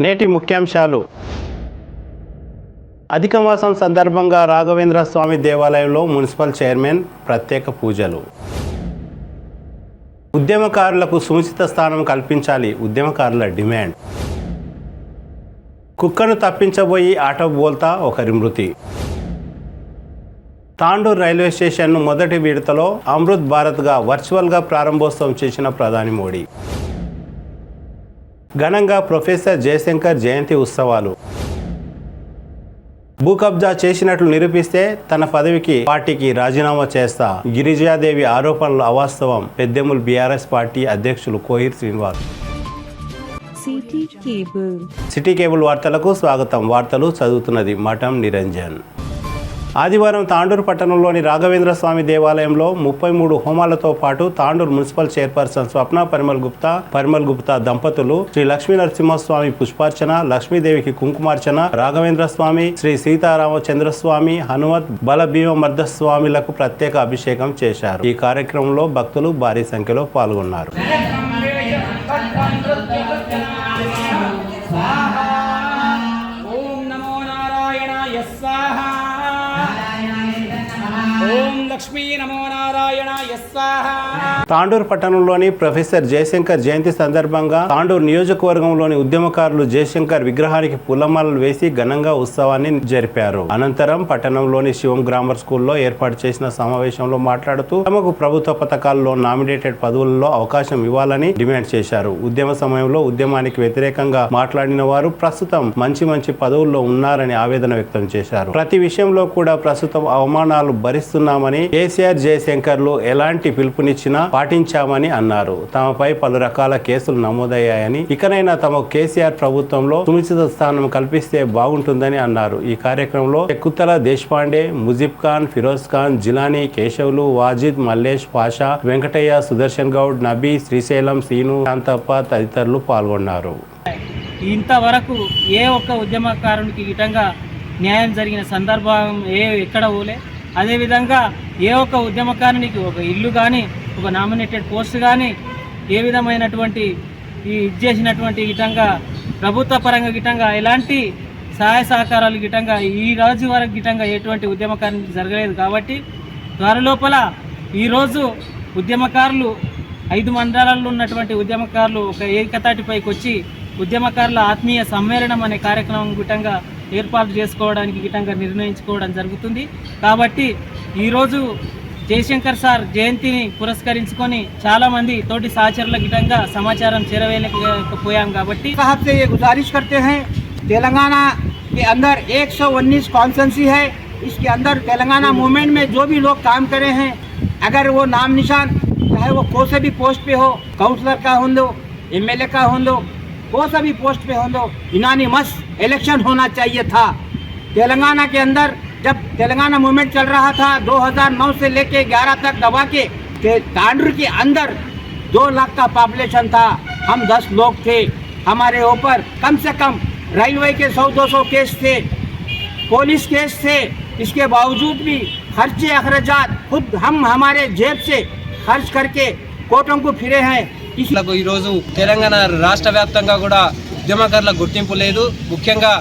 నేటి ముఖ్యాంశాలు. అధిక మాసం సందర్భంగా రాఘవేంద్ర స్వామి దేవాలయంలో మున్సిపల్ చైర్మన్ ప్రత్యేక పూజలు. ఉద్యమకారులకు సముచిత స్థానం కల్పించాలి, ఉద్యమకారుల డిమాండ్. కుక్కను తప్పించబోయి ఆటో బోల్తా ఒకరి మృతి. తాండూర్ రైల్వే స్టేషన్ను మొదటి విడతలో అమృత్ భారత్గా వర్చువల్గా ప్రారంభోత్సవం చేసిన ప్రధాని మోడీ. ఘనంగా ప్రొఫెసర్ జయశంకర్ జయంతి ఉత్సవాలు. భూ కబ్జా చేసినట్లు నిరూపిస్తే తన పదవికి పార్టీకి రాజీనామా చేస్తా, గిరిజాదేవి ఆరోపణలు అవాస్తవం, పెద్దెముల్ బీఆర్ఎస్ పార్టీ అధ్యక్షులు కోహిర్ శ్రీనివాస్. సిటీ కేబుల్ వార్తలకు స్వాగతం. వార్తలు చదువుతున్నది మఠం నిరంజన్. ఆదివారం తాండూరు పట్టణంలోని రాఘవేంద్ర స్వామి దేవాలయంలో 33 హోమాలతో పాటు తాండూరు మున్సిపల్ చైర్పర్సన్ స్వప్న పరిమల్ గుప్తా దంపతులు శ్రీ లక్ష్మీ నరసింహస్వామి పుష్పార్చన, లక్ష్మీదేవికి కుంకుమార్చన, రాఘవేంద్ర స్వామి, శ్రీ సీతారామచంద్రస్వామి, హనుమత్ బలభీమర్ధస్వామిలకు ప్రత్యేక అభిషేకం చేశారు. ఈ కార్యక్రమంలో భక్తులు భారీ సంఖ్యలో పాల్గొన్నారు. తాండూరు పట్టణంలోని ప్రొఫెసర్ జయశంకర్ జయంతి సందర్భంగా తాండూరు నియోజకవర్గంలోని ఉద్యమకారులు జయశంకర్ విగ్రహానికి పూలమాలలు వేసి ఘనంగా ఉత్సవాన్ని జరిపారు. అనంతరం పట్టణంలోని శివం గ్రామర్ స్కూల్లో ఏర్పాటు చేసిన సమావేశంలో మాట్లాడుతూ తమకు ప్రభుత్వ పథకాల్లో నామినేటెడ్ పదవులలో అవకాశం ఇవ్వాలని డిమాండ్ చేశారు. ఉద్యమ సమయంలో ఉద్యమానికి వ్యతిరేకంగా మాట్లాడిన వారు ప్రస్తుతం మంచి పదవుల్లో ఉన్నారని ఆవేదన వ్యక్తం చేశారు. ప్రతి విషయంలో కూడా ప్రస్తుతం అవమానాలు భరిస్తున్నామని, కేసీఆర్ జయశంకర్లు ఎలాంటి పిలుపునిచ్చినా పాటించామని అన్నారు. తమపై పలు రకాల కేసులు నమోదయ్యాయని, ఇకనైనా తమకు కేసీఆర్ ప్రభుత్వంలో సముచిత స్థానం కల్పిస్తే బాగుంటుందని అన్నారు. ఈ కార్యక్రమంలో కుత్తల దేశపాండే, ముజిబ్ ఖాన్, ఫిరోజ్ ఖాన్, జిలానీ, కేశవులు, వాజిద్, మల్లేష్, పాషా, వెంకటయ్య, సుదర్శన్ గౌడ్, నబీ, శ్రీశైలం, సీను, శాంతప్ప తదితరులు పాల్గొన్నారు. ఇంతవరకు ఏ ఒక్క ఉద్యమకారునికి గిటంగా న్యాయం జరిగిన సందర్భం ఎక్కడ పోలే. అదేవిధంగా ఏ ఒక్క ఉద్యమకారునికి ఒక ఇల్లు కానీ, ఒక నామినేటెడ్ పోస్ట్ కానీ, ఏ విధమైనటువంటి చేసినటువంటి గిటంగా ప్రభుత్వ పరంగా గిటంగా ఎలాంటి సహాయ సహకారాలు గిటంగా ఈ రోజు వరకు గిటంగా ఎటువంటి ఉద్యమకారునికి జరగలేదు. కాబట్టి త్వరలోపల ఈరోజు ఉద్యమకారులు 5 మండలాల్లో ఉన్నటువంటి ఉద్యమకారులు ఒక ఏకతాటిపైకి వచ్చి ఉద్యమకారుల ఆత్మీయ సమ్మేళనం అనే కార్యక్రమం గిటంగా ఏర్పాటు చేసుకోవడానికి గిటంగా నిర్ణయించుకోవడం జరుగుతుంది. కాబట్టి ఈరోజు జయశంకర్ సార్ జయంతిని పురస్కరించుకొని చాలామంది తోటి సహచరుల గిటంగా సమాచారం చేరవేయలేకపోయాం. కాబట్టి गुजारिश करते हैं, तेलंगाना के अंदर 119 कॉन्स्टिट्यूंसी है. इसके अंदर तेलंगाना मूवमेंट में जो भी लोग काम करे हैं, अगर वो नाम निशान चाहे वो कोई से भी पोस्ट पे हो, काउंसलर का हो दो, MLA का हो दो, कोई सा भी पोस्ट पे हो दो, यूनानिमस इलेक्शन होना चाहिए था. तेलंगाना के अंदर जब तेलंगाना मूवमेंट चल रहा था 2009 से लेके 11 तक दबा के तांडूर के अंदर 2 लाख का पॉपुलेशन था. हम 10 लोग थे. हमारे ऊपर कम से कम रेलवे के 100-200 केस थे, पुलिस केस थे. इसके बावजूद भी खर्चे अखराजात खुद हम हमारे जेब से खर्च करके कोर्टों को फिरे हैं. ఈరోజు తెలంగాణ రాష్ట్ర వ్యాప్తంగా కూడా ఉద్యమకారుల గుర్తింపు లేదు. ముఖ్యంగా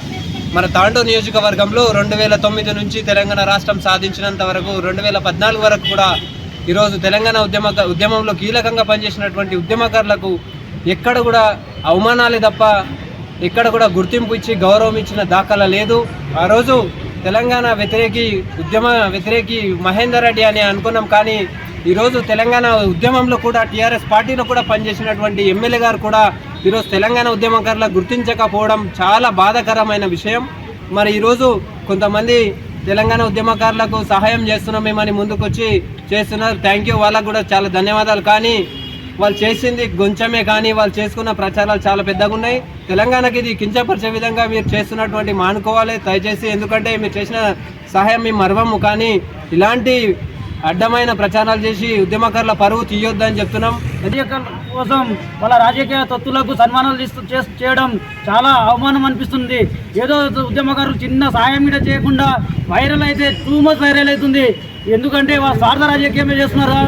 మన తాండూరు నియోజకవర్గంలో 2009 నుంచి తెలంగాణ రాష్ట్రం సాధించినంత వరకు 2014 వరకు కూడా ఈరోజు తెలంగాణ ఉద్యమంలో కీలకంగా పనిచేసినటువంటి ఉద్యమకారులకు ఎక్కడ కూడా అవమానాలే తప్ప ఎక్కడ కూడా గుర్తింపు ఇచ్చి గౌరవం ఇచ్చిన దాఖలా లేదు. ఆ రోజు తెలంగాణ ఉద్యమ వ్యతిరేకి మహేందర్ రెడ్డి అని అనుకున్నాం. కానీ ఈరోజు తెలంగాణ ఉద్యమంలో కూడా టీఆర్ఎస్ పార్టీలో కూడా పనిచేసినటువంటి ఎమ్మెల్యే గారు కూడా ఈరోజు తెలంగాణ ఉద్యమకారుల గుర్తించకపోవడం చాలా బాధాకరమైన విషయం. మరి ఈరోజు కొంతమంది తెలంగాణ ఉద్యమకారులకు సహాయం చేస్తున్నామేమని ముందుకొచ్చి చేస్తున్నారు. థ్యాంక్ యూ, వాళ్ళకు కూడా చాలా ధన్యవాదాలు. కానీ వాళ్ళు చేసింది కొంచెమే, కానీ వాళ్ళు చేసుకున్న ప్రచారాలు చాలా పెద్దగా ఉన్నాయి. తెలంగాణకి ఇది కించపరిచే విధంగా మీరు చేస్తున్నటువంటి మానుకోవాలి దయచేసి. ఎందుకంటే మీరు చేసిన సహాయం మేము మరవము, కానీ ఇలాంటి అడ్డమైన ప్రచారాలు చేసి ఉద్యమకారుల పరువు తీయొద్దని చెప్తున్నాం. కోసం వాళ్ళ రాజకీయ తత్తులకు సన్మానాలు చేయడం చాలా అవమానం అనిపిస్తుంది. ఏదో ఉద్యమకారులు చిన్న సాయం కూడా చేయకుండా వైరల్ అయితే 2 months వైరల్ అవుతుంది. ఎందుకంటే వాళ్ళ స్వార్థ రాజకీయమే చేస్తున్నారు.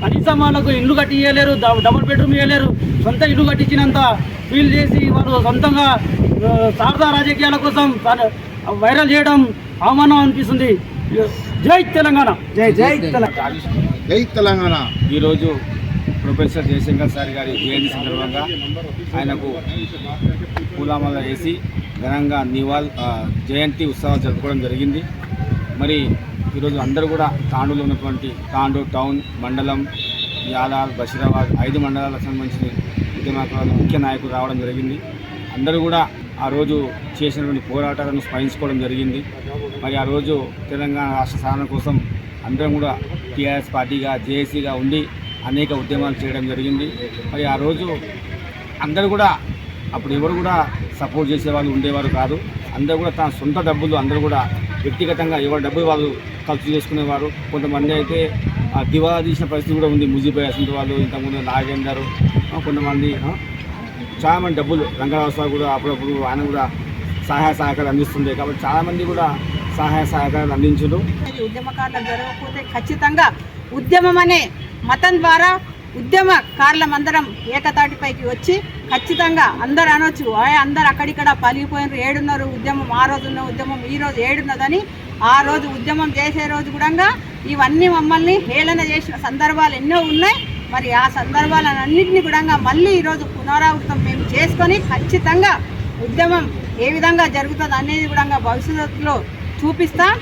కనీసం వాళ్ళకు ఇల్లు కట్టి ఇవ్వలేరు, డబుల్ బెడ్రూమ్ ఇవ్వలేరు. సొంత ఇల్లు కట్టించినంత ఫీల్ చేసి వాళ్ళు సొంతంగా సారదా రాజకీయాల కోసం వైరల్ చేయడం అవమానం అనిపిస్తుంది. జై తెలంగాణ, జై జై తెలంగాణ, జై తెలంగాణ. ఈరోజు ప్రొఫెసర్ జయశంకర్ సార్ గారి జయంతి సందర్భంగా ఆయనకు పూలమాల వేసి ఘనంగా జయంతి ఉత్సవాలు జరుపుకోవడం జరిగింది. మరి ఈరోజు అందరూ కూడా తాండూరులో ఉన్నటువంటి తాండూరు టౌన్, మండలం, యాదాద్, బషీరాబాద్ 5 మండలాలకు సంబంధించిన ఉద్యమకారులు ముఖ్య నాయకులు రావడం జరిగింది. అందరూ కూడా ఆ రోజు చేసినటువంటి పోరాటాలను స్మరించుకోవడం జరిగింది. మరి ఆ రోజు తెలంగాణ రాష్ట్ర సాధన కోసం అందరం కూడా టీఆర్ఎస్ పార్టీగా, జేఏసీగా ఉండి అనేక ఉద్యమాలు చేయడం జరిగింది. మరి ఆ రోజు అందరూ కూడా అప్పుడు ఎవరు కూడా సపోర్ట్ చేసేవాళ్ళు ఉండేవారు కాదు. అందరూ కూడా తన సొంత డబ్బులు అందరూ కూడా వ్యక్తిగతంగా ఎవరి డబ్బులు వాళ్ళు ఖర్చు చేసుకునేవారు. కొంతమంది అయితే దివాలా తీసిన పరిస్థితి కూడా ఉంది. ముజిబ్ అసంటి వాళ్ళు, ఇంతకుముందు నాగేందర్, కొంతమంది చాలామంది డబ్బులు, రంగరావు కూడా అప్పుడప్పుడు ఆయన కూడా సహాయ సహకారాలు అందిస్తుండే. కాబట్టి చాలామంది కూడా సహాయ సహకారాలు అందించరు. ఉద్యమకారులు జరగకపోతే ఖచ్చితంగా ఉద్యమం అనే మతం ద్వారా ఉద్యమకారులమందరం ఏకతాటిపైకి వచ్చి ఖచ్చితంగా అందరు అనొచ్చు, అందరు అక్కడిక్కడ పలిగిపోయినారు, ఏడున్నారు ఉద్యమం, ఆ రోజు ఉన్న ఉద్యమం ఈ రోజు ఏడున్నదని. ఆ రోజు ఉద్యమం చేసే రోజు కూడా ఇవన్నీ మమ్మల్ని హేళన చేసిన సందర్భాలు ఎన్నో ఉన్నాయి. మరి ఆ సందర్భాలన్నింటినీ కూడా మళ్ళీ ఈరోజు పునరావృతం మేము చేసుకొని ఖచ్చితంగా ఉద్యమం ఏ విధంగా జరుగుతుంది అనేది కూడా భవిష్యత్తులో చూపిస్తాం.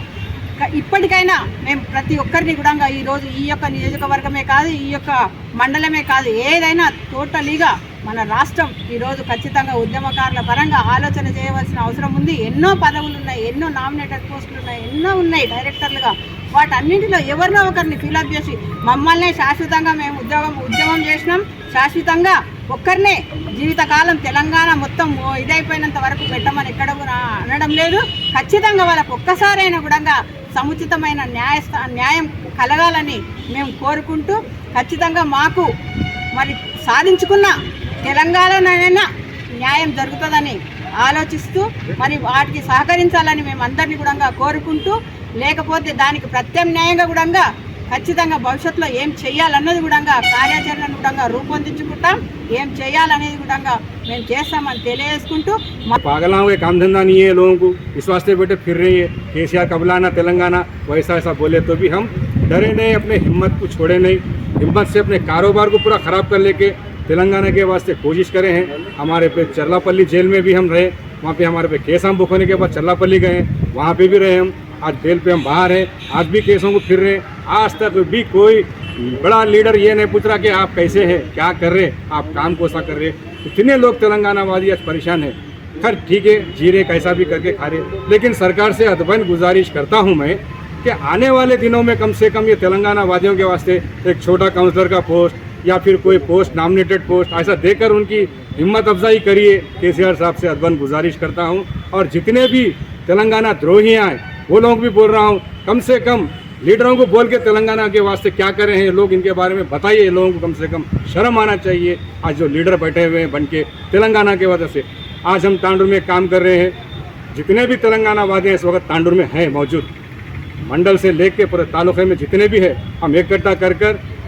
ఇప్పటికైనా మేము ప్రతి ఒక్కరిని కూడా ఈరోజు ఈ యొక్క నియోజకవర్గమే కాదు, ఈ యొక్క మండలమే కాదు, ఏదైనా టోటలీగా మన రాష్ట్రం ఈరోజు ఖచ్చితంగా ఉద్యమకారుల పరంగా ఆలోచన చేయవలసిన అవసరం ఉంది. ఎన్నో పదవులు ఉన్నాయి, ఎన్నో నామినేటెడ్ పోస్టులు ఉన్నాయి, ఎన్నో ఉన్నాయి డైరెక్టర్లుగా. వాటన్నింటిలో ఎవరినో ఒకరిని ఫిలప్ చేసి మమ్మల్నే శాశ్వతంగా మేము ఉద్యమం చేసినాం, శాశ్వతంగా ఒక్కరినే జీవితకాలం తెలంగాణ మొత్తం ఇదైపోయినంత వరకు పెట్టమని ఎక్కడ కూడా అనడం లేదు. ఖచ్చితంగా వాళ్ళకు ఒక్కసారైనా కూడా సముచితమైన న్యాయం కలగాలని మేము కోరుకుంటూ ఖచ్చితంగా మాకు మరి సాధించుకున్న తెలంగాణనైనా న్యాయం జరుగుతుందని ఆలోచిస్తూ మరి వాటికి సహకరించాలని మేము అందరినీ కూడా కోరుకుంటూ, లేకపోతే దానికి ప్రత్యామ్నాయంగా కూడా ఖచ్చితంగా భవిష్యత్తులో ఏం చేయాలన్నది కూడా కార్యాచరణను కూడా రూపొందించుకుంటాం. ఏం చేయాలనేది కూడా మేము చేస్తామని తెలియజేసుకుంటూ पागलों का काम धंधा नहीं है, लोगों को इस वास्ते बेटे फिर रही है केसीआर कबलाना तेलंगाना वैसा ऐसा बोले तो भी हम डरे नहीं, अपने हिम्मत को छोड़े नहीं, हिम्मत से अपने कारोबार को पूरा ख़राब कर लेके तेलंगाना के वास्ते कोशिश करे हैं. हमारे पे चरलापल्ली जेल में भी हम रहे, वहाँ पे हमारे पे केस हम बुक होने के बाद चरलापल्ली गए, वहाँ पे भी रहे हम. आज बेल पे हम बाहर हैं, आज भी केसों को फिर रहे हैं. आज तक भी कोई बड़ा लीडर ये नहीं पूछ रहा कि आप कैसे हैं, क्या कर रहे हैं, आप काम कोसा कर रहे हैं. इतने लोग तेलंगानावादी आज परेशान हैं. खैर ठीक है, जी रहे कैसा भी करके खा रहे, लेकिन सरकार से अदबन गुजारिश करता हूँ मैं कि आने वाले दिनों में कम से कम ये तेलंगाना वादियों के वास्ते एक छोटा काउंसलर का पोस्ट या फिर कोई पोस्ट, नॉमिनेटेड पोस्ट ऐसा देकर उनकी हिम्मत अफजाई करिए. केसीआर साहब से अदबन गुजारिश करता हूँ. और जितने भी तेलंगाना द्रोही हैं वो लोग भी बोल रहा हूँ, कम से कम लीडरों को बोल के तेलंगाना के वास्ते क्या कर रहे हैं लोग, इनके बारे में बताइए. लोगों को कम से कम शर्म आना चाहिए. आज जो लीडर बैठे हुए हैं बन के तेलंगाना के वजह से आज हम तांडूर में काम कर रहे हैं. जितने भी तेलंगाना वादी इस वक्त तांडूर में हैं मौजूद, मंडल से लेके पूरे तालुके में जितने भी है, हम इकट्ठा कर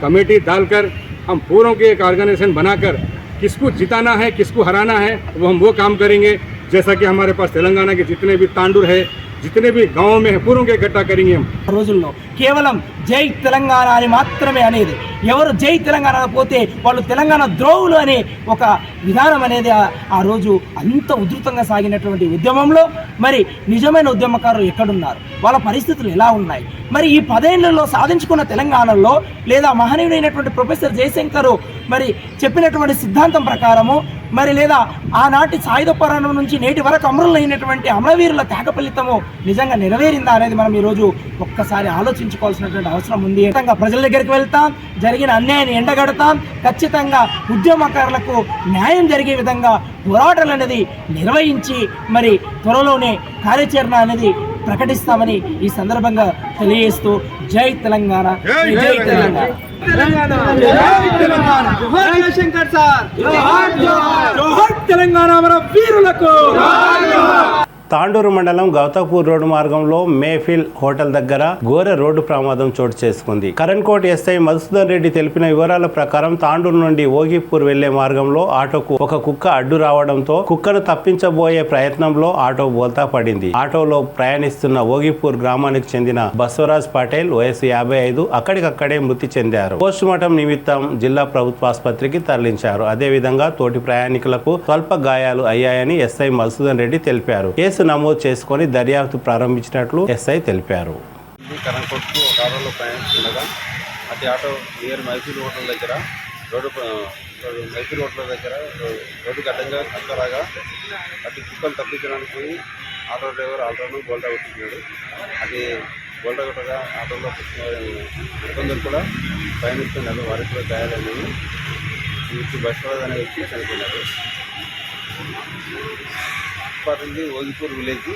कमेटी डालकर हम पूरों के एक ऑर्गेनाइजेशन बनाकर किसको जिताना है, किसको हराना है, वो काम करेंगे. जैसा कि हमारे पास तेलंगाना के जितने भी तांडूर है, जितने भी गाँव में है, पूरों के इकट्ठा करेंगे हम. రోజుల్లో కేవలం జై తెలంగాణ అని మాత్రమే అనేది, ఎవరు జై తెలంగాణ పోతే వాళ్ళు తెలంగాణ ద్రోహులు అనే ఒక విధానం అనేది ఆ రోజు అంత ఉధృతంగా సాగినటువంటి ఉద్యమంలో మరి నిజమైన ఉద్యమకారులు ఎక్కడున్నారు, వాళ్ళ పరిస్థితులు ఎలా ఉన్నాయి, మరి ఈ 10 ఏళ్లలో సాధించుకున్న తెలంగాణలో లేదా మహనీయుడైనటువంటి ప్రొఫెసర్ జయశంకర్ మరి చెప్పినటువంటి సిద్ధాంతం ప్రకారము మరి లేదా ఆనాటి సాయుధ పోరాటం నుంచి నేటి వరకు అమరులైనటువంటి అమరవీరుల త్యాగ ఫలితము నిజంగా నెరవేరిందా అనేది మనం ఈరోజు ఒక్కసారి ఆలోచించుకోవాల్సినటువంటి అవసరం ఉంది. ఖచ్చితంగా ప్రజల దగ్గరికి వెళ్తాం, జరిగిన అన్యాయాన్ని ఎండగడతాం, ఖచ్చితంగా ఉద్యమకారులకు న్యాయం జరిగే విధంగా పోరాటాలు అనేది నిర్వహించి మరి త్వరలోనే కార్యాచరణ అనేది ప్రకటిస్తామని ఈ సందర్భంగా తెలియజేస్తూ జై తెలంగాణ, జై తెలంగాణ. జయశంకర్ సార్ జోహార్ తెలంగాణ మన వీరులకు. తాండూరు మండలం గౌతాపూర్ రోడ్డు మార్గంలో మేఫిల్ హోటల్ దగ్గర ఘోర రోడ్డు ప్రమాదం చోటు చేసుకుంది. కరణ్కోట్ ఎస్ఐ మధుసూదన్ రెడ్డి తెలిపిన వివరాల ప్రకారం తాండూరు నుండి ఓగిపూర్ వెళ్లే మార్గంలో ఆటోకు ఒక కుక్క అడ్డు రావడంతో కుక్కను తప్పించబోయే ప్రయత్నంలో ఆటో బోల్తా పడింది. ఆటోలో ప్రయాణిస్తున్న ఓగిపూర్ గ్రామానికి చెందిన బస్వరాజ్ పటేల్ వయసు 55 అక్కడికక్కడే మృతి చెందారు. పోస్ట్ మార్టం నిమిత్తం జిల్లా ప్రభుత్వ ఆసుపత్రికి తరలించారు. అదేవిధంగా తోటి ప్రయాణికులకు స్వల్ప గాయాలు అయ్యాయని ఎస్ఐ మధుసూదన్ రెడ్డి తెలిపారు. కేసు నమోదు చేసుకుని దర్యాప్తు ప్రారంభించినట్లు ఎస్ఐ తెలిపారు. కరణ్కోట్కు ఒక ఆటోలో ప్రయాణిస్తుండగా అతి ఆటో నియర్ మైసూర్ హోటల్ దగ్గర మైసూర్ హోటల్ దగ్గర రోడ్డుకు అడ్డంగా కష్టరాగా అటు కుక్కలు తప్పించడానికి పోయి ఆటో డ్రైవర్ ఆటోను బోల్టా కొట్టించాడు. అది బోల్టా కొట్టగా ఆటోలో కొందరు కూడా ప్రయాణిస్తున్నారు. వారికి కూడా గాయాలైనవి. బస్వరాజ్ అనే వ్యక్తి చనిపోయినారు. ఓగిపూర్ విలేజ్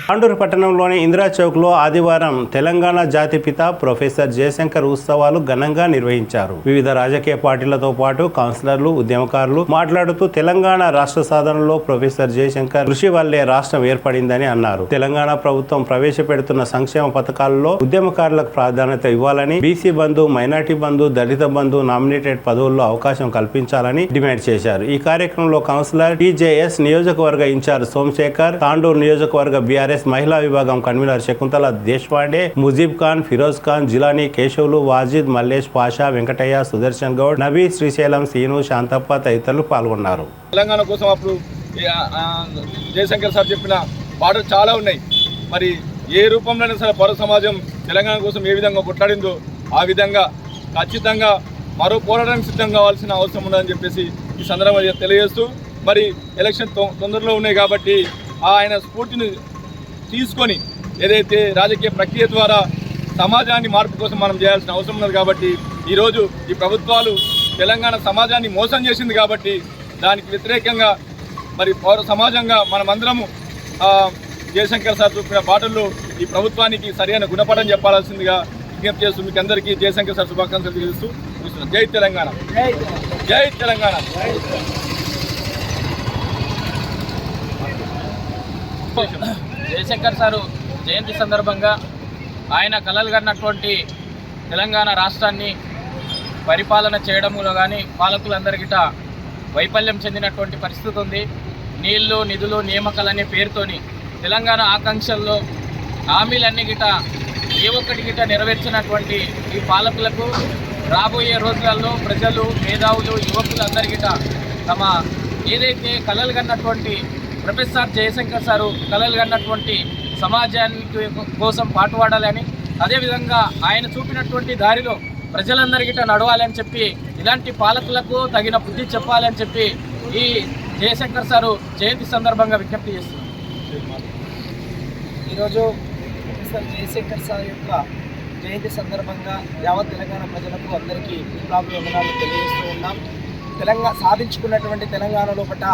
తాండూరు పట్టణంలోని ఇందిరా చౌక్ లో ఆదివారం తెలంగాణ జాతిపిత ప్రొఫెసర్ జయశంకర్ ఉత్సవాలు ఘనంగా నిర్వహించారు. వివిధ రాజకీయ పార్టీలతో పాటు కౌన్సిలర్లు, ఉద్యమకారులు మాట్లాడుతూ తెలంగాణ రాష్ట్ర సాధనలో ప్రొఫెసర్ జయశంకర్ కృషి వల్లే రాష్ట్రం ఏర్పడిందని అన్నారు. తెలంగాణ ప్రభుత్వం ప్రవేశపెడుతున్న సంక్షేమ పథకాలలో ఉద్యమకారులకు ప్రాధాన్యత ఇవ్వాలని, బీసీ బంధు, మైనార్టీ బంధు, దళిత బంధు నామినేటెడ్ పదవుల్లో అవకాశం కల్పించాలని డిమాండ్ చేశారు. ఈ కార్యక్రమంలో కౌన్సిలర్ టీజేఎస్ నియోజకవర్గ ఇన్ఛార్జ్ సోమశేఖర్, తాండూరు నియోజకవర్గ బీఆర్ఎస్ మహిళా విభాగం కన్వీనర్ శకుంతల దేశపాండే, ముజీబ్ ఖాన్, ఫిరోజ్ ఖాన్, జిలానీ, కేశవులు, వాజిద్, మల్లేష్ పాషా, వెంకటయ్య, సుదర్శన్ గౌడ్, నబీ, శ్రీశైలం, సీను, శాంతప్ప తదితరులు పాల్గొన్నారు. తెలంగాణ కోసం అప్పుడు జయశంకర్ సార్ చెప్పిన పాటలు చాలా ఉన్నాయి. మరి ఏ రూపంలోనే సరే పౌర సమాజం తెలంగాణ కోసం ఏ విధంగా కొట్లాడిందో ఆ విధంగా ఖచ్చితంగా మరో పోరాటానికి సిద్ధం కావాల్సిన అవసరం ఉందని చెప్పేసి ఈ సందర్భంగా తెలియజేస్తూ, మరి ఎలక్షన్ తొందరలో ఉన్నాయి కాబట్టి ఆయన స్ఫూర్తిని తీసుకొని ఏదైతే రాజకీయ ప్రక్రియ ద్వారా సమాజాన్ని మార్పు కోసం మనం చేయాల్సిన అవసరం ఉన్నది. కాబట్టి ఈరోజు ఈ ప్రభుత్వాలు తెలంగాణ సమాజాన్ని మోసం చేసింది. కాబట్టి దానికి వ్యతిరేకంగా మరి పౌర సమాజంగా మనమందరము జయశంకర్ సార్ చూపిన బాటల్లో ఈ ప్రభుత్వానికి సరైన గుణపాఠం చెప్పాల్సిందిగా విజ్ఞప్తి చేస్తూ మీకు అందరికీ జయశంకర్ సార్ శుభాకాంక్షలు తెలియజేస్తూ జై తెలంగాణ, జై తెలంగాణ. జయశంకర్ సారు జయంతి సందర్భంగా ఆయన కలలు కన్నటువంటి తెలంగాణ రాష్ట్రాన్ని పరిపాలన చేయడంలో కానీ పాలకులందరికిట వైఫల్యం చెందినటువంటి పరిస్థితి ఉంది. నీళ్లు, నిధులు, నియామకాలనే పేరుతోని తెలంగాణ ఆకాంక్షల్లో హామీలన్నీ గిట ఏ ఒక్కటి గిట నెరవేర్చినటువంటి ఈ పాలకులకు రాబోయే రోజులలో ప్రజలు, మేధావులు, యువకులందరికిట తమ ఏదైతే కలలు కన్నటువంటి ప్రొఫెసర్ జయశంకర్ సారు కలలు కన్నటువంటి సమాజానికి కోసం పాటుపడాలని, అదేవిధంగా ఆయన చూపినటువంటి దారిలో ప్రజలందరికీ నడవాలని చెప్పి ఇలాంటి పాలకులకు తగిన బుద్ధి చెప్పాలని చెప్పి ఈ జయశంకర్ సారు జయంతి సందర్భంగా విజ్ఞప్తి చేస్తున్నాం. ఈరోజు ప్రొఫెసర్ జయశంకర్ సార్ యొక్క జయంతి సందర్భంగా యావత్ తెలంగాణ ప్రజలకు అందరికీ విప్లవాభివందనాలు తెలియజేస్తూ ఉన్నాం. సాధించుకున్నటువంటి తెలంగాణ లోపల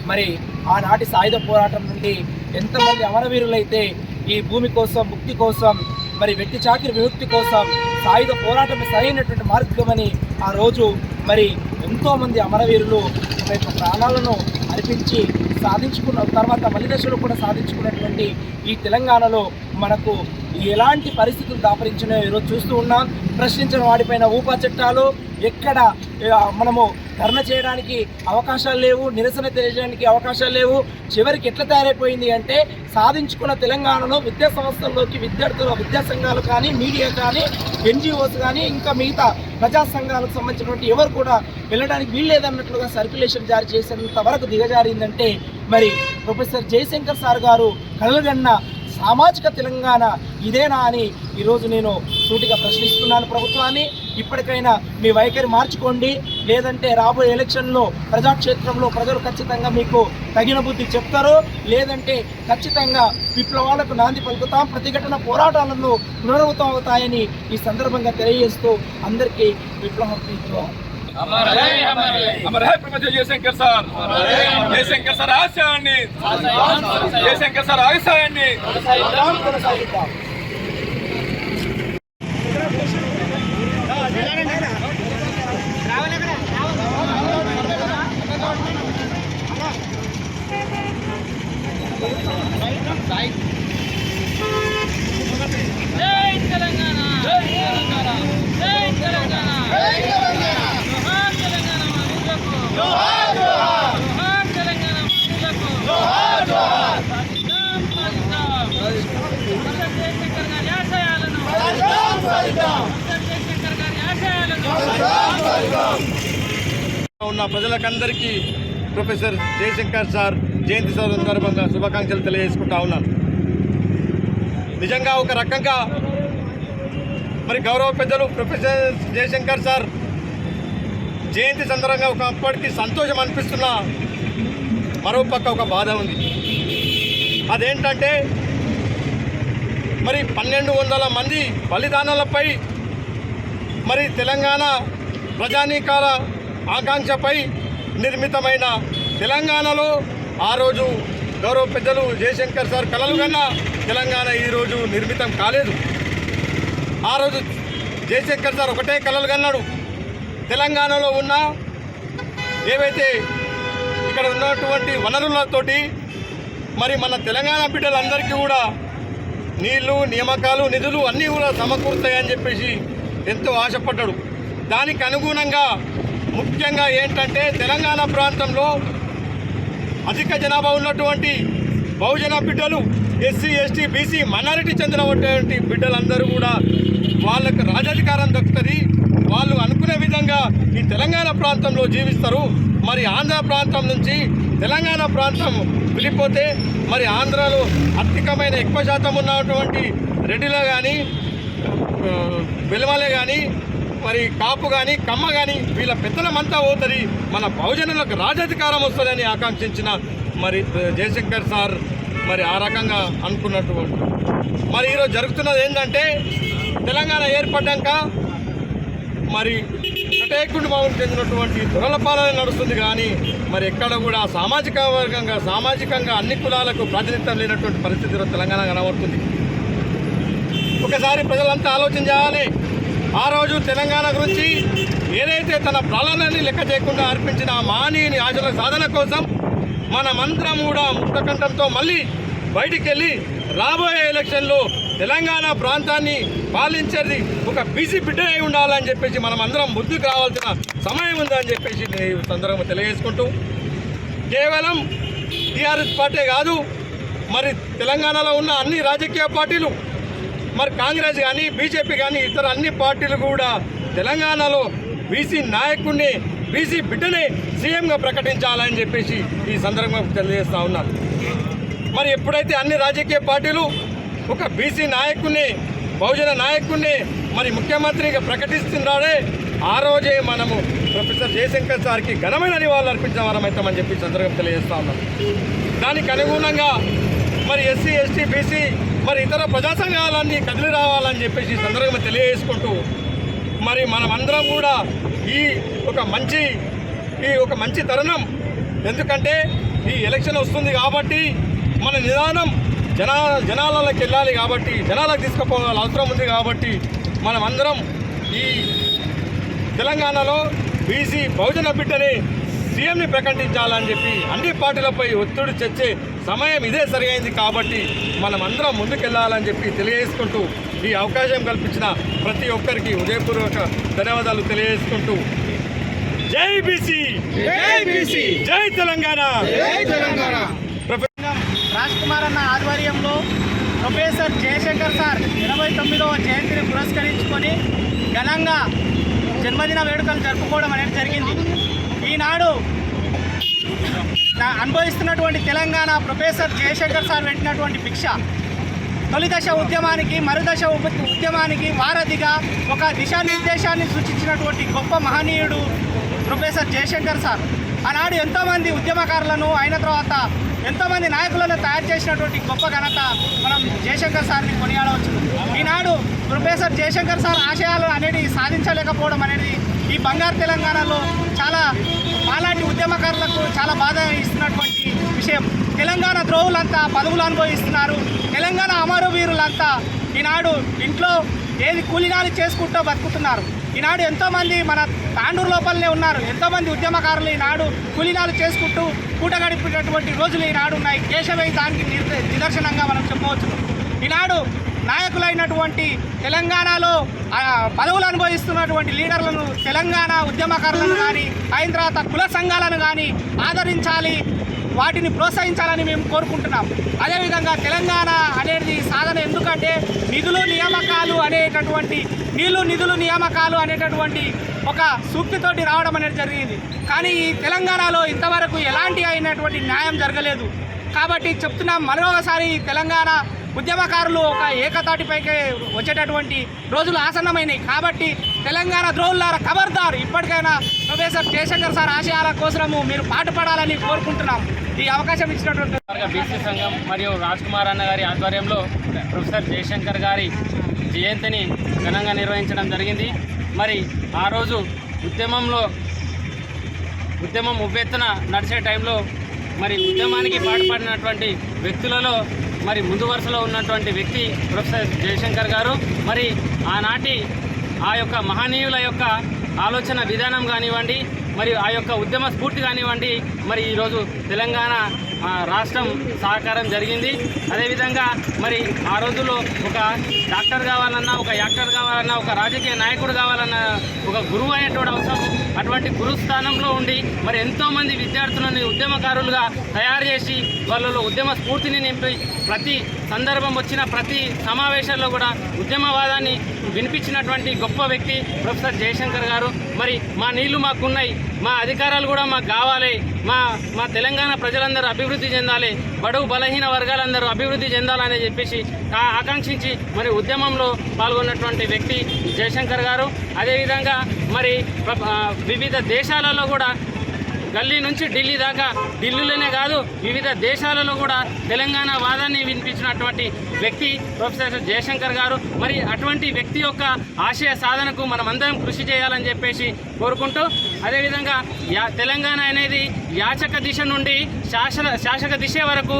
మరి ఆనాటి సాయుధ పోరాటం నుండి ఎంతమంది అమరవీరులైతే ఈ భూమి కోసం, ముక్తి కోసం, మరి వ్యక్తి చాకిరి విముక్తి కోసం సాయుధ పోరాటమే సరైనటువంటి మార్గమని ఆ రోజు మరి ఎంతోమంది అమరవీరులు తమ యొక్క ప్రాణాలను అర్పించి సాధించుకున్న తర్వాత మలి దశలో కూడా సాధించుకున్నటువంటి ఈ తెలంగాణలో మనకు ఎలాంటి పరిస్థితులు దాపరించినాయో ఈరోజు చూస్తూ ఉన్నాం. ప్రశ్నించిన వాడిపైన ఊపా చట్టాలు, ఎక్కడ మనము ధర్నా చేయడానికి అవకాశాలు లేవు, నిరసన తెలియజేయడానికి అవకాశాలు లేవు. చివరికి ఎట్లా తయారైపోయింది అంటే సాధించుకున్న తెలంగాణలో విద్యా సంస్థల్లోకి విద్యార్థుల విద్యా సంఘాలు కానీ, మీడియా కానీ, ఎన్జిఓస్ కానీ, ఇంకా మిగతా ప్రజా సంఘాలకు సంబంధించినటువంటి ఎవరు కూడా వెళ్ళడానికి వీల్లేదన్నట్లుగా సర్క్యులేషన్ జారీ చేసేంత వరకు దిగజారిందంటే మరి ప్రొఫెసర్ జయశంకర్ సార్ గారు కలలుగన్న సామాజిక తెలంగాణ ఇదేనా అని ఈరోజు నేను సూటిగా ప్రశ్నిస్తున్నాను ప్రభుత్వాన్ని. ఇప్పటికైనా మీ వైఖరి మార్చుకోండి, లేదంటే రాబోయే ఎలక్షన్లో ప్రజాక్షేత్రంలో ప్రజలు ఖచ్చితంగా మీకు తగిన బుద్ధి చెప్తారు, లేదంటే ఖచ్చితంగా విప్లవాలకు నాంది పలుకుతాం, ప్రతిఘటన పోరాటాలను పునరావృతం అవుతాయని ఈ సందర్భంగా తెలియజేస్తూ అందరికీ విప్లవం. అమర్ హై professor Jayashankar sir, Jayashankar sir ఆశయాన్ని, జయశంకర్ సార్ ఆశయాన్ని జై తెలంగాణ జై తెలంగాణ జై తెలంగాణ జై తెలంగాణ జోహార్ తెలంగాణ మనులకు జోహార్ జోహార్ జోహార్ తెలంగాణ మనులకు జోహార్ జోహార్ సాధిద్దాం సాధిద్దాం జయశంకర్ గారి ఆశయాలను సాధిద్దాం సాధిద్దాం జయశంకర్ గారి ఆశయాలను సాధిద్దాం సాధిద్దాం ఉన్న ప్రజలకందరికీ ప్రొఫెసర్ జయశంకర్ సార్ జయంతి సందర్భంగా శుభాకాంక్షలు తెలియజేసుకుంటా ఉన్నాను. నిజంగా ఒక రకంగా మరి గౌరవ పెద్దలు ప్రొఫెసర్ జయశంకర్ సార్ జయంతి సందర్భంగా ఒక అప్పటికి సంతోషం అనిపిస్తున్న మరోపక్క ఒక బాధ ఉంది. అదేంటంటే మరి 1200 మంది బలిదానాలపై మరి తెలంగాణ ప్రజానీకాల ఆకాంక్షపై నిర్మితమైన తెలంగాణలో ఆ రోజు గౌరవ పెద్దలు జయశంకర్ సార్ కలలు కన్నా తెలంగాణ ఈరోజు నిర్మితం కాలేదు. ఆ రోజు జయశంకర్ సార్ ఒకటే కలలు కన్నాడు, తెలంగాణలో ఉన్న ఏవైతే ఇక్కడ ఉన్నటువంటి వనరులతోటి మరి మన తెలంగాణ బిడ్డలందరికీ కూడా నీళ్లు, నియామకాలు, నిధులు అన్నీ కూడా సమకూరుతాయని చెప్పేసి ఎంతో ఆశపడ్డాడు. దానికి అనుగుణంగా ముఖ్యంగా ఏంటంటే తెలంగాణ ప్రాంతంలో అధిక జనాభా ఉన్నటువంటి బహుజన బిడ్డలు, ఎస్సీ, ఎస్టీ, బీసీ మైనారిటీ చెందినటువంటి బిడ్డలందరూ కూడా వాళ్ళకు రాజాధికారం దక్కుతుంది, వాళ్ళు అనుకునే విధంగా ఈ తెలంగాణ ప్రాంతంలో జీవిస్తారు. మరి ఆంధ్ర ప్రాంతం నుంచి తెలంగాణ ప్రాంతం వెళ్ళిపోతే మరి ఆంధ్రాలో ఆర్థికమైన ఎక్కువ శాతం ఉన్నటువంటి రెడ్డిలో కానీ వెలుమలే కానీ మరి కాపు కానీ కమ్మ కానీ వీళ్ళ పెత్తనమంతా పోతుంది, మన బహుజనులకు రాజాధికారం వస్తుందని ఆకాంక్షించిన మరి జయశంకర్ సార్ మరి ఆ రకంగా అనుకున్నటువంటి మరి ఈరోజు జరుగుతున్నది ఏంటంటే తెలంగాణ ఏర్పడ్డాక మరి కటేకుండు మామూలు చెందినటువంటి దొరల పాలన నడుస్తుంది. కానీ మరి ఎక్కడ కూడా సామాజికంగా అన్ని కులాలకు ప్రాతినిధ్యం లేనటువంటి పరిస్థితిలో తెలంగాణ కనబడుతుంది. ఒకసారి ప్రజలంతా ఆలోచన చేయాలి. ఆ రోజు తెలంగాణ గురించి ఏదైతే తన ప్రాణాన్ని లెక్క చేయకుండా అర్పించిన ఆ మహనీయుని ఆశల సాధన కోసం మనమందరం కూడా ముక్తకంఠంతో మళ్ళీ బయటికి వెళ్ళి రాబోయే ఎలక్షన్లో తెలంగాణ ప్రాంతాన్ని పాలించేది ఒక బీసీ బిడ్డ అయి ఉండాలని చెప్పేసి మనం అందరం ముందుకు రావాల్సిన సమయం ఉందని చెప్పేసి ఈ సందర్భంగా తెలియజేసుకుంటూ కేవలం టీఆర్ఎస్ పార్టీ కాదు మరి తెలంగాణలో ఉన్న అన్ని రాజకీయ పార్టీలు మరి కాంగ్రెస్ కానీ బీజేపీ కానీ ఇతర అన్ని పార్టీలు కూడా తెలంగాణలో బీసీ నాయకుడిని బీసీ బిడ్డనే సీఎంగా ప్రకటించాలని చెప్పేసి ఈ సందర్భంగా తెలియజేస్తూ ఉన్నారు. మరి ఎప్పుడైతే అన్ని రాజకీయ పార్టీలు ఒక బీసీ నాయకుడిని బహుజన నాయకుడిని మరి ముఖ్యమంత్రిగా ప్రకటిస్తున్నాడే ఆ రోజే మనము ప్రొఫెసర్ జయశంకర్ సార్కి ఘనమైన నివాళులు అర్పించిన వారమవుతామని చెప్పి సందర్భంగా తెలియజేస్తూ ఉన్నాం. దానికి అనుగుణంగా మరి ఎస్సీ, ఎస్టీ, బీసీ మరి ఇతర ప్రజా సంఘాలన్నీ కదిలి రావాలని చెప్పేసి సందర్భంగా తెలియజేసుకుంటూ మరి మనమందరం కూడా ఈ ఒక మంచి తరుణం, ఎందుకంటే ఈ ఎలక్షన్ వస్తుంది కాబట్టి మన నిదానం జనాలకి వెళ్ళాలి కాబట్టి జనాలకు తీసుకుపోవాల అవసరం ఉంది కాబట్టి మనమందరం ఈ తెలంగాణలో బీసీ బహుజన బిడ్డని సీఎంని ప్రకటించాలని చెప్పి అన్ని పార్టీలపై ఒత్తిడి తెచ్చే సమయం ఇదే సరైనది కాబట్టి మనమందరం ముందుకెళ్లాలని చెప్పి తెలియజేసుకుంటూ ఈ అవకాశం కల్పించిన ప్రతి ఒక్కరికి హృదయపూర్వక ధన్యవాదాలు తెలియజేసుకుంటూ జై బీసీ, జై బీసీ, జై తెలంగాణ, జై తెలంగాణ. రాజ్ కుమార్ అన్న ఆధ్వర్యంలో ప్రొఫెసర్ జయశంకర్ సార్ 89వ జయంతిని పురస్కరించుకొని ఘనంగా జన్మదిన వేడుకలు జరుపుకోవడం అనేది జరిగింది. ఈనాడు అనుభవిస్తున్నటువంటి తెలంగాణ ప్రొఫెసర్ జయశంకర్ సార్ పెట్టినటువంటి భిక్ష తొలి దశ ఉద్యమానికి మరుదశ ఉద్యమానికి వారధిగా ఒక దిశానిర్దేశాన్ని సూచించినటువంటి గొప్ప మహనీయుడు ప్రొఫెసర్ జయశంకర్ సార్. ఆనాడు ఎంతోమంది ఉద్యమకారులను అయిన తర్వాత ఎంతోమంది నాయకులను తయారు చేసినటువంటి గొప్ప ఘనత మనం జయశంకర్ సార్ని కొనియాడవచ్చు. ఈనాడు ప్రొఫెసర్ జయశంకర్ సార్ ఆశయాలు అనేది సాధించలేకపోవడం అనేది ఈ బంగారు తెలంగాణలో చాలా మాలాంటి ఉద్యమకారులకు చాలా బాధ ఇస్తున్నటువంటి విషయం. తెలంగాణ ద్రోహులంతా పదవులు అనుభవిస్తున్నారు. తెలంగాణ అమరవీరులంతా ఈనాడు ఇంట్లో ఏది కూలినాలు చేసుకుంటూ బతుకుతున్నారు. ఈనాడు ఎంతోమంది మన తాండూరు లోపలనే ఉన్నారు. ఎంతోమంది ఉద్యమకారులు ఈనాడు కూలీనాలు చేసుకుంటూ పూట గడిపినటువంటి రోజులు ఈనాడు ఉన్నాయి. కేశవై దానికి నిదర్శనంగా మనం చెప్పవచ్చు. ఈనాడు నాయకులైనటువంటి తెలంగాణలో పదవులు అనుభవిస్తున్నటువంటి లీడర్లను, తెలంగాణ ఉద్యమకారులను కానీ, అయిన తర్వాత కుల సంఘాలను కానీ ఆదరించాలి, వాటిని ప్రోత్సహించాలని మేము కోరుకుంటున్నాం. అదేవిధంగా తెలంగాణ అనేది సాధన ఎందుకంటే నిధులు నియామకాలు అనేటటువంటి ఒక సూక్తితోటి రావడం అనేది జరిగింది. కానీ ఈ తెలంగాణలో ఇంతవరకు ఎలాంటి అయినటువంటి న్యాయం జరగలేదు. కాబట్టి చెప్తున్నాం, మరొకసారి తెలంగాణ ఉద్యమకారులు ఒక ఏకతాటిపైకి వచ్చేటటువంటి రోజులు ఆసన్నమైనవి. కాబట్టి తెలంగాణ ద్రోహులారా ఖబర్దార్, ఇప్పటికైనా ప్రొఫెసర్ జయశంకర్ సార్ ఆశయాల కోసము మీరు పాటుపడాలని కోరుకుంటున్నాం. ఈ అవకాశం ఇచ్చినటువంటి బీసీ సంఘం మరియు రాజ్ కుమార్ అన్న గారి ఆధ్వర్యంలో ప్రొఫెసర్ జయశంకర్ గారి జయంతిని ఘనంగా నిర్వహించడం జరిగింది. మరి ఆ రోజు ఉద్యమం ఉవ్వెత్తున నడిచే టైంలో మరి ఉద్యమానికి పాటుపడినటువంటి వ్యక్తులలో మరి ముందు వరుసలో ఉన్నటువంటి వ్యక్తి ప్రొఫెసర్ జయశంకర్ గారు. మరి ఆనాటి ఆ యొక్క మహనీయుల యొక్క ఆలోచన విధానం కానివ్వండి, మరి ఆ యొక్క ఉద్యమ స్ఫూర్తి కానివ్వండి, మరి ఈరోజు తెలంగాణ రాష్ట్రం సహకారం జరిగింది. అదేవిధంగా మరి ఆ రోజుల్లో ఒక డాక్టర్ కావాలన్నా, ఒక యాక్టర్ కావాలన్నా, ఒక రాజకీయ నాయకుడు కావాలన్నా ఒక గురువు అనేటువంటి అవసరం. అటువంటి గురు స్థానంలో ఉండి మరి ఎంతోమంది విద్యార్థులని ఉద్యమకారులుగా తయారు చేసి వాళ్ళలో ఉద్యమ స్ఫూర్తిని నింపి ప్రతి సందర్భం వచ్చిన ప్రతి సమావేశాల్లో కూడా ఉద్యమవాదాన్ని వినిపించినటువంటి గొప్ప వ్యక్తి ప్రొఫెసర్ జయశంకర్ గారు. మరి మా నీళ్లు మాకున్నాయి, మా అధికారాలు కూడా మాకు కావాలి, మా తెలంగాణ ప్రజలందరూ అభివృద్ధి చెందాలి, బడుగు బలహీన వర్గాలందరూ అభివృద్ధి చెందాలని చెప్పేసి ఆకాంక్షించి మరి ఉద్యమంలో పాల్గొన్నటువంటి వ్యక్తి జయశంకర్ గారు. అదేవిధంగా మరి వివిధ దేశాలలో కూడా గల్లీ నుంచి ఢిల్లీ దాకా, ఢిల్లీలోనే కాదు వివిధ దేశాలలో కూడా తెలంగాణ వాదాన్ని వినిపించినటువంటి వ్యక్తి ప్రొఫెసర్ జయశంకర్ గారు. మరి అటువంటి వ్యక్తి యొక్క ఆశయ సాధనకు మనమందరం కృషి చేయాలని చెప్పేసి కోరుకుంటూ, అదేవిధంగా తెలంగాణ అనేది యాచక దిశ నుండి శాసక దిశ వరకు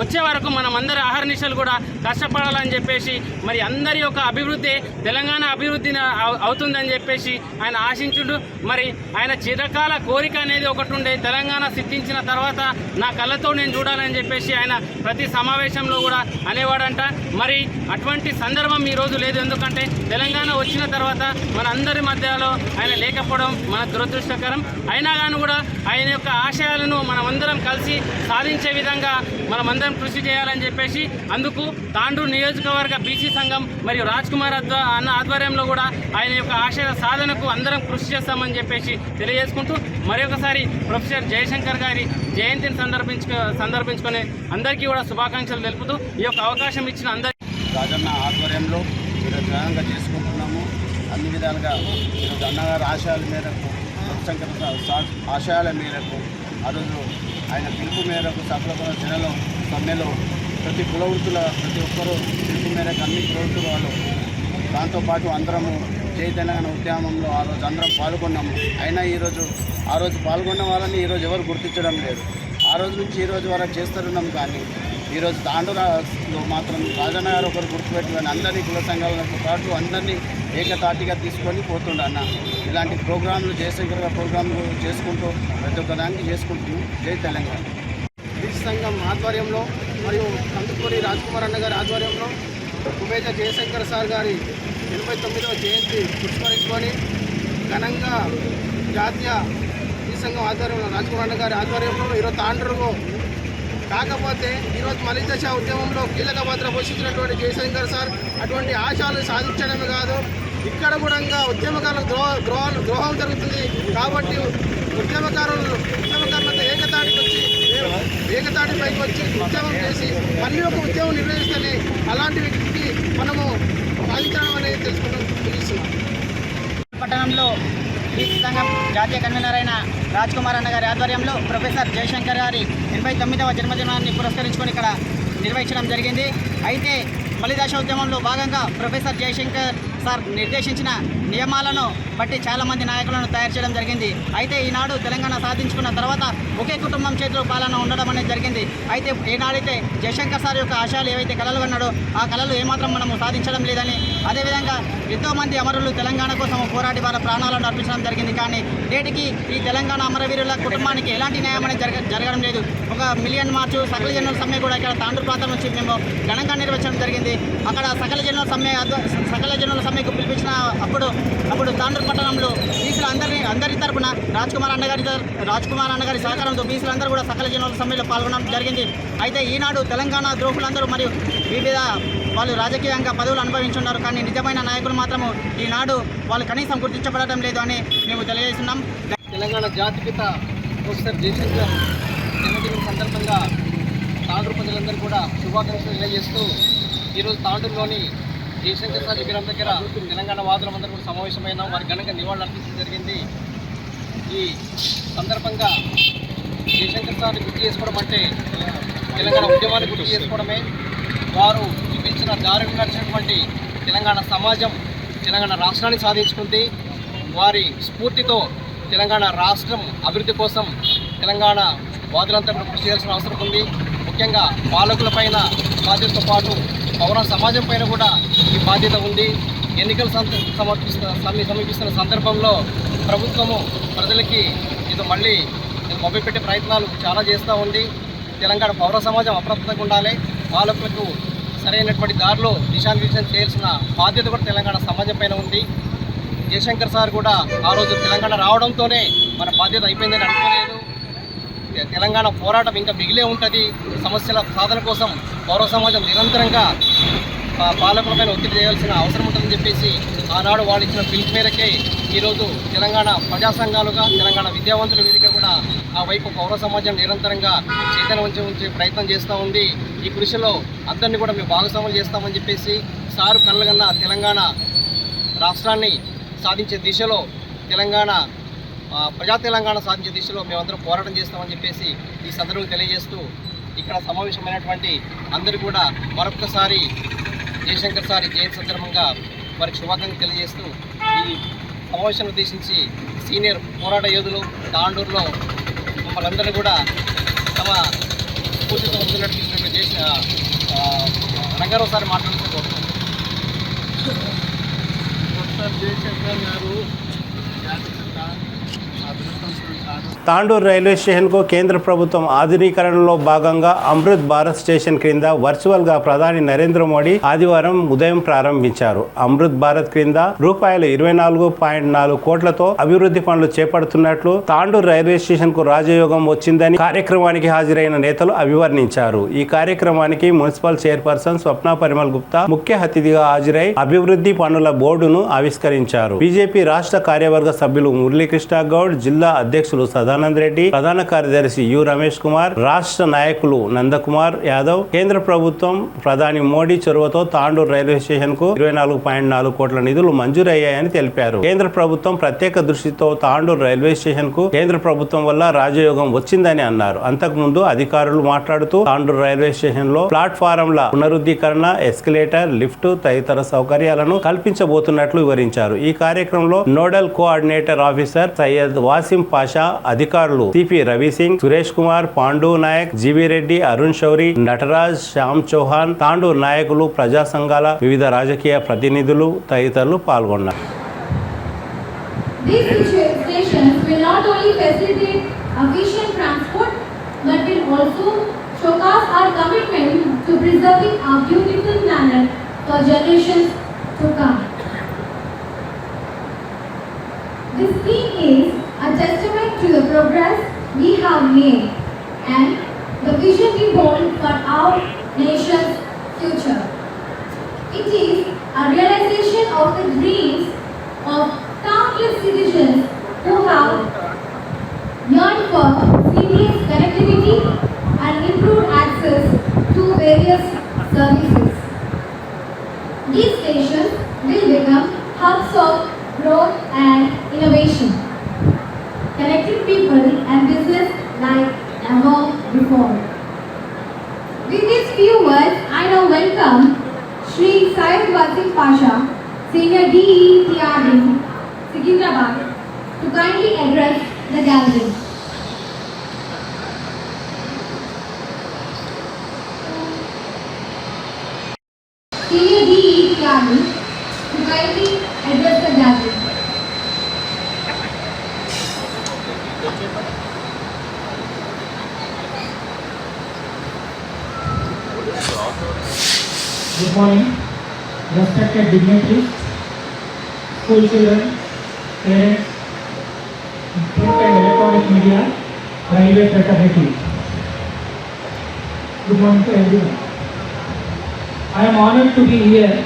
వచ్చే వరకు మనమందరం అహర్నిశలు కూడా కష్టపడాలని చెప్పేసి, మరి అందరి యొక్క అభివృద్ధి తెలంగాణ అభివృద్ధిని అవుతుందని చెప్పేసి ఆయన ఆశించుడు. మరి ఆయన చిరకాల కోరిక అనేది ఒకటి ఉండే, తెలంగాణ సిద్ధించిన తర్వాత నా కళ్ళతో నేను చూడాలని చెప్పేసి ఆయన ప్రతి సమావేశంలో కూడా అనేవాడంట. మరి అటువంటి సందర్భం ఈరోజు లేదు. ఎందుకంటే తెలంగాణ వచ్చిన తర్వాత మన అందరి మధ్యలో ఆయన లేకపోవడం మన దురదృష్టకరం. అయినా కానీ కూడా ఆయన యొక్క ఆశయాలను మనమందరం కలిసి సాధించే విధంగా మనమందరం కృషి చేయాలని చెప్పేసి, అందుకు తాండూరు నియోజకవర్గ బీసీ సంఘం మరియు రాజ్ కుమార్ అన్న ఆధ్వర్యంలో కూడా ఆయన యొక్క ఆశయ సాధనకు అందరం కృషి చేస్తామని చెప్పేసి తెలియజేసుకుంటూ, మరొకసారి ప్రొఫెసర్ జయశంకర్ గారి జయంతిని సందర్భించుకొని అందరికీ కూడా శుభాకాంక్షలు తెలుపుతూ ఈ యొక్క అవకాశం ఇచ్చిన అందరికీ రాజన్న ఆధ్వర్యంలో ఈరోజు ఘనంగా చేసుకుంటున్నాము. అన్ని విధాలుగా ఈరోజు అన్నగారి ఆశయాల మేరకు, ప్రొఫెసర్ సార్ ఆశయాల మేరకు, ఆ రోజు ఆయన పిలుపు మేరకు సకల జనలో సమ్మెలో ప్రతి కులవృత్తుల ప్రతి ఒక్కరూ పిలుపు మేరకు అన్ని కులవృత్తుల వాళ్ళు దాంతోపాటు అందరము జై తెలంగాణ ఉద్యమంలో ఆ రోజు అందరం పాల్గొన్నాము. అయినా ఆ రోజు పాల్గొన్న వాళ్ళని ఈరోజు ఎవరు గుర్తించడం లేదు. ఆ రోజు నుంచి ఈ రోజు వరకు చేస్తున్నాం. కానీ ఈరోజు తాండూరులో మాత్రం రాజన్న గారు ఒకరు గుర్తుపెట్టుకొని అందరినీ కుల సంఘాలతో పాటు అందరినీ ఏకతాటిగా తీసుకొని పోతుండన్న. ఇలాంటి ప్రోగ్రాంలు జయశంకర్ గారు ప్రోగ్రాంలు చేసుకుంటూ ప్రతి ఒక్క దానికి చేసుకుంటున్నాం. జై తెలంగాణ. బీసీ సంఘం ఆధ్వర్యంలో మరియు కందుకూరి రాజ్ కుమార్ అన్న గారి ఆధ్వర్యంలో ప్రొఫెసర్ జయశంకర్ సార్ గారి 89వ జయంతి పురస్కరించుకొని ఘనంగా జాతీయ బీసీ సంఘం ఆధ్వర్యంలో రాజ్ కుమార్ అన్న గారి ఆధ్వర్యంలో ఈరోజు తాండూరులో కాకపోతే ఈరోజు మలిదశ ఉద్యమంలో కీలక పాత్ర పోషించినటువంటి జయశంకర్ సార్ అటువంటి ఆశయాలు సాధించడమే కాదు, ఇక్కడ కూడా ఉద్యమకారులకు ద్రోహం జరుగుతుంది. కాబట్టి ఉద్యమకారులతో ఏకతాటిపైకి వచ్చి ఉద్యమం చేసి మళ్ళీ ఒక ఉద్యమం నిర్వహిస్తేనే అలాంటి వ్యక్తికి మనము సాధించడం అనేది తెలుసుకుంటున్నాం. పట్టణంలో బీసీ సంఘం జాతీయ కన్వీనర్ అయిన రాజ్ కుమార్ అన్న గారి ఆధ్వర్యంలో ప్రొఫెసర్ జయశంకర్ గారి 89వ జన్మదినాన్ని పురస్కరించుకొని ఇక్కడ నిర్వహించడం జరిగింది. అయితే మలిదశ ఉద్యమంలో భాగంగా ప్రొఫెసర్ జయశంకర్ సార్ నిర్దేశించిన నియమాలను బట్టి చాలామంది నాయకులను తయారు చేయడం జరిగింది. అయితే ఈనాడు తెలంగాణ సాధించుకున్న తర్వాత ఒకే కుటుంబం చేతిలో పాలన ఉండడం అనేది జరిగింది. అయితే ఈనాడైతే జయశంకర్ సార్ యొక్క ఆశయాలు ఏవైతే కలలు అన్నాడో ఆ కళలు ఏమాత్రం మనము సాధించడం లేదని, అదేవిధంగా ఎంతోమంది అమరులు తెలంగాణ కోసం పోరాడి వాళ్ళ ప్రాణాలను అర్పించడం జరిగింది. కానీ నేటికి ఈ తెలంగాణ అమరవీరుల కుటుంబానికి ఎలాంటి న్యాయం అనేది జరగడం లేదు. ఒక మిలియన్ మార్చు సకల జనుల సమ్మె కూడా ఇక్కడ తాండూరు ప్రాంతం నుంచి మేము ఘనంగా నిర్వహించడం జరిగింది. అక్కడ సకల జనుల సమ్మెకు పిలిపించిన అప్పుడు తాండూరు పట్టణంలో బీసీలు అందరి తరపున రాజ్ కుమార్ అన్నగారి సహకారంతో బీసీలందరూ కూడా సకల జనుల సమ్మెలో పాల్గొనడం జరిగింది. అయితే ఈనాడు తెలంగాణ ద్రోహులందరూ మరియు వివిధ వాళ్ళు రాజకీయంగా పదవులు అనుభవించున్నారు. కానీ నిజమైన నాయకులు మాత్రము ఈనాడు వాళ్ళు కనీసం గుర్తించబడటం లేదు అని మేము తెలియజేస్తున్నాం. తెలంగాణ జాతిపిత ప్రొఫెసర్ జయశంకర్ జన్మదినం సందర్భంగా తాండూరు ప్రజలందరూ కూడా శుభాకాంక్షలు తెలియజేస్తూ ఈరోజు తాండూరులోని జయశంకర్ సార్ విగ్రహం దగ్గర తెలంగాణ వాదులందరూ కూడా సమావేశమైన వారి ఘనంగా నివాళులు అర్పించడం జరిగింది. ఈ సందర్భంగా జయశంకర్ సార్ని గుర్తు చేసుకోవడం అంటే తెలంగాణ ఉద్యమాన్ని గుర్తు చేసుకోవడమే. వారు చూపించిన దారిని నడిచినటువంటి తెలంగాణ సమాజం తెలంగాణ రాష్ట్రాన్ని సాధించుకుంది. వారి స్ఫూర్తితో తెలంగాణ రాష్ట్రం అభివృద్ధి కోసం తెలంగాణ వాదులంతా కృషి చేయాల్సిన అవసరం ఉంది. ముఖ్యంగా పాలకులపైన బాధ్యతతో పాటు పౌర సమాజం పైన కూడా ఈ బాధ్యత ఉంది. ఎన్నికలు సమీపిస్తున్న సందర్భంలో ప్రభుత్వము ప్రజలకి ఇది మళ్ళీ మొదలుపెట్టే ప్రయత్నాలు చాలా చేస్తూ ఉంది. తెలంగాణ పౌర సమాజం అప్రమత్తంగా ఉండాలి. పాలకులకు సరైనటువంటి దారిలో దిశానిర్దేశం చేయాల్సిన బాధ్యత కూడా తెలంగాణ సమాజం పైన ఉంది. జయశంకర్ సార్ కూడా ఆ రోజు తెలంగాణ రావడంతోనే మన బాధ్యత అయిపోయిందని అనుకోలేదు. తెలంగాణ పోరాటం ఇంకా మిగిలే ఉంటుంది. సమస్యల సాధన కోసం పౌర సమాజం నిరంతరంగా పాలకులపైన ఒత్తిడి చేయాల్సిన అవసరం ఉంటుందని చెప్పేసి ఆనాడు వాళ్ళు ఇచ్చిన పిలుపు మేరకే ఈరోజు తెలంగాణ ప్రజా సంఘాలుగా తెలంగాణ విద్యావంతుల వేదిక కూడా ఆ వైపు పౌర సమాజం నిరంతరంగా చైతన్యం ఉంచే ప్రయత్నం చేస్తూ ఉంది. ఈ కృషిలో అందరినీ కూడా మేము భాగస్వాములు చేస్తామని చెప్పేసి సారు కళ్ళగన్న తెలంగాణ రాష్ట్రాన్ని సాధించే దిశలో ప్రజా తెలంగాణ సాధించే దిశలో మేమందరం పోరాటం చేస్తామని చెప్పేసి ఈ సందర్భంగా తెలియజేస్తూ ఇక్కడ సమావేశమైనటువంటి అందరూ కూడా మరొకసారి జయశంకర్ సార్ జయంతి సందర్భంగా వారికి శుభాకాంక్షలు తెలియజేస్తూ ఈ సమావేశాన్ని ఉద్దేశించి సీనియర్ పోరాట యోధులు తాండూరులో మమ్మల్ని అందరూ కూడా తమ స్ఫూర్తితో ముందున్నట్టు చేసిన రంగారావు సార్ మాట్లాడుతూ కోరుతున్నాం. జయశంకర్ గారు తాండూరు రైల్వే స్టేషన్కు కేంద్ర ప్రభుత్వం ఆధునీకరణలో భాగంగా అమృత్ భారత్ స్టేషన్ క్రింద వర్చువల్గా ప్రధాని నరేంద్ర మోడీ ఆదివారం ఉదయం ప్రారంభించారు. అమృత్ భారత్ క్రింద రూపాయలు 24.4 కోట్లతో అభివృద్ధి పనులు చేపడుతున్నట్లు తాండూరు రైల్వే స్టేషన్కు రాజయోగం వచ్చిందని కార్యక్రమానికి హాజరైన నేతలు అభివర్ణించారు. ఈ కార్యక్రమానికి మున్సిపల్ చైర్పర్సన్ స్వప్న పరిమల్ గుప్తా ముఖ్య అతిథిగా హాజరై అభివృద్ధి పనుల బోర్డును ఆవిష్కరించారు. బీజేపీ రాష్ట్ర కార్యవర్గ సభ్యులు మురళీకృష్ణ గౌడ్, జిల్లా అధ్యక్షులు సదానంద్ రెడ్డి, ప్రధాన కార్యదర్శి యు రమేష్ కుమార్, రాష్ట్ర నాయకులు నందకుమార్ యాదవ్ కేంద్ర ప్రభుత్వం ప్రధాని మోడీ చొరవతో తాండూరు రైల్వే స్టేషన్ కు 24.4 కోట్ల నిధులు మంజూరయ్యాయని తెలిపారు. కేంద్ర ప్రభుత్వం ప్రత్యేక దృష్టితో తాండూరు రైల్వే స్టేషన్ కు కేంద్ర ప్రభుత్వం వల్ల రాజయోగం వచ్చిందని అన్నారు. అంతకుముందు అధికారులు మాట్లాడుతూ తాండూరు రైల్వే స్టేషన్ లో ప్లాట్ఫారంల పునరుద్ధీకరణ, ఎస్కలేటర్, లిఫ్ట్ తదితర సౌకర్యాలను కల్పించబోతున్నట్లు వివరించారు. ఈ కార్యక్రమంలో nodal coordinator officer Syed Wasim Pasha, అధికారులు సిపి రవి సింగ్, సురేష్ కుమార్, పాండు నాయక్, జీవీ రెడ్డి, అరుణ్ శౌరి, నటరాజ్, శ్యామ్ చౌహాన్, తాండూరు నాయకులు, ప్రజా సంఘాల వివిధ రాజకీయ ప్రతినిధులు తదితరులు పాల్గొన్నారు. These stations will not only facilitate efficient transport but will also showcase our commitment to preserving our beautiful planet for generations to come. This theme is a testament to the progress we have made and the vision we hold for our nation's future. It is a realization of the dreams of countless citizens who have yearned for seamless connectivity and improved access to various services. These stations will become hubs of growth and innovation, connecting people and business like never before. With these few words, I now welcome Shri Syed Wasim Pasha Senior DE Tiago, Secunderabad, to kindly address the gathering. Senior DE Tiago, to kindly address the gathering. Good morning, respected dignitaries, school children, parents, print and electronic media, railway fraternity. Good morning to everyone. I am honored to be here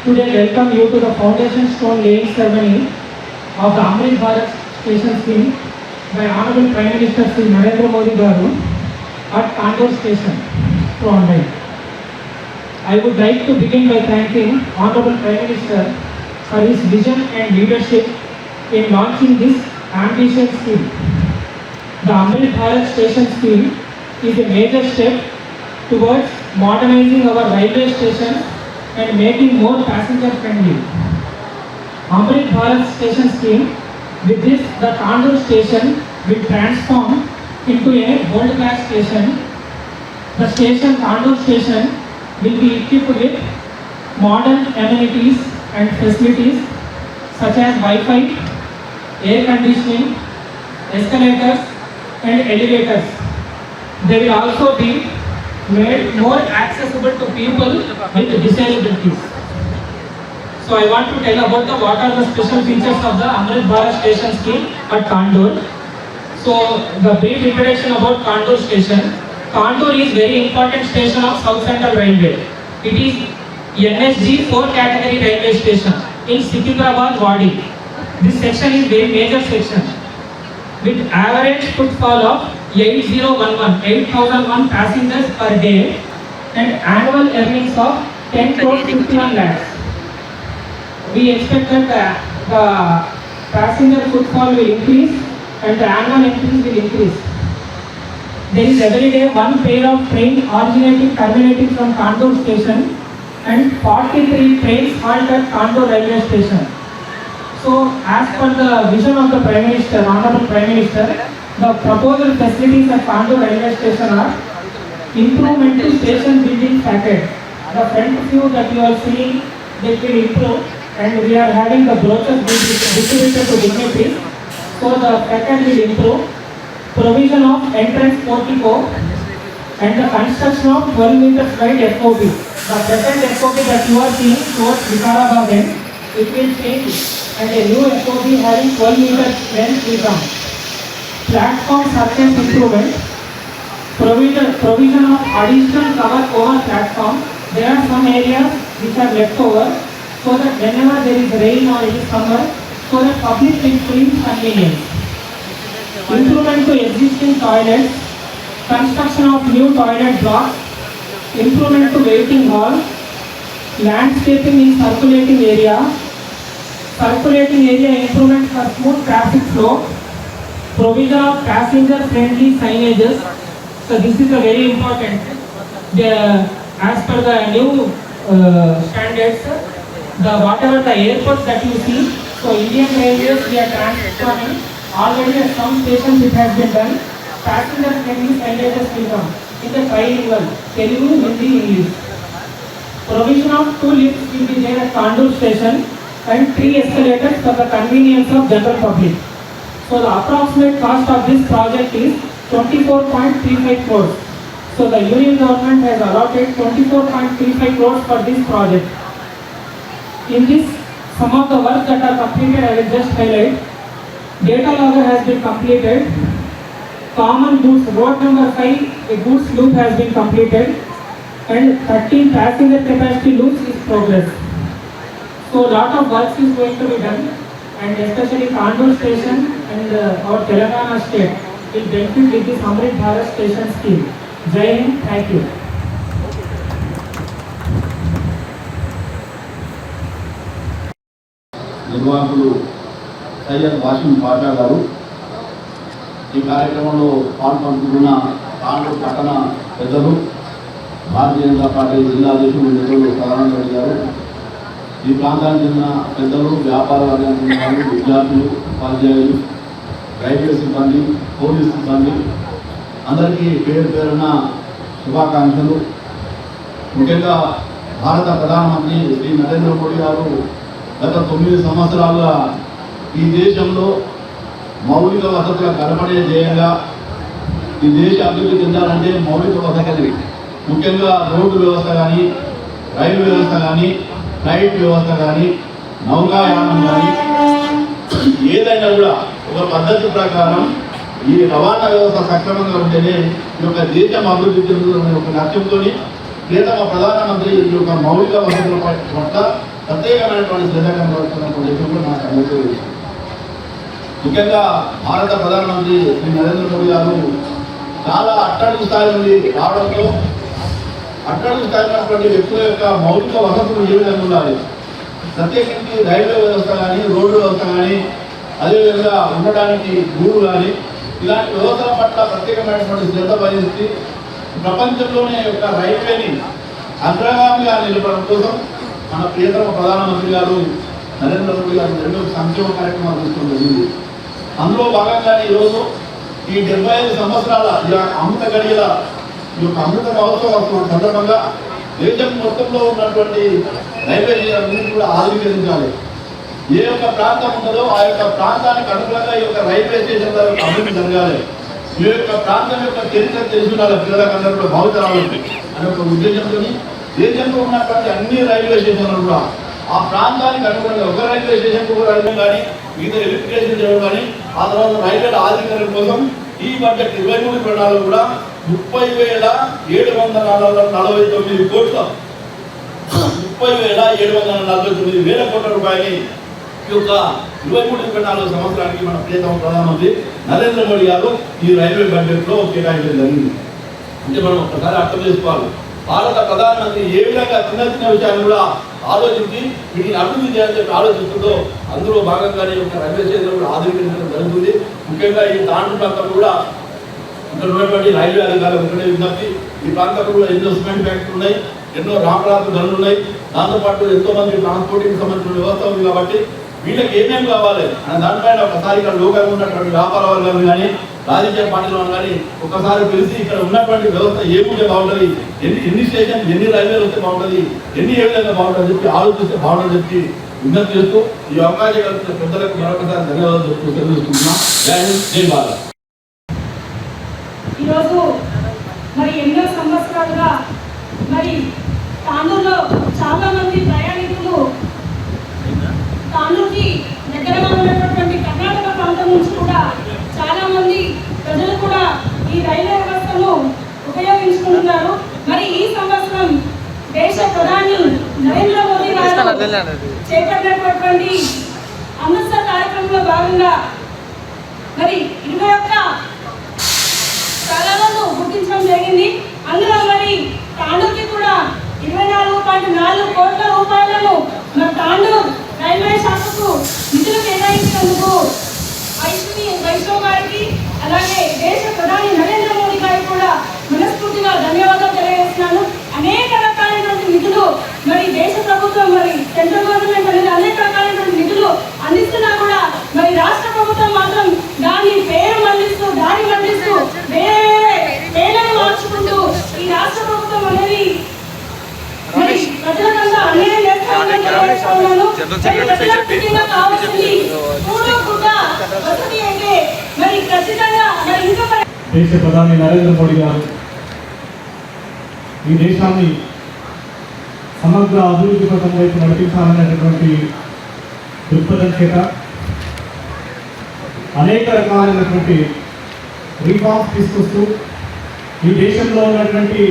today. Welcome you to the foundation stone laying ceremony of the Amrit Bharat Station Scheme by Honorable Prime Minister Sri Narendra Modi Garu at Kandur Station, Trondheim. I would like to begin by thanking Honorable Prime Minister for his vision and leadership in launching this ambitious scheme. The Amrit Bharat Station Scheme is a major step towards modernizing our railway stations and making more passenger friendly. Amrit Bharat Station Scheme, with this the Kandur Station will transform into a world class station. The station Kandur Station will be equipped with modern amenities and facilities such as Wi-Fi, air conditioning, escalators and elevators. They will also be made more accessible to people with disabilities. So I want to tell about what are the special features of the Amrit Bharat Station Scheme at Kandur. So the brief introduction about Kandur Station. Kandur is very important station of South Central Railway. It is NSG 4 category railway station in Secunderabad Wadi. This section is very major section with average footfall of 8,001 passengers per day and annual earnings of 10 crore 51 lakhs. We expect that the passenger footfall will increase and the annual increase will increase. There is every day one pair of train terminating from Kandur station and 43 trains halt at Kandur railway station. So as per the vision of the Prime Minister, Honorable Prime Minister, the proposed facilities at Kandur railway station are improvement to station building package. The front view that you are seeing, they will improve, and we are having the brochures distributed to dignitaries. So the package will improve. Provision of entrance portico and the construction of 12 meters wide FOB. The present FOB that you are seeing towards Vikarabad end, it will change and a new FOB having 12 meters length will come. Platform surface improvement. Provision of additional cover over platform. There are some areas which are left over so that whenever there is rain or any summer, so that public will feel convenience. Improvement to existing toilets, construction of new toilet blocks, improvement to waiting hall, landscaping in circulating area improvement for smooth traffic flow, provision of passenger friendly signages. So this is a very important. As per the new standards, whatever the airports that you see, so Indian Railways we are transforming. Already at some stations it has been done. Passenger friendly signages will come in the trilingual Telugu, Hindi, English. Provision of 2 lifts will be there at Kandur station and 3 escalators for the convenience of general public. So the approximate cost of this project is 24.35 crores. So the Union government has allotted 24.35 crores for this project. In this, some of the work that are completed I will just highlight. Data logger has been completed. Common goods road number 5, a goods loop has been completed, and 13 passenger capacity loops is progress. So lot of work is going to be done, and especially Kandur station and our Telangana state will benefit with this Amrit Bharat Station Scheme. Jai Hind, thank you. నిర్వాహకులు సయ్యద్ వాసిం పాషా గారు, ఈ కార్యక్రమంలో పాల్పంచుకున్న కాండూరు పట్టణ పెద్దలు, Bharatiya Janata party జిల్లా అధ్యక్షులు మిత్రులు సదానంద రెడ్డి గారు, ఈ ప్రాంతానికి చెందిన పెద్దలు, వ్యాపార వర్గానికి చెందిన వాళ్ళు, విద్యార్థులు, ఉపాధ్యాయులు, రైల్వే సిబ్బంది, పోలీసు సిబ్బంది అందరికీ పేరు పేరున శుభాకాంక్షలు. ముఖ్యంగా భారత ప్రధానమంత్రి శ్రీ నరేంద్ర మోడీ గారు గత 9 సంవత్సరాలుగా ఈ దేశంలో మౌలిక వసతుల కల్పనే ధ్యేయంగా ఈ దేశ అభివృద్ధి చెందాలంటే మౌలిక వసతులు ముఖ్యంగా రోడ్డు వ్యవస్థ కానీ, రైలు వ్యవస్థ కానీ, ఫ్లైట్ వ్యవస్థ కానీ, నౌకాయానం కానీ ఏదైనా కూడా ఒక పద్ధతి ప్రకారం ఈ రవాణా వ్యవస్థ సక్రమంగా ఉంటేనే ఈ యొక్క దేశం అభివృద్ధి చెందుతున్న ఒక లక్ష్యంతో ప్రియతమ ప్రధానమంత్రి ఈ యొక్క మౌలిక వసతుల పట్ల ప్రత్యేకమైనటువంటి శ్రద్ధ కనబడుతున్నటువంటి కూడా నాకు అందరికీ ముఖ్యంగా భారత ప్రధానమంత్రి శ్రీ నరేంద్ర మోడీ గారు చాలా అట్టడుగు స్థాయి నుండి రావడంతో అట్టడుగు స్థాయి ఉన్నటువంటి వ్యక్తుల యొక్క మౌలిక వసతులు ఏ విధంగా ఉండాలి, ప్రత్యేకించి రైల్వే వ్యవస్థ కానీ, రోడ్డు వ్యవస్థ కానీ, అదేవిధంగా ఉండడానికి గూడు కానీ ఇలాంటి వ్యవస్థల పట్ల ప్రత్యేకమైనటువంటి శ్రద్ధ వహించి ప్రపంచంలోనే యొక్క రైల్వేని అగ్రగామిగా నిలపడం కోసం మన ప్రియతమ ప్రధానమంత్రి గారు నరేంద్ర మోడీ గారు 2 సంక్షేమ కార్యక్రమాలు తీసుకోవడం జరిగింది. అందులో భాగంగానే ఈరోజు ఈ 75 సంవత్సరాల అమృత గడియల ఈ యొక్క అమృత మహోత్సవ సందర్భంగా దేశం మొత్తంలో ఉన్నటువంటి రైల్వే స్టేషన్లను కూడా ఆధునీకరించాలి. ఏ యొక్క ప్రాంతం ఉన్నదో ఆ యొక్క ప్రాంతానికి అనుగుణంగా ఈ యొక్క రైల్వే స్టేషన్ల యొక్క అభివృద్ధి జరగాలి. ఈ యొక్క ప్రాంతం యొక్క చరిత్ర తెలుసుకున్న పిల్లలకు అందరూ కూడా భావితరాలు అనే ఒక ఉద్దేశంతో దేశంలో ఉన్నటువంటి అన్ని రైల్వే స్టేషన్లు కూడా ఆ ప్రాంతానికి అనుగుణంగా ఒక రైల్వే స్టేషన్కు ఒక రైల్వే కానీ మిగతా ఎలక్ట్రిఫికేషన్ చేయడం కానీ ఆ తర్వాత రైల్వేల ఆధునీకరణ కోసం ఈ బడ్జెట్ 23 ప్రణాళికలు కూడా 30,749 కోట్ల 30,749 కోట్ల రూపాయలని ఈ యొక్క 23-24 సంవత్సరానికి మన ప్రియతమ ప్రధానమంత్రి నరేంద్ర మోడీ గారు ఈ రైల్వే బడ్జెట్లో కేటాయించడం జరిగింది. అంటే మనం ఒకసారి అర్థం చేసుకోవాలి, భారత ప్రధానమంత్రి ఏ విధంగా చిన్న చిన్న విషయాలు కూడా ఆలోచించి వీటిని అభివృద్ధి చేయాలని చెప్పి ఆలోచిస్తుందో అందులో భాగంగానే ఒక రైల్వే స్టేషన్ కూడా ఆధునీకరించడం జరుగుతుంది. ముఖ్యంగా ఈ తాండ్రు ప్రాంతం కూడా ఇక్కడ ఉన్నటువంటి రైల్వే అధికారులు ఒకటే విజ్ఞప్తి, ఈ ప్రాంతంలో కూడా ఎన్నో సిమెంట్ ఫ్యాక్టరీలు ఉన్నాయి, ఎన్నో రామరాజు గనులు ఉన్నాయి, దాంతోపాటు ఎంతో మంది ట్రాన్స్పోర్టింగ్ సంబంధించిన వ్యవస్థ ఉంది. కాబట్టి వీళ్ళకి ఏమేమి కావాలి అనే దానిపైన ఒకసారి ఇక్కడ లోకంగా ఉన్నటువంటి వ్యాపార వర్గాలు కానీ, రాజకీయ పార్టీలు కానీ ఒకసారి పిలిచి ఇక్కడ ఉన్నటువంటి వ్యవస్థ ఏముంటే బాగుంటుంది, ఎన్ని స్టేషన్ ఎన్ని రైల్వేలు వస్తే బాగుంటుంది, ఏ విధంగా బాగుంటుంది చెప్పి ఆలోచిస్తే బాగుంటుంది చెప్పి విజ్ఞప్తి చేస్తూ ఈ అవకాశం కల్పించిన పెద్దలకు మరొకసారి ధన్యవాదాలు చెప్తూ తెలియజేస్తున్నాం. జై హింద్, జై భారత్. ఈరోజు మరి ఎన్నో సంవత్సరాలుగా మరి తాండూరులో చాలా మంది ప్రయాణికులు తాండూరుకి దగ్గరగా ఉన్నటువంటి కర్ణాటక ప్రాంతం నుంచి కూడా చాలా మంది ప్రజలు కూడా ఈ రైల్వే వ్యవస్థను ఉపయోగించుకుంటున్నారు. మరి ఈ సంవత్సరం దేశ ప్రధాని నరేంద్ర మోదీ గారు చేపట్టినటువంటి అమృత్సర్ కార్యక్రమంలో భాగంగా మరి 21 స్థలాలను గుర్తించడం జరిగింది. అందులో మరి తాండూరుకి కూడా 24.4 కోట్ల రూపాయలను మన తాండూరు రైల్వే శాఖకు నిధులు కేటాయించినందుకు వైష్ణవ్ గారికి అలాగే దేశ ప్రధాని నరేంద్ర మోడీ గారికి కూడా మనస్ఫూర్తిగా ధన్యవాదాలు తెలియజేస్తున్నాను. అనేక రకాలైనటువంటి నిధులు మరి దేశ ప్రభుత్వం మరి సెంట్రల్ గవర్నమెంట్ అనేది అనేక రకాలైనటువంటి నిధులు అందిస్తున్నా కూడా మరి రాష్ట్ర ప్రభుత్వం మాత్రం దాని పేరు మళ్లిస్తూ వేరే పేర్లను మార్చుకుంటూ ఈ రాష్ట్ర ప్రభుత్వం అనేది మరి ప్రజలకంతా అన్యాయం చేస్తామని తెలియజేస్తున్నాను. కావాల్సింది వసతి అయితే మరి ఖచ్చితంగా మరి ఇంకా దేశ ప్రధాని నరేంద్ర మోడీ గారు ఈ దేశాన్ని సమగ్ర అభివృద్ధి పథకం వైపు నడిపించాలనేటటువంటి దృక్పథం చేత అనేక రకాలైనటువంటి రిఫార్మ్స్ తీసుకొస్తూ ఈ దేశంలో ఉన్నటువంటి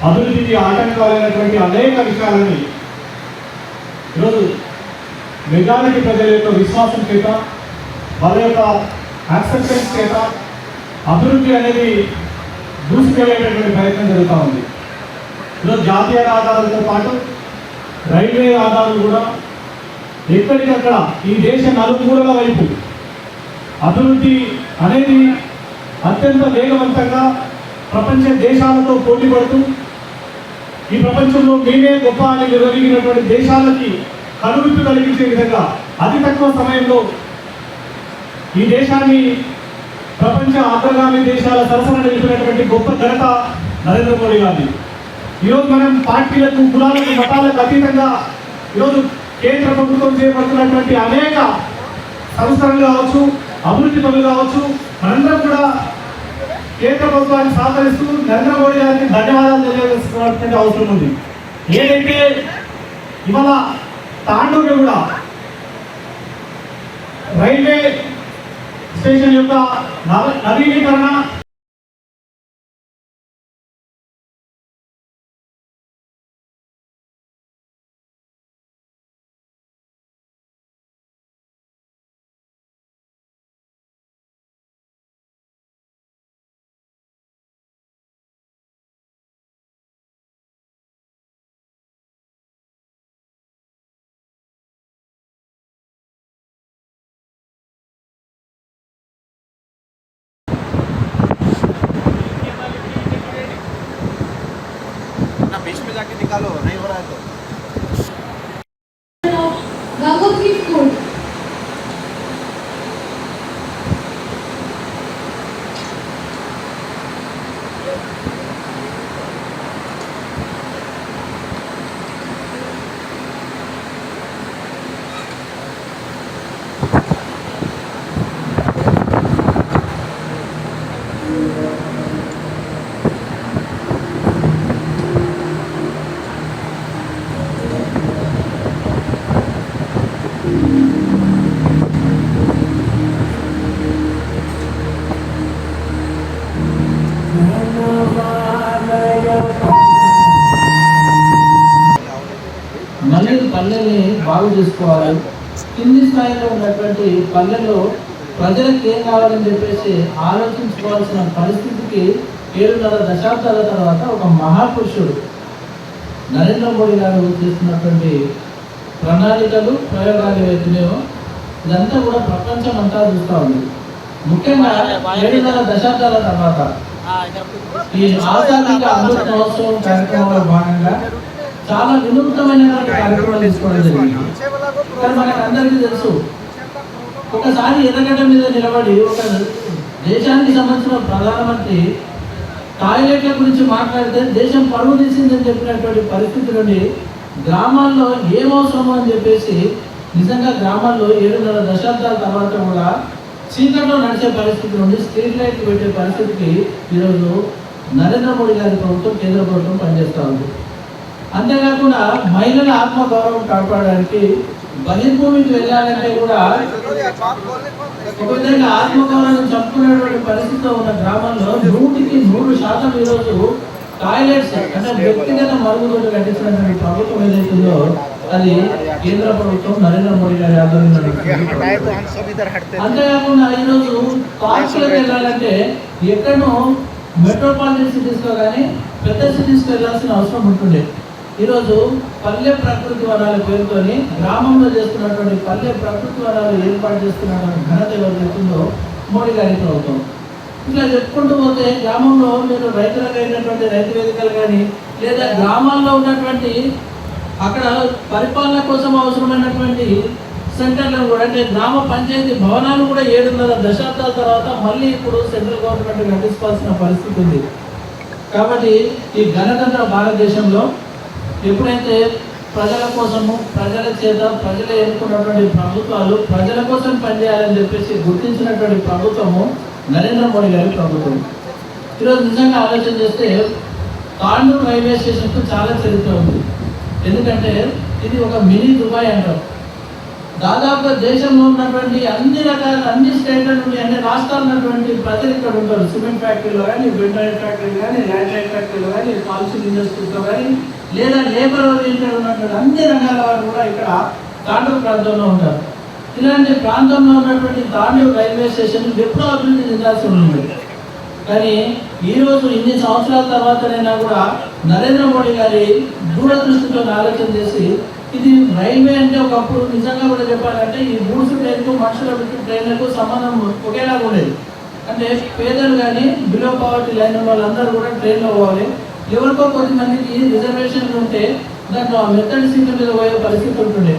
అభివృద్ధికి ఆటంకాలైనటువంటి అనేక విషయాలని ఈరోజు మెజారిటీ ప్రజల యొక్క విశ్వాసం చేత, వాళ్ళ యొక్క యాక్సెప్టెన్స్ చేత అభివృద్ధి అనేది దూసుకెళ్ళేటటువంటి ప్రయత్నం జరుగుతూ ఉంది. ఈరోజు జాతీయ రహదారులతో పాటు రైల్వే రహదారులు కూడా ఎక్కడికక్కడ ఈ దేశ నలుమూలల వైపు అభివృద్ధి అనేది అత్యంత వేగవంతంగా ప్రపంచ దేశాలతో పోటీ పడుతూ ఈ ప్రపంచంలో మేమే గొప్ప అని నిర్వహించినటువంటి దేశాలకి కనువిప్పు కలిగించే విధంగా అతి తక్కువ సమయంలో ఈ దేశాన్ని ప్రపంచ అగ్రగామి దేశాల సరసన నిలిపినటువంటి గొప్ప ఘనత నరేంద్ర మోడీ గారిది. ఈరోజు మనం పార్టీలకు, కులాలకు, మతాలకు అతీతంగా ఈరోజు కేంద్ర ప్రభుత్వం చేపడుతున్నటువంటి అనేక సంస్కరణలు కావచ్చు, అభివృద్ధి పనులు కావచ్చు, మనందరం కూడా కేంద్ర ప్రభుత్వాన్ని సహకరిస్తూ నరేంద్ర మోడీ గారికి ధన్యవాదాలు తెలియజేస్తున్నటువంటి అవసరం ఉంది. ఏదైతే ఇవాళ తాండూరులో కూడా రైల్వే స్టేషన్ యొక్క నవీకరణ बीच में जाके निकालो, नहीं हो रहा है तो Gangotri School. మళ్ళీ పల్లెల్ని బాగు చేసుకోవాలి. కింది స్థాయిలో ఉన్నటువంటి పల్లెల్లో ప్రజలకు ఏం కావాలని చెప్పేసి ఆలోచించుకోవాల్సిన పరిస్థితికి 7.5 దశాబ్దాల తర్వాత ఒక మహాపురుషుడు నరేంద్ర మోడీ గారు చేస్తున్నటువంటి ప్రణాళికలు, ప్రయోగాలు ఏవైతున్నాయో ఇదంతా కూడా ప్రపంచం అంతా చూస్తూ ఉంది. ముఖ్యంగా 7.5 దశాబ్దాల తర్వాత ఈ ఆజాదీ అమృత మహోత్సవం కార్యక్రమంలో భాగంగా చాలా వినూత్నమైనటువంటి కార్యక్రమాలు తీసుకోవడం జరిగింది. కానీ మనకు అందరికీ తెలుసు, ఒకసారి ఎర్రగడ్డ మీద నిలబడి ఒక దేశానికి సంబంధించిన ప్రధానమంత్రి టాయిలెట్ల గురించి మాట్లాడితే దేశం పరువు తీసిందని చెప్పినటువంటి పరిస్థితి నుండి గ్రామాల్లో ఏమవసరమో అని చెప్పేసి నిజంగా గ్రామాల్లో 7.5 దశాబ్దాల తర్వాత కూడా చీకట్లో నడిచే పరిస్థితి నుండి స్ట్రీట్ లైట్లు పెట్టే పరిస్థితికి ఈరోజు నరేంద్ర మోడీ గారి ప్రభుత్వం, కేంద్ర ప్రభుత్వం పనిచేస్తూ ఉంది. అంతేకాకుండా మహిళల ఆత్మగౌరవం కాపాడడానికి బహిర్భూమికి వెళ్ళాలంటే కూడా ఒక విధంగా ఆత్మగౌరవం చంపుకునేటువంటి పరిస్థితిలో ఉన్న గ్రామంలో 100% ఈరోజు టాయిలెట్స్ అంటే వ్యక్తిగత మరుగుదొడ్లు కట్టించినటువంటి ప్రభుత్వం ఏదైతుందో అది కేంద్ర ప్రభుత్వం, నరేంద్ర మోడీ గారి ఆధ్వర్యంలో. అంతేకాకుండా ఈరోజు పార్కులకు వెళ్ళాలంటే ఎక్కడో మెట్రోపాలిటన్ సిటీస్లో కానీ పెద్ద సిటీస్కి వెళ్ళాల్సిన అవసరం ఉంటుండే. ఈరోజు పల్లె ప్రకృతి వనాల పేరుతోని గ్రామంలో చేస్తున్నటువంటి పల్లె ప్రకృతి వనాలు ఏర్పాటు చేస్తున్నటువంటి ఘనత ఎవరు చెప్తుందో మోడీ గారి ప్రభుత్వం. ఇట్లా చెప్పుకుంటూ పోతే గ్రామంలో మీరు రైతులకు అయినటువంటి రైతు వేదికలు కానీ లేదా గ్రామాల్లో ఉన్నటువంటి అక్కడ పరిపాలన కోసం అవసరమైనటువంటి సెంటర్లను కూడా అంటే గ్రామ పంచాయతీ భవనాలు కూడా 7.5 దశాబ్దాల తర్వాత మళ్ళీ ఇప్పుడు సెంట్రల్ గవర్నమెంట్ కట్టించుకోవాల్సిన పరిస్థితి ఉంది. కాబట్టి ఈ గణతంత్ర భారతదేశంలో ఎప్పుడైతే ప్రజల కోసము, ప్రజల చేత ప్రజలు ఎన్నుకున్నటువంటి ప్రభుత్వాలు ప్రజల కోసం పనిచేయాలని చెప్పేసి గుర్తించినటువంటి ప్రభుత్వము నరేంద్ర మోడీ గారి ప్రభుత్వం. ఈరోజు నిజంగా ఆలోచన చేస్తే తాండూరు రైల్వే స్టేషన్కు చాలా చరిత్ర ఉంది. ఎందుకంటే ఇది ఒక మినీ దుబాయ్ అంటారు. దాదాపుగా దేశంలో ఉన్నటువంటి అన్ని స్టేట్ల నుండి, అన్ని రాష్ట్రాలు ఉన్నటువంటి ప్రజలు ఇక్కడ ఉంటారు. సిమెంట్ ఫ్యాక్టరీలో కానీ, బెండైట్ ఫ్యాక్టరీలో కానీ, ల్యాండ్లైన్ ఫ్యాక్టరీలో కానీ, పాలిషింగ్ ఇండస్ట్రీస్లో కానీ, లేదా లేబర్ ఓరియంటెడ్ ఉన్నటువంటి అన్ని రంగాల వారు కూడా ఇక్కడ తాండూరు ప్రాంతంలో ఉంటారు. ఇలాంటి ప్రాంతంలో ఉన్నటువంటి తాండూరు రైల్వే స్టేషన్ ఎప్పుడో అభివృద్ధి చెందాల్సి ఉంది. కానీ ఈరోజు ఇన్ని సంవత్సరాల తర్వాతనైనా కూడా నరేంద్ర మోడీ గారి దూరదృష్టితో ఆలోచన చేసి ఇది రైల్వే అంటే ఒకప్పుడు నిజంగా కూడా చెప్పాలంటే ఈ గూడ్స్ ట్రైన్కు, మనుషుల ట్రైన్లకు సంబంధం ఒకేలాగా ఉండేది. అంటే పేదలు కానీ బిలో పవర్టీ లైన్ ఉన్న వాళ్ళందరూ కూడా ట్రైన్లో పోవాలి. ఎవరికో కొద్దిమందికి రిజర్వేషన్లు ఉంటే దాంట్లో మెత్తడి సీట్ల మీద పోయే పరిస్థితి ఉంటుండే.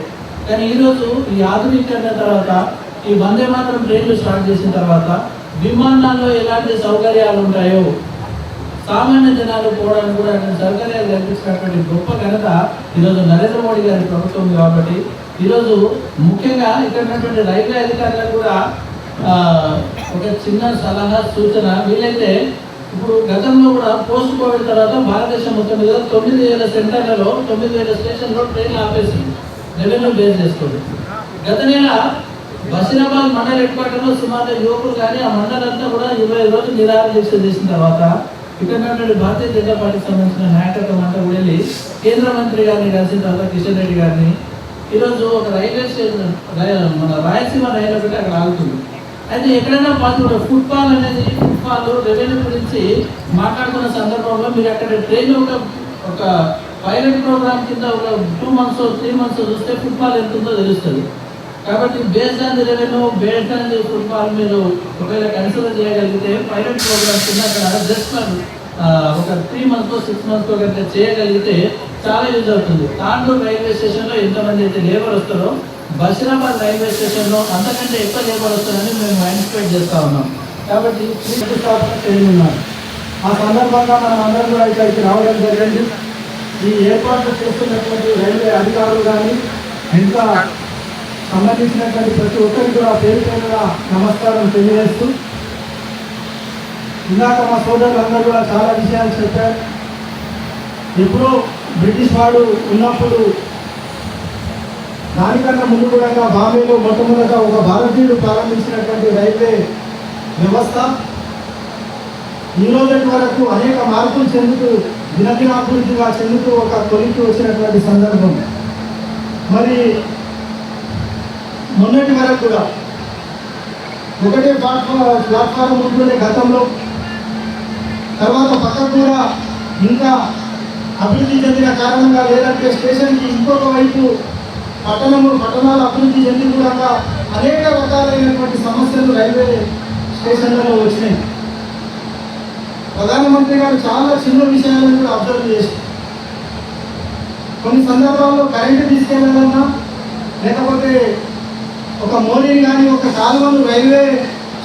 కానీ ఈరోజు ఈ ఆధునీకరణ తర్వాత ఈ వందే మాత్రం ట్రైన్లు స్టార్ట్ చేసిన తర్వాత విమానాల్లో ఎలాంటి సౌకర్యాలు ఉంటాయో సామాన్య జనాలు పోవడానికి కూడా సౌకర్యాలు కల్పించినటువంటి గొప్ప ఘనత ఈరోజు నరేంద్ర మోడీ గారి ప్రభుత్వం కాబట్టి ఈరోజు ముఖ్యంగా ఇక్కడ ఉన్నటువంటి రైల్వే అధికారులకు కూడా ఒక చిన్న సలహా సూచన, వీలైతే ఇప్పుడు గతంలో కూడా పోస్ట్ కోవిడ్ తర్వాత భారతదేశం మొత్తం మీద 9,000 సెంటర్లలో 9,000 స్టేషన్లో ట్రైన్లు ఆపేసి రెవెన్యూ బేస్ చేసుకోండి. గత నెల బషీరాబాద్ మండల హెడ్ క్వార్టర్లో సుమారు యువకులు కానీ ఆ మండలంతా కూడా 20 రోజులు నిరాహార దీక్ష చేసిన తర్వాత ఇక్కడ భారతీయ జనతా పార్టీకి సంబంధించిన నాయకత్వం అంతా కూడా వెళ్ళి కేంద్ర మంత్రి గారిని కలిసిన తర్వాత కిషన్ రెడ్డి గారిని ఈరోజు ఒక రైల్వే స్టేషన్ మన రాయలసీమ రైలు ఒకటి అక్కడ ఆగుతుంది. అయితే ఎక్కడైనా పాటు ఫుట్బాల్ అనేది ఫుట్బాల్ రెవెన్యూ గురించి మాట్లాడుకున్న సందర్భంలో మీరు అక్కడ ట్రైన్ ఒక పైలట్ ప్రోగ్రామ్ కింద ఒక 2 months 3 months చూస్తే ఫుట్బాల్ ఎంత ఉందో తెలుస్తుంది. కాబట్టి based on the revenue, based on the football మీరు ఒకవేళ కన్సిడర్ చేయగలిగితే పైలట్ ప్రోగ్రామ్ కింద అక్కడ జస్ట్ ఒక 3 months 6 months కనుక చేయగలిగితే చాలా యూజ్ అవుతుంది. తాండూరు రైల్వే స్టేషన్లో ఎంతమంది అయితే లేబర్ వస్తారో బషీరాబాద్ రైల్వే స్టేషన్లో అంతకంటే ఎక్కువ లేబర్ వస్తారని మేము యాంటిసిపేట్ చేస్తూ ఉన్నాం. కాబట్టి శంకుస్థాపన చేయనున్నారు. ఆ సందర్భంగా మనం అందరం కూడా ఇక్కడికి రావడం జరిగింది. ఈ ఏర్పాట్లు చేస్తున్నటువంటి రైల్వే అధికారులు కానీ ఇంకా సంబంధించినటువంటి ప్రతి ఒక్కరికి కూడా పేరు పేరుగా నమస్కారం తెలియజేస్తూ, ఇందాక మా సోదరులందరూ కూడా చాలా విషయాలు చెప్పారు. ఎప్పుడో బ్రిటిష్ వాడు ఉన్నప్పుడు దానికన్నా ముందు కూడా బాంబేలో మొట్టమొదట ఒక భారతీయుడు ప్రారంభించినటువంటి రైల్వే వ్యవస్థ ఈ రోజు వరకు అనేక మార్పులు చెందుతూ దినదినాభివృద్ధిగా చెందుతూ ఒక కొలిక్కి వచ్చినటువంటి సందర్భం. మరి మొన్నటి వరకు కూడా ఒకటే ప్లాట్ఫారం ఉంటుండే గతంలో, తర్వాత పక్కకు కూడా ఇంకా అభివృద్ధి చెందిన కారణంగా లేదంటే స్టేషన్కి ఇంకొక వైపు పట్టణాలు అభివృద్ధి చెంది కూడా అనేక రకాలైనటువంటి సమస్యలు రైల్వే స్టేషన్లలో వచ్చినాయి. ప్రధానమంత్రి గారు చాలా చిన్న విషయాలను కూడా అబ్జర్వ్ చేసి కొన్ని సందర్భాల్లో కరెంటు తీసుకెళ్ళాలన్నా లేకపోతే ఒక మోడీని కానీ ఒక కాలువను రైల్వే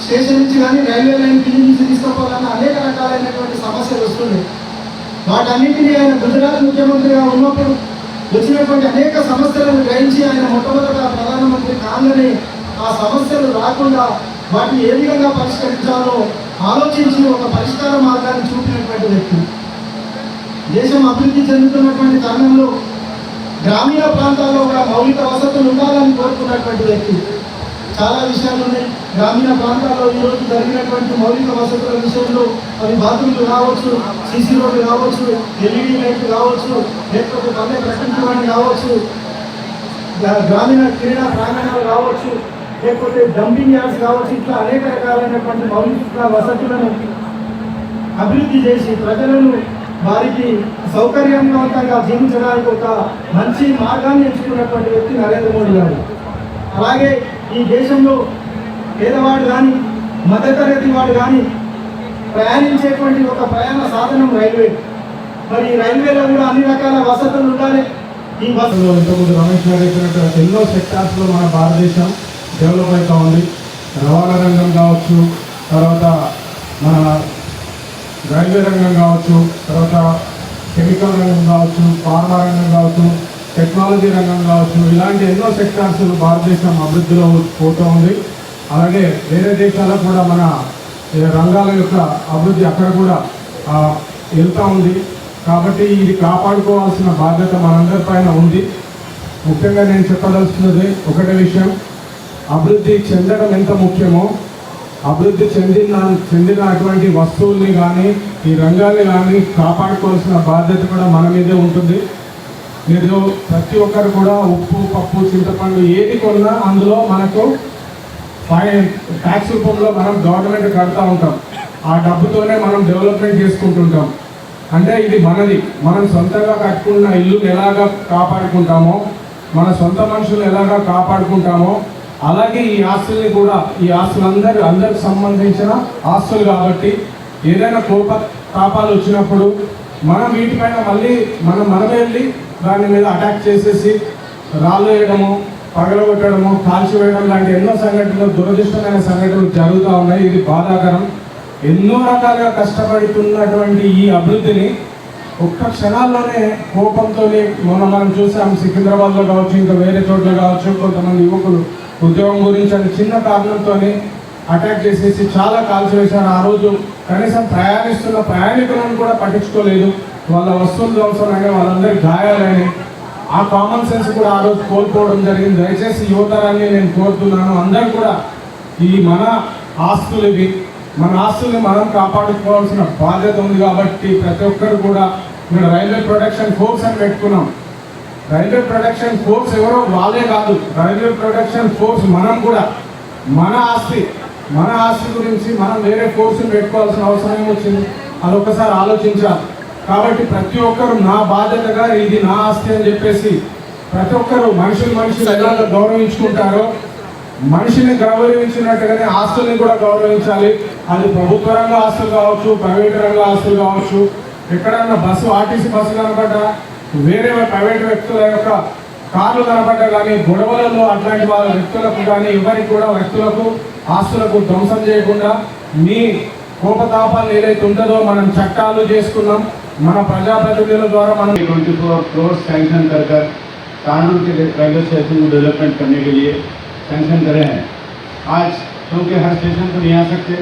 స్టేషన్ నుంచి కానీ రైల్వే లైన్ కింద నుంచి తీసుకుపోవాలన్నా అనేక రకాలైనటువంటి సమస్యలు వస్తున్నాయి. వాటన్నింటినీ ఆయన గుజరాత్ ముఖ్యమంత్రిగా ఉన్నప్పుడు వచ్చినటువంటి అనేక సమస్యలను గ్రహించి ఆయన మొట్టమొదట ప్రధానమంత్రి కాగానే ఆ సమస్యలు రాకుండా వాటిని ఏ విధంగా పరిష్కరించాలో ఆలోచించి ఒక పరిష్కార మార్గాన్ని చూపినటువంటి వ్యక్తి. దేశం అభివృద్ధి చెందుతున్నటువంటి తరుణంలో గ్రామీణ ప్రాంతాల్లో కూడా మౌలిక వసతులు ఉండాలని కోరుకున్నటువంటి వ్యక్తి. చాలా విషయాలు ఉన్నాయి గ్రామీణ ప్రాంతాల్లో ఈరోజు జరిగినటువంటి మౌలిక వసతుల విషయంలో. అవి బాత్రూమ్లు కావచ్చు, సీసీ రోడ్లు కావచ్చు, ఎల్ఈడి లైట్లు కావచ్చు, లేకపోతే పల్లె ప్రకటించడానికి కావచ్చు, గ్రామీణ క్రీడా ప్రాంగణాలు కావచ్చు, లేకపోతే డంపింగ్ యార్డ్స్ కావచ్చు. ఇట్లా అనేక రకాలైనటువంటి మౌలిక వసతులను అభివృద్ధి చేసి ప్రజలను వారికి సౌకర్యవంతంగా జీవించడానికి ఒక మంచి మార్గాన్ని ఎంచుకున్నటువంటి వ్యక్తి నరేంద్ర మోడీ గారు. అలాగే ఈ దేశంలో పేదవాడు కానీ మధ్యతరగతి వాడు కానీ ప్రయాణించేటువంటి ఒక ప్రయాణ సాధనం రైల్వే. మరి రైల్వేలో కూడా అన్ని రకాల వసతులు ఉండాలి. ఈ బస్సులో ఇంతకుముందు రమేష్ గారు చెప్పినట్టు ఎన్నో సెక్టార్స్లో మన భారతదేశం డెవలప్ అవుతూ ఉంది. రవాణా రంగం కావచ్చు, తర్వాత మన రైల్వే రంగం కావచ్చు, తర్వాత కెమికల్ రంగం కావచ్చు, ఫార్మా రంగం కావచ్చు, టెక్నాలజీ రంగం కావచ్చు, ఇలాంటి ఎన్నో సెక్టార్స్ భారతదేశం అభివృద్ధిలో పోతూ ఉంది. అలాగే వేరే దేశాలకు కూడా మన రంగాల యొక్క అభివృద్ధి అక్కడ కూడా వెళ్తూ ఉంది. కాబట్టి ఇది కాపాడుకోవాల్సిన బాధ్యత మనందరి పైన ఉంది. ముఖ్యంగా నేను చెప్పదలుచున్నది ఒకటే విషయం, అభివృద్ధి చెందడం ఎంత ముఖ్యమో అభివృద్ధి చెందినటువంటి వస్తువుల్ని కానీ ఈ రంగాన్ని కానీ కాపాడుకోవాల్సిన బాధ్యత కూడా మన మీదే ఉంటుంది. మీరు ప్రతి ఒక్కరు కూడా ఉప్పు, పప్పు, చింతపండు ఏది కొన్నా అందులో మనకు ట్యాక్స్ రూపంలో మనం గవర్నమెంట్ కడతా ఉంటాం. ఆ డబ్బుతోనే మనం డెవలప్మెంట్ చేసుకుంటుంటాం. అంటే ఇది మనది. మనం సొంతంగా కట్టుకున్న ఇల్లుని ఎలాగా కాపాడుకుంటామో, మన సొంత మనుషులు ఎలాగా కాపాడుకుంటామో, అలాగే ఈ ఆస్తుల్ని కూడా, ఈ ఆస్తులు అందరికి సంబంధించిన ఆస్తులు కాబట్టి ఏదైనా తాపాలు వచ్చినప్పుడు మనం వీటిపైన మళ్ళీ మనమే వెళ్ళి దాని మీద అటాక్ చేసేసి రాళ్ళు వేయడము, పగలగొట్టడము, కాల్చివేయడం లాంటి ఎన్నో సంఘటనలు, దురదృష్టమైన సంఘటనలు జరుగుతూ ఉన్నాయి. ఇది బాధాకరం. ఎన్నో రకాలుగా కష్టపడుతున్నటువంటి ఈ అభివృద్ధిని ఒక్క క్షణాల్లోనే కోపంతో, మనం చూసాం సికింద్రాబాద్లో కావచ్చు, ఇంకా వేరే చోట్ల కావచ్చు, కొంతమంది యువకులు ఉద్యోగం గురించి అని చిన్న కారణంతో అటాక్ చేసేసి చాలా కాల్చివేశారు. ఆ రోజు కనీసం ప్రయాణిస్తున్న ప్రయాణికులను కూడా పట్టించుకోలేదు. వాళ్ళ వస్తువులు ధ్వంసమైనా, వాళ్ళందరి గాయాలని, ఆ కామన్ సెన్స్ కూడా ఆ రోజు కోల్పోవడం జరిగింది. దయచేసి యువతరాన్ని నేను కోరుతున్నాను, అందరూ కూడా ఈ మన ఆస్తులు ఇవి, మన ఆస్తుల్ని మనం కాపాడుకోవాల్సిన బాధ్యత ఉంది. కాబట్టి ప్రతి ఒక్కరు కూడా, ఇక్కడ రైల్వే ప్రొటెక్షన్ ఫోర్స్ అని పెట్టుకున్నాం. రైల్వే ప్రొటెక్షన్ ఫోర్స్ ఎవరో వాళ్ళే కాదు, రైల్వే ప్రొటెక్షన్ ఫోర్స్ మనం కూడా. మన ఆస్తి గురించి మనం వేరే ఫోర్స్ని పెట్టుకోవాల్సిన అవసరం వచ్చింది, అదొకసారి ఆలోచించాలి. కాబట్టి ప్రతి ఒక్కరు నా బాధ్యతగా ఇది నా ఆస్తి అని చెప్పేసి ప్రతి ఒక్కరు మనుషులు ఎలా గౌరవించుకుంటారో, మనిషిని గౌరవించినట్టుగానే ఆస్తుల్ని కూడా గౌరవించాలి. అది ప్రభుత్వ రంగ ఆస్తులు కావచ్చు, ప్రైవేట్ రంగ ఆస్తులు కావచ్చు. ఎక్కడన్నా బస్సు, ఆర్టీసీ బస్సు కనపడ్డా, వేరే ప్రైవేట్ వ్యక్తుల యొక్క కార్లు కనపడ్డా కానీ గొడవలలో అట్లాంటి వాళ్ళ వ్యక్తులకు కానీ ఎవరికి కూడా వ్యక్తులకు ఆస్తులకు ధ్వంసం చేయకుండా మీ కోపతాపాలు ఏదైతే ఉంటుందో మనం చట్టాలు చేసుకున్నాం, మన ప్రజాప్రతినిధుల ద్వారా మనం 24 करोड़ सैंक्शन कर तांडुल के रेलवे स्टेशन को डेवलपमेंट करने के लिए सैंक्शन करे हैं। आज क्योंकि हर स्टेशन पर नहीं आ सकते,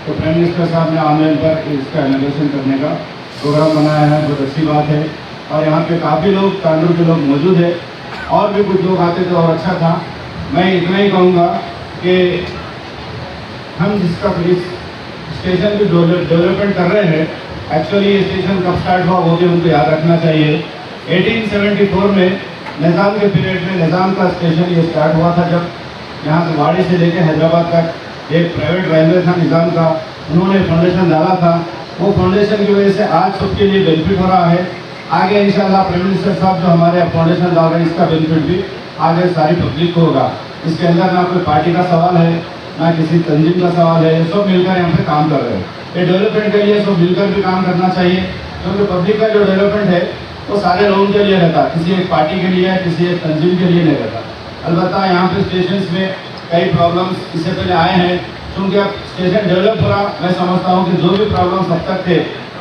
तो प्राइम मिनिस्टर साहब ने ऑनलाइन पर इसका इनोग्रेशन करने का प्रोग्राम बनाया है। बहुत अच्छी बात है। और यहाँ पे काफ़ी लोग तांडुल के लोग मौजूद है, और भी कुछ लोग आते तो और अच्छा था। मैं इतना ही कहूँगा कि हम जिसका इस स्टेशन की डेवलपमेंट कर रहे हैं, एक्चुअली ये स्टेशन कब स्टार्ट हुआ वो भी हमको याद रखना चाहिए। 1874 में निज़ाम के पीरियड में निज़ाम का स्टेशन ये स्टार्ट हुआ था, जब यहाँ से वाड़ी से लेकर हैदराबाद तक एक प्राइवेट रेलवे था निज़ाम का, उन्होंने फाउंडेशन डाला था। वो फाउंडेशन की वजह से आज सबके लिए बेनिफिट हो रहा है। आगे इंशाल्लाह प्राइम मिनिस्टर साहब जो हमारे फाउंडेशन डाल रहे हैं, इसका बेनिफिट भी आगे सारी पब्लिक को होगा। इसके अंदर ना कोई पार्टी का सवाल है, ना किसी तंजीम का सवाल है, सब मिलकर यहाँ पे काम कर रहे हैं। ये डेवलपमेंट के लिए सब मिलकर भी काम करना चाहिए, क्योंकि पब्लिक का जो डेवलपमेंट है वो सारे लोगों के लिए रहता, किसी एक पार्टी के लिए, किसी एक तंजीम के लिए नहीं रहता। अलबत्ता यहाँ पे स्टेशन में कई प्रॉब्लम्स इससे पहले आए हैं, क्योंकि अब स्टेशन डेवलप हो रहा, मैं समझता हूँ कि जो भी प्रॉब्लम्स अब तक थे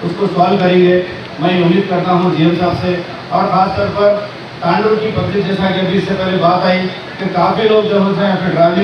उसको सॉल्व करेंगे। मैं उम्मीद करता हूँ जीएम साहब से, और ख़ासतौर पर तांडुल की पब्लिक, जैसा कि अभी इससे पहले बात आई कि काफ़ी लोग जो होते हैं यहाँ पे driving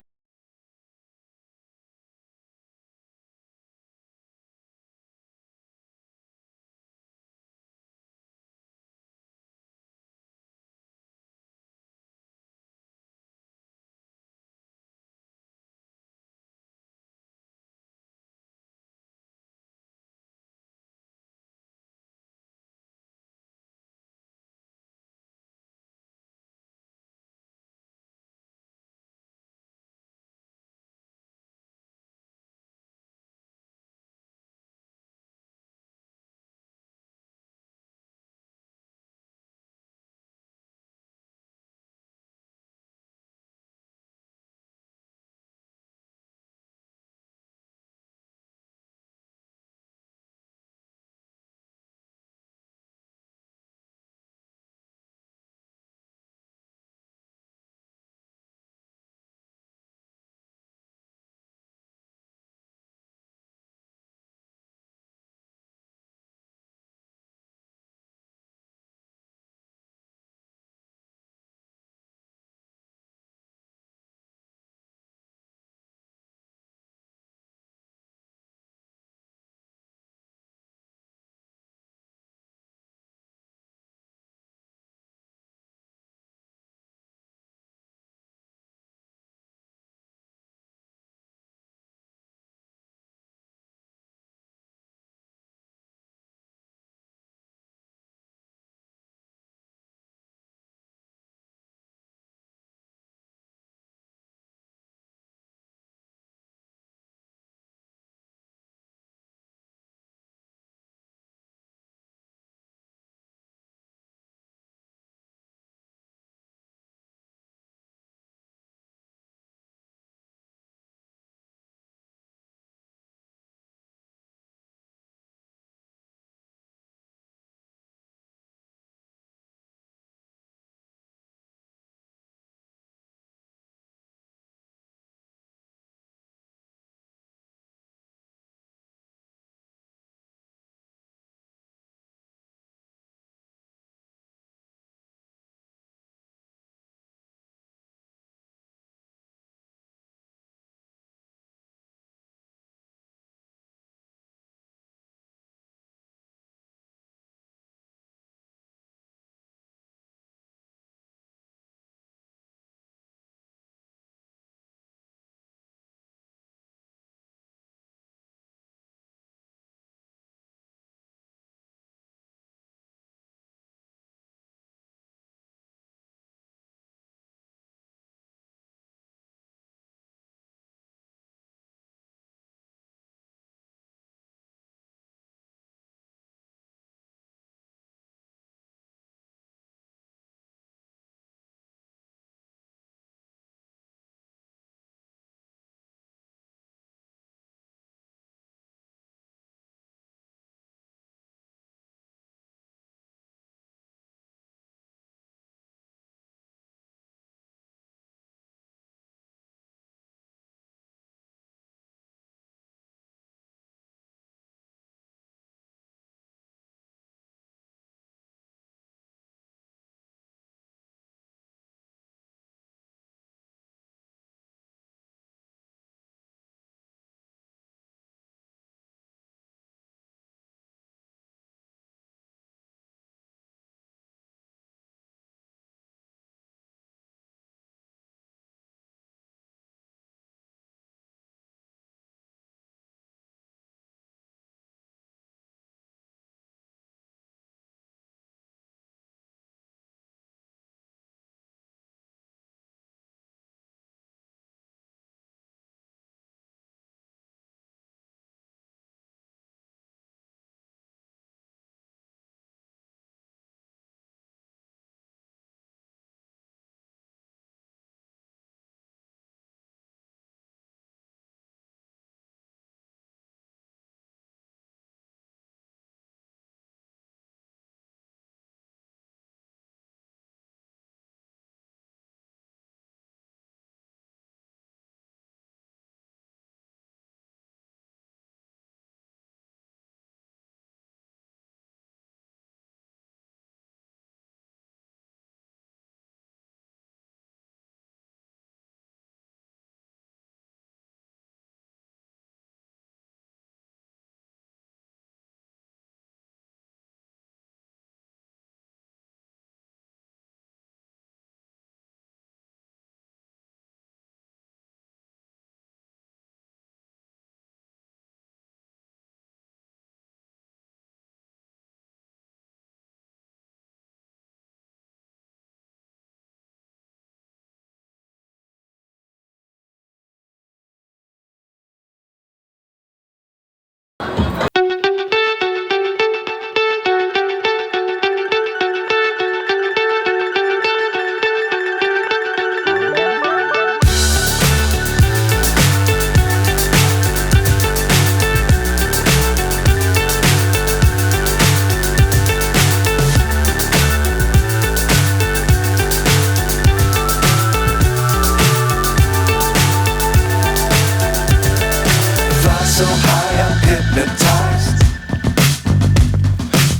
hypnotized.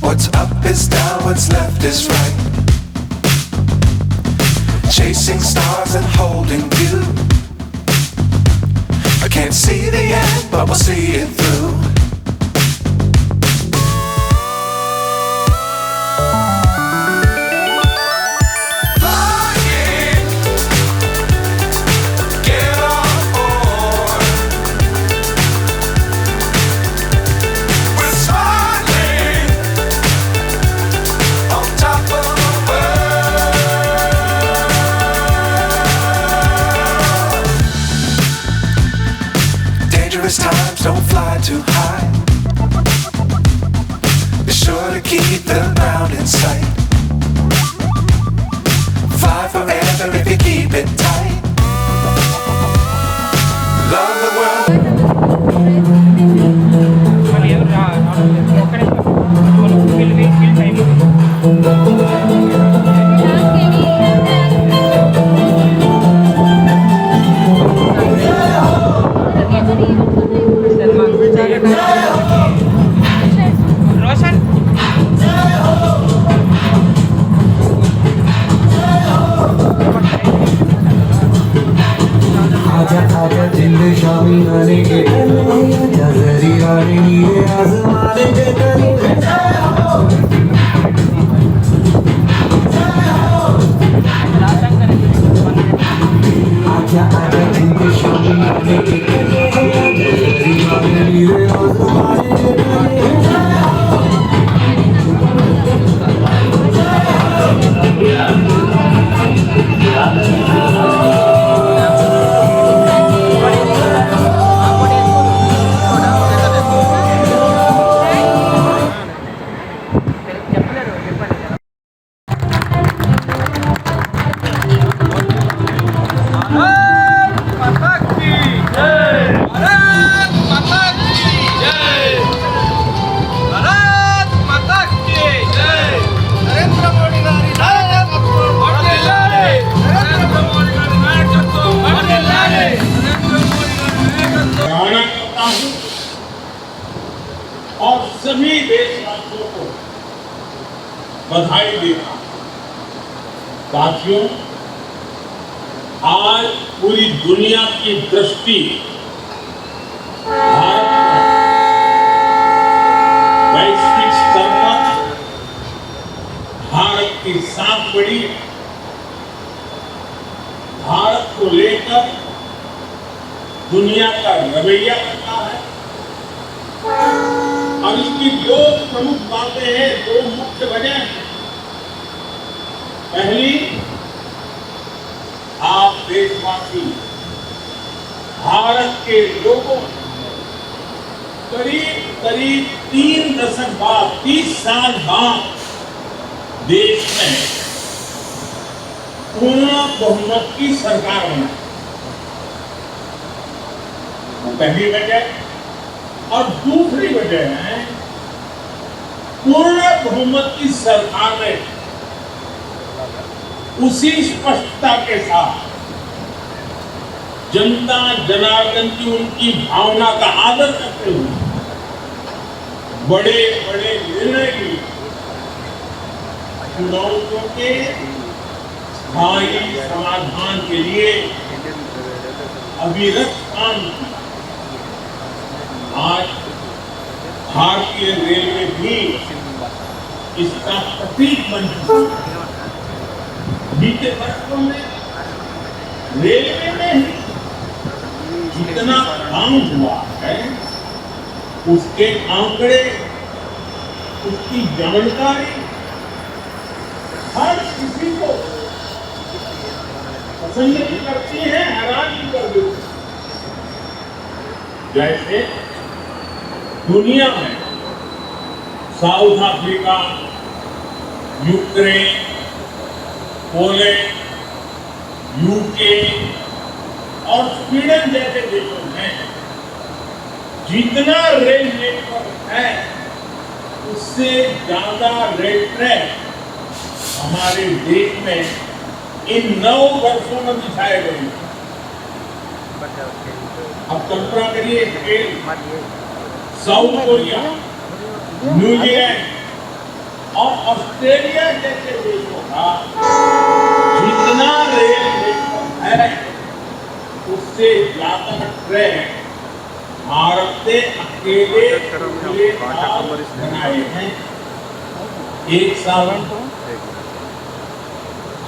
What's up is down, what's left is right. Chasing stars and holding you. I can't see the end, but we'll see it through. Times don't fly too high. Be sure to keep the ground in sight. Fly forever if you keep it tight. Love the world. और सभी देशवासियों को बधाई देता हूं। साथियों, आज पूरी दुनिया की दृष्टि भारत पर वैश्विक स्तर पर भारत की साख बढ़ी। भारत को लेकर दुनिया का रवैया करता है और इसकी दो प्रमुख बातें हैं, दो मुख्य वजह हैं। पहली, आप देशवासी भारत के लोगों करीब 3 दशक बाद, 30 साल बाद देश में पूर्ण बहुमत की सरकार बना। पहली वजह। और दूसरी वजह है, पूर्ण बहुमत की सरकार ने उसी स्पष्टता के साथ जनता जनार्दन की उनकी भावना का आदर करते हुए बड़े बड़े निर्णय लिए। चुनौतियों के स्थायी समाधान के लिए अविरत काम किया। आज भारतीय रेलवे भी इसका प्रतीक बन चुका है। बीते वर्षों में रेलवे में ही जितना काम हुआ है, उसके आंकड़े, उसकी जानकारी हर किसी को पसंद भी करती है, हैरान भी कर देती है। जैसे दुनिया में south Africa, Ukraine, Poland, UK और स्वीडन जैसे देशों में जितना रेल नेटवर्क है, उससे ज्यादा रेल ट्रैक हमारे देश में इन 9 वर्षों में बिछाए गए हैं। अब कल्पना करिए, साउथ कोरिया, न्यूजीलैंड और ऑस्ट्रेलिया जैसे देशों का जितना रेल नेटवर्क है उससे ज्यादा ट्रेन भारत से अकेले बनाए हैं। एक साल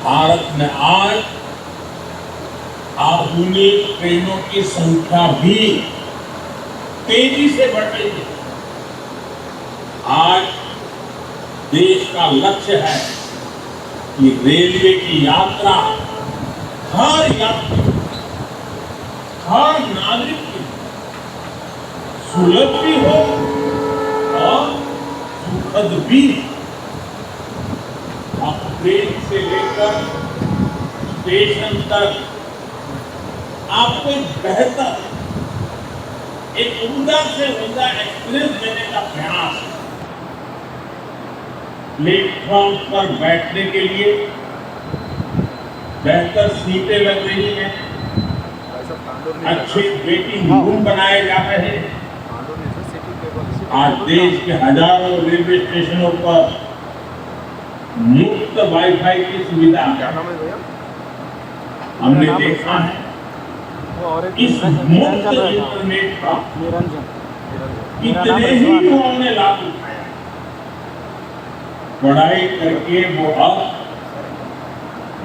भारत में आज आधुनिक ट्रेनों की संख्या भी तेजी से बढ़ रही है। आज देश का लक्ष्य है कि रेलवे की यात्रा हर यात्री, हर नागरिक की सुलभ भी हो और सुखद भी। आप ट्रेन से लेकर स्टेशन तक आपको एक बेहतर, एक उम्दा से उम्दा एक्सपीरियंस देने का प्रयास है। प्लेटफॉर्म पर बैठने के लिए बेहतर सीटें लग रही हैं, अच्छे वेटिंग रूम बनाए जा रहे हैं। आज देश के हजारों रेलवे स्टेशनों पर मुफ्त वाईफाई की सुविधा हमने देखा है। इस मुफ्त इंटरनेट का कितने ही युवाओं ने लाभ उठाया। पढ़ाई करके वो अब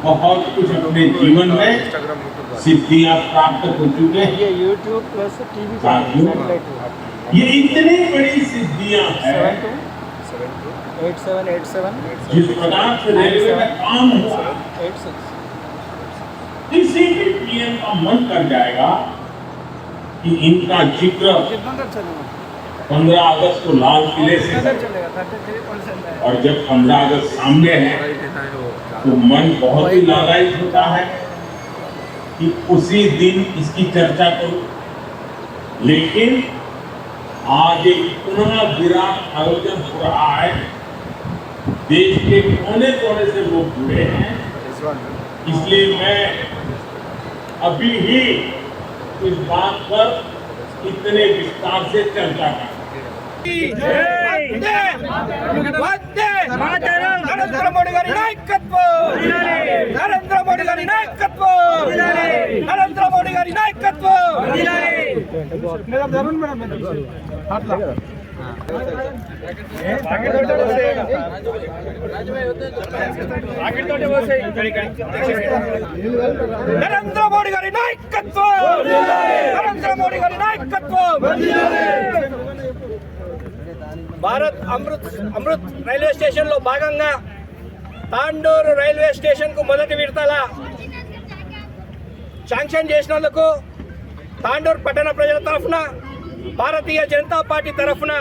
बहुत कुछ अपने जीवन में सिद्धियां प्राप्त हो चुके हैं। ये यूट्यूब प्लस टीवी ये इतनी बड़ी सिद्धियां हैं जिस प्रकार से रेलवे में काम हुआ, किसी भी पीएम का मन कर जाएगा कि इनका जिक्र 15 अगस्त को लाल किले से, और जब 15 अगस्त सामने है तो मन बहुत ही लालायित होता है कि उसी दिन इसकी चर्चा करूं। लेकिन आज एक इतना विराट आयोजन हो रहा है, देश के कोने कोने से लोग जुड़े हैं, इसलिए मैं अभी ही इस बात पर इतने विस्तार से चर्चा कर नरेंद्र मोदी गारी नायकत्వం, नरेंद्र मोदी गारी नायकत्వం, नरेंद्र मोदी गारी नायकत्వం। नरेंद्र मोदी गारी नायकत्వం, नरेंद्र मोदी गारी नायकत्వం। భారత్ అమృత్ రైల్వే స్టేషన్ లో భాగంగా తాండూరు రైల్వే స్టేషన్ కు మొదటి విడతల శాంక్షన్ చేసినందుకు తాండూరు పట్టణ ప్రజల తరఫున, భారతీయ జనతా పార్టీ తరఫున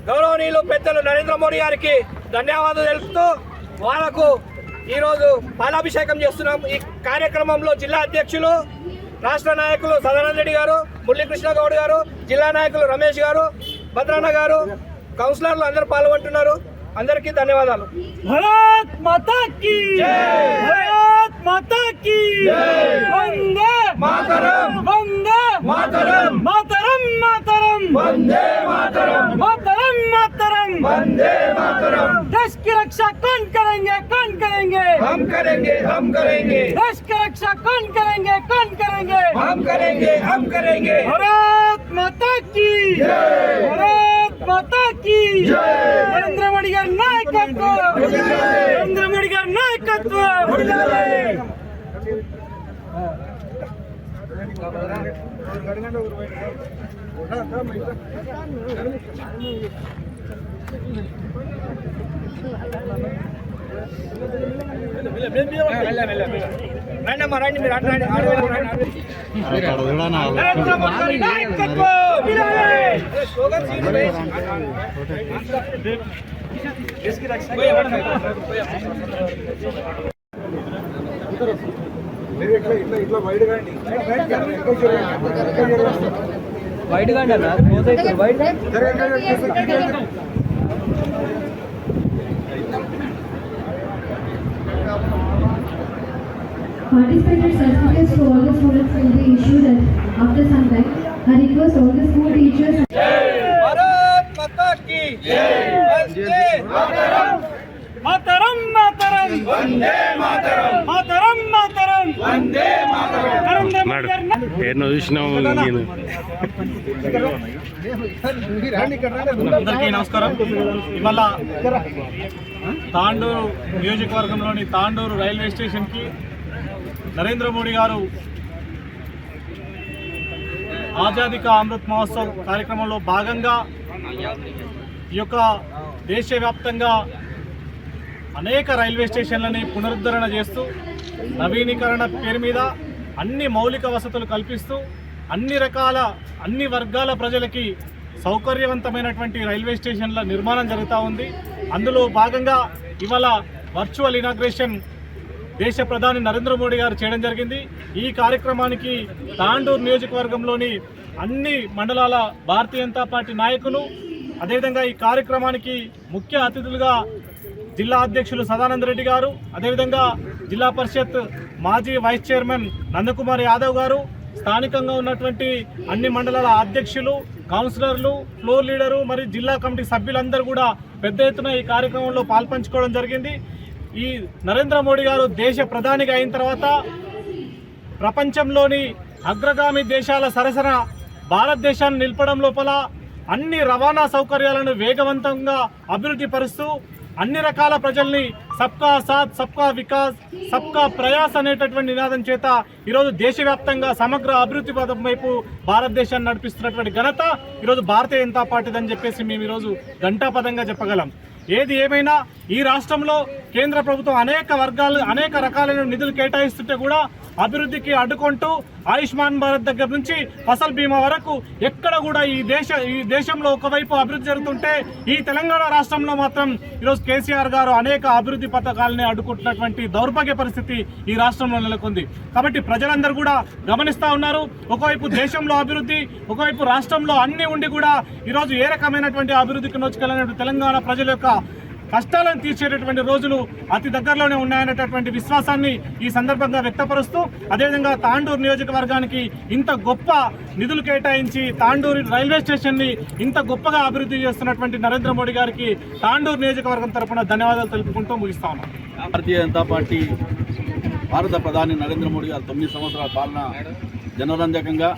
గౌరవనీయులు పెద్దలు నరేంద్ర మోడీ గారికి ధన్యవాదాలు తెలుపుతూ వాళ్లకు ఈరోజు పాలాభిషేకం చేస్తున్నాం। ఈ కార్యక్రమంలో జిల్లా అధ్యక్షులు, రాష్ట్ర నాయకులు సదానంద రెడ్డి గారు, మురళీకృష్ణ గౌడ్ గారు, జిల్లా నాయకులు రమేష్ గారు, భద్రన్న గారు, కౌన్సిలర్లు అందరూ పాల్గొంటున్నారు। అందరికీ ధన్యవాదాలు। భారత్ మాతా కీ జై, భారత్ మాతా కీ జై, వందే మాతరం, వందే మాతరం, మాతరం మాతరం, వందే మాతరం, మాతరం మాతరం, వందే మాతరం। देश की रक्षा कौन करेंगे, कौन करेंगे? हम करेंगे, हम करेंगे। देश की रक्षा कौन करेंगे, कौन करेंगे? हम करेंगे, हम करेंगे। भारत माता की जय, भारत माता की जय। नरेंद्र मोदी गारी नायकत्వం, नरेंद्र मोदी गारी नायकत्వం। नरेंद्र मोदी गारी नायकत्వం। इसकी रक्षा వైడ్ గా అన్న wide Participated certificates to all the students will be issued after some time. I request all the school teachers. की वंदे मातरम मातरम मातरम वंदे मातरम मातरम मातरम वंदे मातरम ఎన్నో చూసినావు నేను. అందరికీ నమస్కారం. ఇవాళ తాండూరు నియోజకవర్గంలోని తాండూరు రైల్వే స్టేషన్కి నరేంద్ర మోడీ గారు ఆజాదీ కా అమృత్ మహోత్సవ్ కార్యక్రమంలో భాగంగా ఈ యొక్క దేశవ్యాప్తంగా అనేక రైల్వే స్టేషన్లని పునరుద్ధరణ చేస్తూ నవీకరణ పేరు మీద అన్ని మౌలిక వసతులు కల్పిస్తూ అన్ని వర్గాల ప్రజలకి సౌకర్యవంతమైనటువంటి రైల్వే స్టేషన్ల నిర్మాణం జరుగుతూ ఉంది. అందులో భాగంగా ఇవాళ వర్చువల్ ఇనాగ్రేషన్ దేశ ప్రధాని నరేంద్ర మోడీ గారు చేయడం జరిగింది. ఈ కార్యక్రమానికి తాండూరు నియోజకవర్గంలోని అన్ని మండలాల భారతీయ జనతా పార్టీ నాయకులు, అదేవిధంగా ఈ కార్యక్రమానికి ముఖ్య అతిథులుగా జిల్లా అధ్యక్షులు సదానంద రెడ్డి గారు, అదేవిధంగా జిల్లా పరిషత్ మాజీ వైస్ చైర్మన్ నందకుమార్ యాదవ్ గారు, స్థానికంగా ఉన్నటువంటి అన్ని మండలాల అధ్యక్షులు, కౌన్సిలర్లు, ఫ్లోర్ లీడరు మరియు జిల్లా కమిటీ సభ్యులందరూ కూడా పెద్ద ఎత్తున ఈ కార్యక్రమంలో పాల్పంచుకోవడం జరిగింది. ఈ నరేంద్ర మోడీ గారు దేశ ప్రధానిగా అయిన తర్వాత ప్రపంచంలోని అగ్రగామి దేశాల సరసన భారతదేశాన్ని నిలపడం లోపల అన్ని రవాణా సౌకర్యాలను వేగవంతంగా అభివృద్ధి పరుస్తూ అన్ని రకాల ప్రజల్ని సబ్కా సాత్ సబ్కా వికాస్ సబ్కా ప్రయాస్ అనేటటువంటి నినాదం చేత ఈరోజు దేశవ్యాప్తంగా సమగ్ర అభివృద్ధి పదం వైపు భారతదేశాన్ని నడిపిస్తున్నటువంటి ఘనత ఈరోజు భారతీయ జనతా పార్టీది అని చెప్పేసి మేము ఈరోజు ఘంటాపదంగా చెప్పగలం. ఏది ఏమైనా ఈ రాష్ట్రంలో కేంద్ర ప్రభుత్వం అనేక రకాలైన నిధులు కేటాయిస్తుంటే కూడా అభివృద్ధికి అడ్డుకుంటూ ఆయుష్మాన్ భారత్ దగ్గర నుంచి ఫసల్ బీమా వరకు ఎక్కడ కూడా ఈ దేశంలో ఒకవైపు అభివృద్ధి జరుగుతుంటే ఈ తెలంగాణ రాష్ట్రంలో మాత్రం ఈరోజు కేసీఆర్ గారు అనేక అభివృద్ధి పథకాలని అడ్డుకుంటున్నటువంటి దౌర్భాగ్య పరిస్థితి ఈ రాష్ట్రంలో నెలకొంది. కాబట్టి ప్రజలందరూ కూడా గమనిస్తూ ఉన్నారు. ఒకవైపు దేశంలో అభివృద్ధి, ఒకవైపు రాష్ట్రంలో అన్ని ఉండి కూడా ఈరోజు ఏ రకమైనటువంటి అభివృద్ధికి నోచుకెళ్ళినటువంటి తెలంగాణ ప్రజల యొక్క కష్టాలను తీర్చేటటువంటి రోజులు అతి దగ్గరలోనే ఉన్నాయనేటటువంటి విశ్వాసాన్ని ఈ సందర్భంగా వ్యక్తపరుస్తూ, అదేవిధంగా తాండూరు నియోజకవర్గానికి ఇంత గొప్ప నిధులు కేటాయించి తాండూరు రైల్వే స్టేషన్ని ఇంత గొప్పగా అభివృద్ధి చేస్తున్నటువంటి నరేంద్ర మోడీ గారికి తాండూరు నియోజకవర్గం తరఫున ధన్యవాదాలు తెలుపుకుంటూ ముగిస్తా ఉన్నాం. భారతీయ జనతా పార్టీ భారత ప్రధాని నరేంద్ర మోడీ గారు 9 సంవత్సరాల పాలన జనరంజకంగా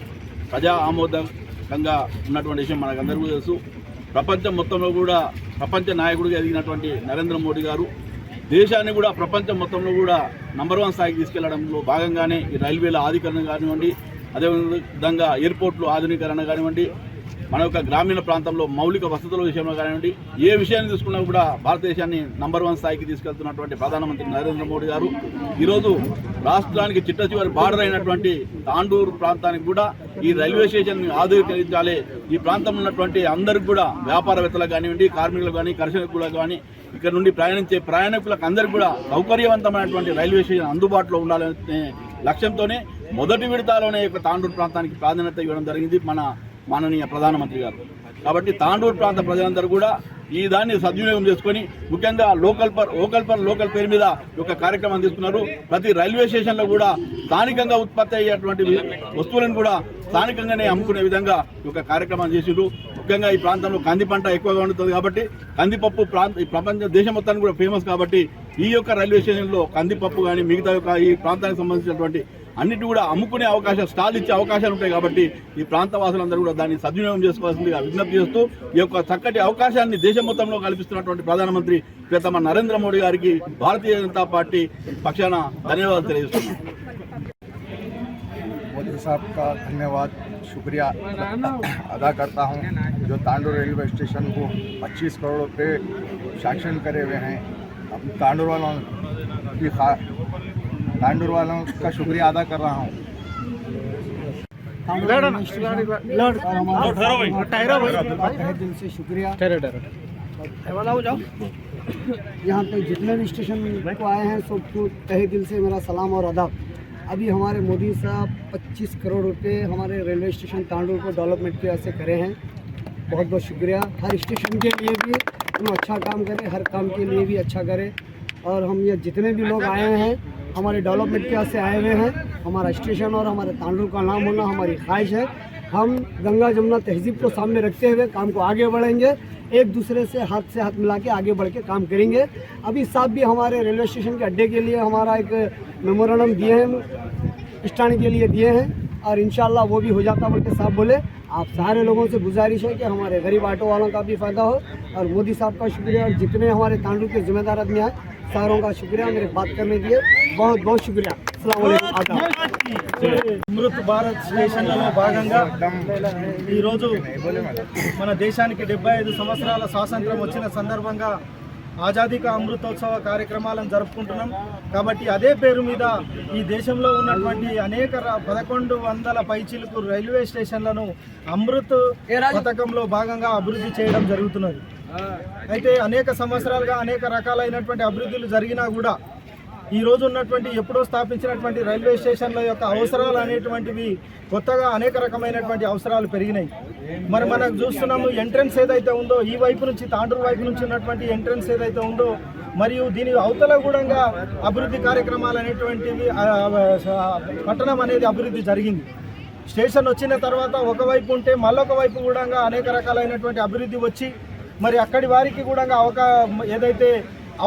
ప్రజా ఆమోదకంగా ఉన్నటువంటి విషయం మనకందరికీ తెలుసు. ప్రపంచం మొత్తంలో కూడా ప్రపంచ నాయకుడిగా ఎదిగినటువంటి నరేంద్ర మోడీ గారు దేశాన్ని కూడా ప్రపంచం మొత్తంలో కూడా నంబర్ 1 స్థాయికి తీసుకెళ్లడంలో భాగంగానే ఈ రైల్వేల ఆధునీకరణ కానివ్వండి, అదేవిధంగా ఎయిర్పోర్ట్లు ఆధునీకరణ కానివ్వండి, మన యొక్క గ్రామీణ ప్రాంతంలో మౌలిక వసతుల విషయంలో కానివ్వండి, ఏ విషయాన్ని తీసుకున్నా కూడా భారతదేశాన్ని నంబర్ 1 స్థాయికి తీసుకెళ్తున్నటువంటి ప్రధానమంత్రి నరేంద్ర మోడీ గారు ఈరోజు రాష్ట్రానికి చిట్ట చివరి బార్డర్ అయినటువంటి తాండూరు ప్రాంతానికి కూడా ఈ రైల్వే స్టేషన్ ఆధునీకరించాలి. ఈ ప్రాంతంలో ఉన్నటువంటి అందరికి కూడా వ్యాపారవేత్తలకు కానివ్వండి, కార్మికులకు కానీ, కర్షకులకు కానీ, ఇక్కడ నుండి ప్రయాణించే ప్రయాణికులకు అందరికీ కూడా సౌకర్యవంతమైనటువంటి రైల్వే స్టేషన్ అందుబాటులో ఉండాలనే లక్ష్యంతోనే మొదటి విడతలోనే యొక్క తాండూరు ప్రాంతానికి ప్రాధాన్యత ఇవ్వడం జరిగింది మన మాననీయ ప్రధానమంత్రి గారు. కాబట్టి తాండూరు ప్రాంత ప్రజలందరూ కూడా ఈ దాన్ని సద్వినియోగం చేసుకొని ముఖ్యంగా లోకల్ పేరు మీద ఒక కార్యక్రమం తీసుకున్నారు. ప్రతి రైల్వే స్టేషన్లో కూడా స్థానికంగా ఉత్పత్తి అయ్యేటువంటి వస్తువులను కూడా స్థానికంగానే అమ్ముకునే విధంగా ఒక కార్యక్రమం చేసిరు. ముఖ్యంగా ఈ ప్రాంతంలో కంది పంట ఎక్కువగా ఉంటుంది కాబట్టి కందిపప్పు ప్రపంచ దేశం మొత్తానికి కూడా ఫేమస్ కాబట్టి ఈ యొక్క రైల్వే స్టేషన్లో కందిపప్పు కానీ మిగతా యొక్క ఈ ప్రాంతానికి సంబంధించినటువంటి అన్నిటి కూడా అమ్ముకునే అవకాశం, స్టాల్ ఇచ్చే అవకాశాలు ఉంటాయి. కాబట్టి ఈ ప్రాంత వాసులందరూ కూడా దాన్ని సద్వినియోగం చేసుకోవాల్సిందిగా విజ్ఞప్తి చేస్తూ ఈ యొక్క చక్కటి అవకాశాన్ని దేశం మొత్తంలో కల్పిస్తున్నటువంటి ప్రధానమంత్రి ప్రియతమ నరేంద్ర మోడీ గారికి భారతీయ జనతా పార్టీ పక్షాన ధన్యవాదాలు తెలియజేస్తున్నాం. मोदी साहब का धन्यवाद शुक्रिया अदा करता हूं, जो तांडूर रेलवे स्टेशन को 25 करोड़ रुपये सैंक्शन करे हुए हैं. अब तांडूर वालों का शुक्रिया अदा कर रहा हूं. तहे दिल से शुक्रिया. यहाँ पे जितने भी स्टेशन को आए हैं सबको तहे दिल से मेरा सलाम और अदब. अभी हमारे मोदी साहब 25 करोड़ रुपए हमारे रेलवे स्टेशन तांडूर को डेवलपमेंट के वास्ते करे हैं. बहुत बहुत शुक्रिया. हर स्टेशन के लिए भी हम अच्छा काम करें, हर काम के लिए भी अच्छा करें. और हम ये जितने भी लोग आए हैं हमारे डेवलपमेंट के वास्ते आए हुए हैं. हमारा स्टेशन और हमारे तांडूर का नाम होना हमारी ख्वाहिश है. हम गंगा जमुना तहजीब को सामने रखते हुए काम को आगे बढ़ेंगे. एक दूसरे से हाथ मिला के आगे बढ़ के काम करेंगे। अभी साहब भी हमारे रेलवे स्टेशन के अड्डे के लिए हमारा एक मेमोरेंडम दिए हैं, स्टैंड के लिए दिए हैं और इंशाल्लाह वो भी हो जाता बोल के साहब बोले। आप सारे लोगों से गुजारिश है कि हमारे गरीब ऑटो वालों का भी फ़ायदा हो और मोदी साहब का शुक्रिया और जितने हमारे तांडुर के जिम्मेदार आदमी हैं सारों का शुक्रिया मेरे बात करने दिए, बहुत बहुत शुक्रिया। अस्सलाम वालेकुम। అమృత్ భారత్ స్టేషన్లలో భాగంగా ఈరోజు మన దేశానికి 75 సంవత్సరాల స్వాతంత్రం వచ్చిన సందర్భంగా ఆజాదీ కా అమృతోత్సవ కార్యక్రమాలను జరుపుకుంటున్నాం కాబట్టి అదే పేరు మీద ఈ దేశంలో ఉన్నటువంటి అనేక 1100 పైచిలుకు రైల్వే స్టేషన్లను అమృత్ పథకంలో భాగంగా అభివృద్ధి చేయడం జరుగుతున్నది। అయితే అనేక సంవత్సరాలుగా అనేక రకాలైనటువంటి అభివృద్ధులు జరిగినా కూడా ఈ రోజు ఉన్నటువంటి ఎప్పుడో స్థాపించినటువంటి రైల్వే స్టేషన్ల యొక్క అవసరాలు అనేటువంటివి కొత్తగా అనేక రకమైనటువంటి అవసరాలు పెరిగినాయి। మరి మనకు చూస్తున్నాము ఎంట్రన్స్ ఏదైతే ఉందో ఈ వైపు నుంచి తాండూరు వైపు నుంచి ఉన్నటువంటి ఎంట్రన్స్ ఏదైతే ఉందో మరియు దీని అవతల కూడా అభివృద్ధి కార్యక్రమాలు అనేటువంటివి పట్టణం అనేది అభివృద్ధి జరిగింది। స్టేషన్ వచ్చిన తర్వాత ఒకవైపు ఉంటే మళ్ళొక వైపు కూడా అనేక రకాలైనటువంటి అభివృద్ధి వచ్చి మరి అక్కడి వారికి కూడా ఏదైతే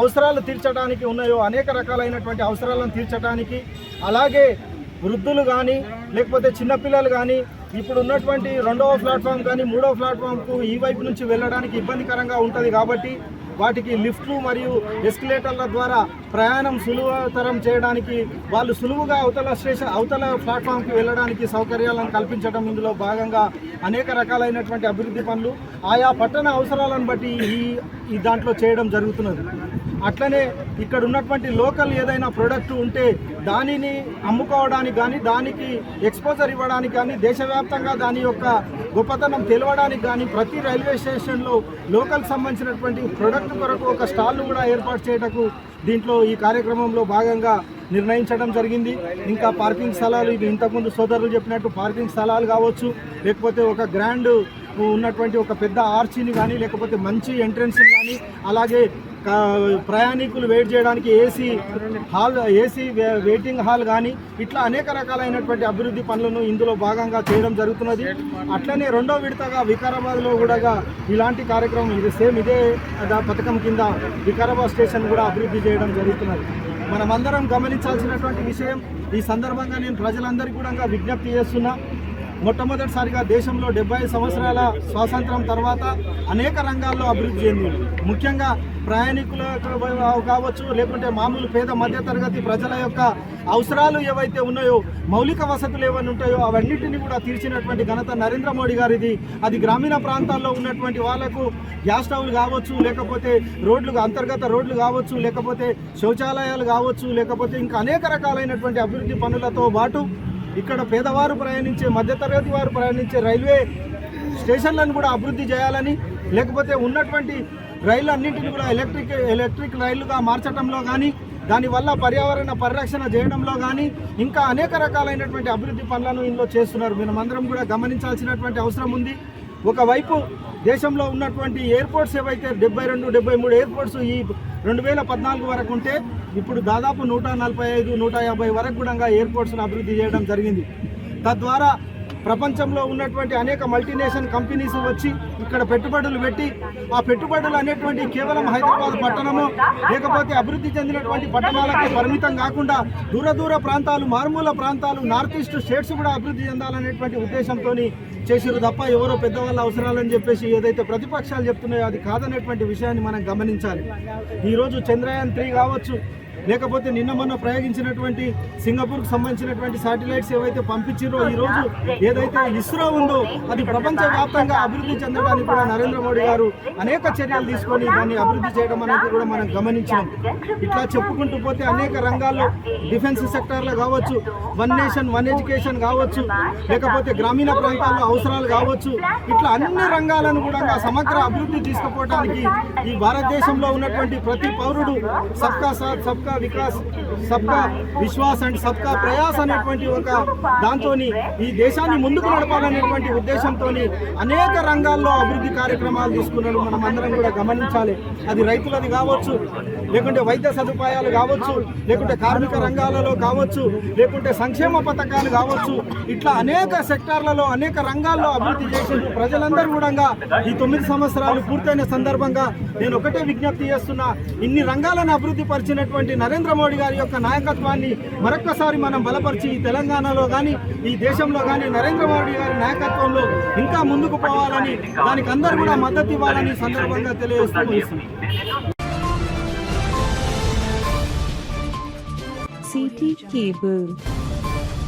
అవసరాలు తీర్చడానికి ఉన్నాయో అనేక రకాలైనటువంటి అవసరాలను తీర్చడానికి అలాగే వృద్ధులు కానీ లేకపోతే చిన్నపిల్లలు కానీ ఇప్పుడు ఉన్నటువంటి 2వ ప్లాట్ఫామ్ కానీ 3వ ప్లాట్ఫామ్కు ఈ వైపు నుంచి వెళ్ళడానికి ఇబ్బందికరంగా ఉంటుంది కాబట్టి వాటికి లిఫ్ట్లు మరియు ఎస్కలేటర్ల ద్వారా ప్రయాణం సులువుతరం చేయడానికి వాళ్ళు సులువుగా అవతల ప్లాట్ఫామ్కి వెళ్ళడానికి సౌకర్యాలను కల్పించడం ఇందులో భాగంగా అనేక రకాలైనటువంటి అభివృద్ధి పనులు ఆయా పట్టణ అవసరాలను బట్టి ఈ దాంట్లో చేయడం జరుగుతున్నది। అట్లనే ఇక్కడ ఉన్నటువంటి లోకల్ ఏదైనా ప్రోడక్ట్ ఉంటే దానిని అమ్ముకోవడానికి కానీ దానికి ఎక్స్పోజర్ ఇవ్వడానికి కానీ దేశవ్యాప్తంగా దాని యొక్క గొప్పతనం తెలవడానికి కానీ ప్రతి రైల్వే స్టేషన్లో లోకల్ సంబంధించినటువంటి ప్రోడక్ట్ కొరకు ఒక స్టాల్ను కూడా ఏర్పాటు చేయటకు దీంట్లో ఈ కార్యక్రమంలో భాగంగా నిర్ణయించడం జరిగింది। ఇంకా పార్కింగ్ స్థలాలు ఇది ఇంతకుముందు సోదరులు చెప్పినట్టు పార్కింగ్ స్థలాలు కావచ్చు లేకపోతే ఒక గ్రాండ్ ఉన్నటువంటి ఒక పెద్ద ఆర్చిని కానీ లేకపోతే మంచి ఎంట్రన్స్ని కానీ అలాగే ప్రయాణికులు వెయిట్ చేయడానికి ఏసీ వెయిటింగ్ హాల్ కానీ ఇట్లా అనేక రకాలైనటువంటి అభివృద్ధి పనులను ఇందులో భాగంగా చేయడం జరుగుతున్నది। అట్లనే 2వ విడతగా వికారాబాద్లో కూడా ఇలాంటి కార్యక్రమం ఇదే పథకం కింద వికారాబాద్ స్టేషన్ కూడా అభివృద్ధి చేయడం జరుగుతున్నది। మనమందరం గమనించాల్సినటువంటి విషయం ఈ సందర్భంగా నేను ప్రజలందరికీ కూడా విజ్ఞప్తి చేస్తున్నా, మొట్టమొదటిసారిగా దేశంలో 75 సంవత్సరాల స్వాతంత్రం తర్వాత అనేక రంగాల్లో అభివృద్ధి చెందింది। ముఖ్యంగా ప్రయాణికులకు కావచ్చు లేకుంటే మామూలు పేద మధ్యతరగతి ప్రజల యొక్క అవసరాలు ఏవైతే ఉన్నాయో మౌలిక వసతులు ఏవైనా ఉంటాయో అవన్నిటిని కూడా తీర్చినటువంటి ఘనత నరేంద్ర మోడీ గారిది। అది గ్రామీణ ప్రాంతాల్లో ఉన్నటువంటి వాళ్లకు గ్యాస్ స్టవ్లు కావచ్చు లేకపోతే అంతర్గత రోడ్లు కావచ్చు లేకపోతే శౌచాలయాలు కావచ్చు లేకపోతే ఇంకా అనేక రకాలైనటువంటి అభివృద్ధి పనులతో పాటు ఇక్కడ పేదవారు ప్రయాణించే మధ్యతరగతి వారు ప్రయాణించే రైల్వే స్టేషన్లను కూడా అభివృద్ధి చేయాలని లేకపోతే ఉన్నటువంటి రైళ్ళు అన్నింటినీ కూడా ఎలక్ట్రిక్ రైళ్లుగా మార్చడంలో కానీ దానివల్ల పర్యావరణ పరిరక్షణ చేయడంలో కానీ ఇంకా అనేక రకాలైనటువంటి అభివృద్ధి పనులను ఇందులో చేస్తున్నారు। మనమందరం కూడా గమనించాల్సినటువంటి అవసరం ఉంది। ఒకవైపు దేశంలో ఉన్నటువంటి ఎయిర్పోర్ట్స్ ఏవైతే 72, 73 ఎయిర్పోర్ట్స్ ఈ 2014 వరకు ఉంటే ఇప్పుడు దాదాపు 145, 150 వరకు కూడా ఎయిర్పోర్ట్స్ను అభివృద్ధి చేయడం జరిగింది। తద్వారా ప్రపంచంలో ఉన్నటువంటి అనేక మల్టీనేషనల్ కంపెనీస్ వచ్చి ఇక్కడ పెట్టుబడులు పెట్టి ఆ పెట్టుబడులు అనేటువంటి కేవలం హైదరాబాద్ పట్టణము లేకపోతే అభివృద్ధి చెందినటువంటి పట్టణాలకు పరిమితం కాకుండా దూర ప్రాంతాలు మారుమూల ప్రాంతాలు నార్త్ ఈస్ట్ స్టేట్స్ కూడా అభివృద్ధి చెందాలనేటువంటి ఉద్దేశంతో చేసిరు తప్ప ఎవరో పెద్దవాళ్ళ అవసరాలని చెప్పేసి ఏదైతే ప్రతిపక్షాలు చెప్తున్నాయో అది కాదనేటువంటి విషయాన్ని మనం గమనించాలి। ఈరోజు చంద్రయాన్ 3 కావచ్చు లేకపోతే నిన్న మొన్న ప్రయోగించినటువంటి సింగపూర్కు సంబంధించినటువంటి శాటిలైట్స్ ఏవైతే పంపించారో ఈరోజు ఏదైతే ఇస్రో ఉందో అది ప్రపంచవ్యాప్తంగా అభివృద్ధి చెందడానికి కూడా నరేంద్ర మోడీ గారు అనేక చర్యలు తీసుకొని దాన్ని అభివృద్ధి చేయడం అనేది కూడా మనం గమనించాం। ఇట్లా చెప్పుకుంటూ పోతే అనేక రంగాల్లో డిఫెన్స్ సెక్టార్లో కావచ్చు, 1 నేషన్ 1 ఎడ్యుకేషన్ కావచ్చు లేకపోతే గ్రామీణ ప్రాంతాల్లో అవసరాలు కావచ్చు, ఇట్లా అన్ని రంగాలను కూడా సమగ్ర అభివృద్ధి తీసుకుపోవడానికి ఈ భారతదేశంలో ఉన్నటువంటి ప్రతి పౌరుడు సబ్కా సాత్ సబ్కా सबका विकास सबका विश्वास అండ్ सबका ప్రయాస అనేటువంటి ఒక దాంతోని ఈ దేశాన్ని ముందుకు నడపాలనేటువంటి ఉద్దేశంతోని అనేక రంగాల్లో అభివృద్ధి కార్యక్రమాలు తీసుకున్నాడు. మనం అందరం కూడా గమనించాలి. అది రైతులది కావచ్చు, లేకుంటే వైద్య సదుపాయాలు కావచ్చు, లేకుంటే కార్మిక రంగాలలో కావచ్చు, లేకుంటే సంక్షేమ పథకాలు కావచ్చు, ఇట్లా అనేక సెక్టార్లలో అనేక రంగాల్లో అభివృద్ధి చేసి ప్రజలందరూ కూడా ఈ 9 సంవత్సరాలు పూర్తయిన సందర్భంగా నేను ఒకటే విజ్ఞప్తి చేస్తున్నా, ఇన్ని రంగాలను అభివృద్ధి పరిచినటువంటి నరేంద్ర మోడీ గారి యొక్క నాయకత్వాన్ని మరొక్కసారి మనం బలపరిచి ఈ తెలంగాణలో కానీ ఈ దేశంలో కానీ నరేంద్ర మోడీ గారి నాయకత్వంలో ఇంకా ముందుకు పోవాలని, దానికి అందరూ కూడా మద్దతు ఇవ్వాలని సందర్భంగా తెలియజేస్తున్నాం.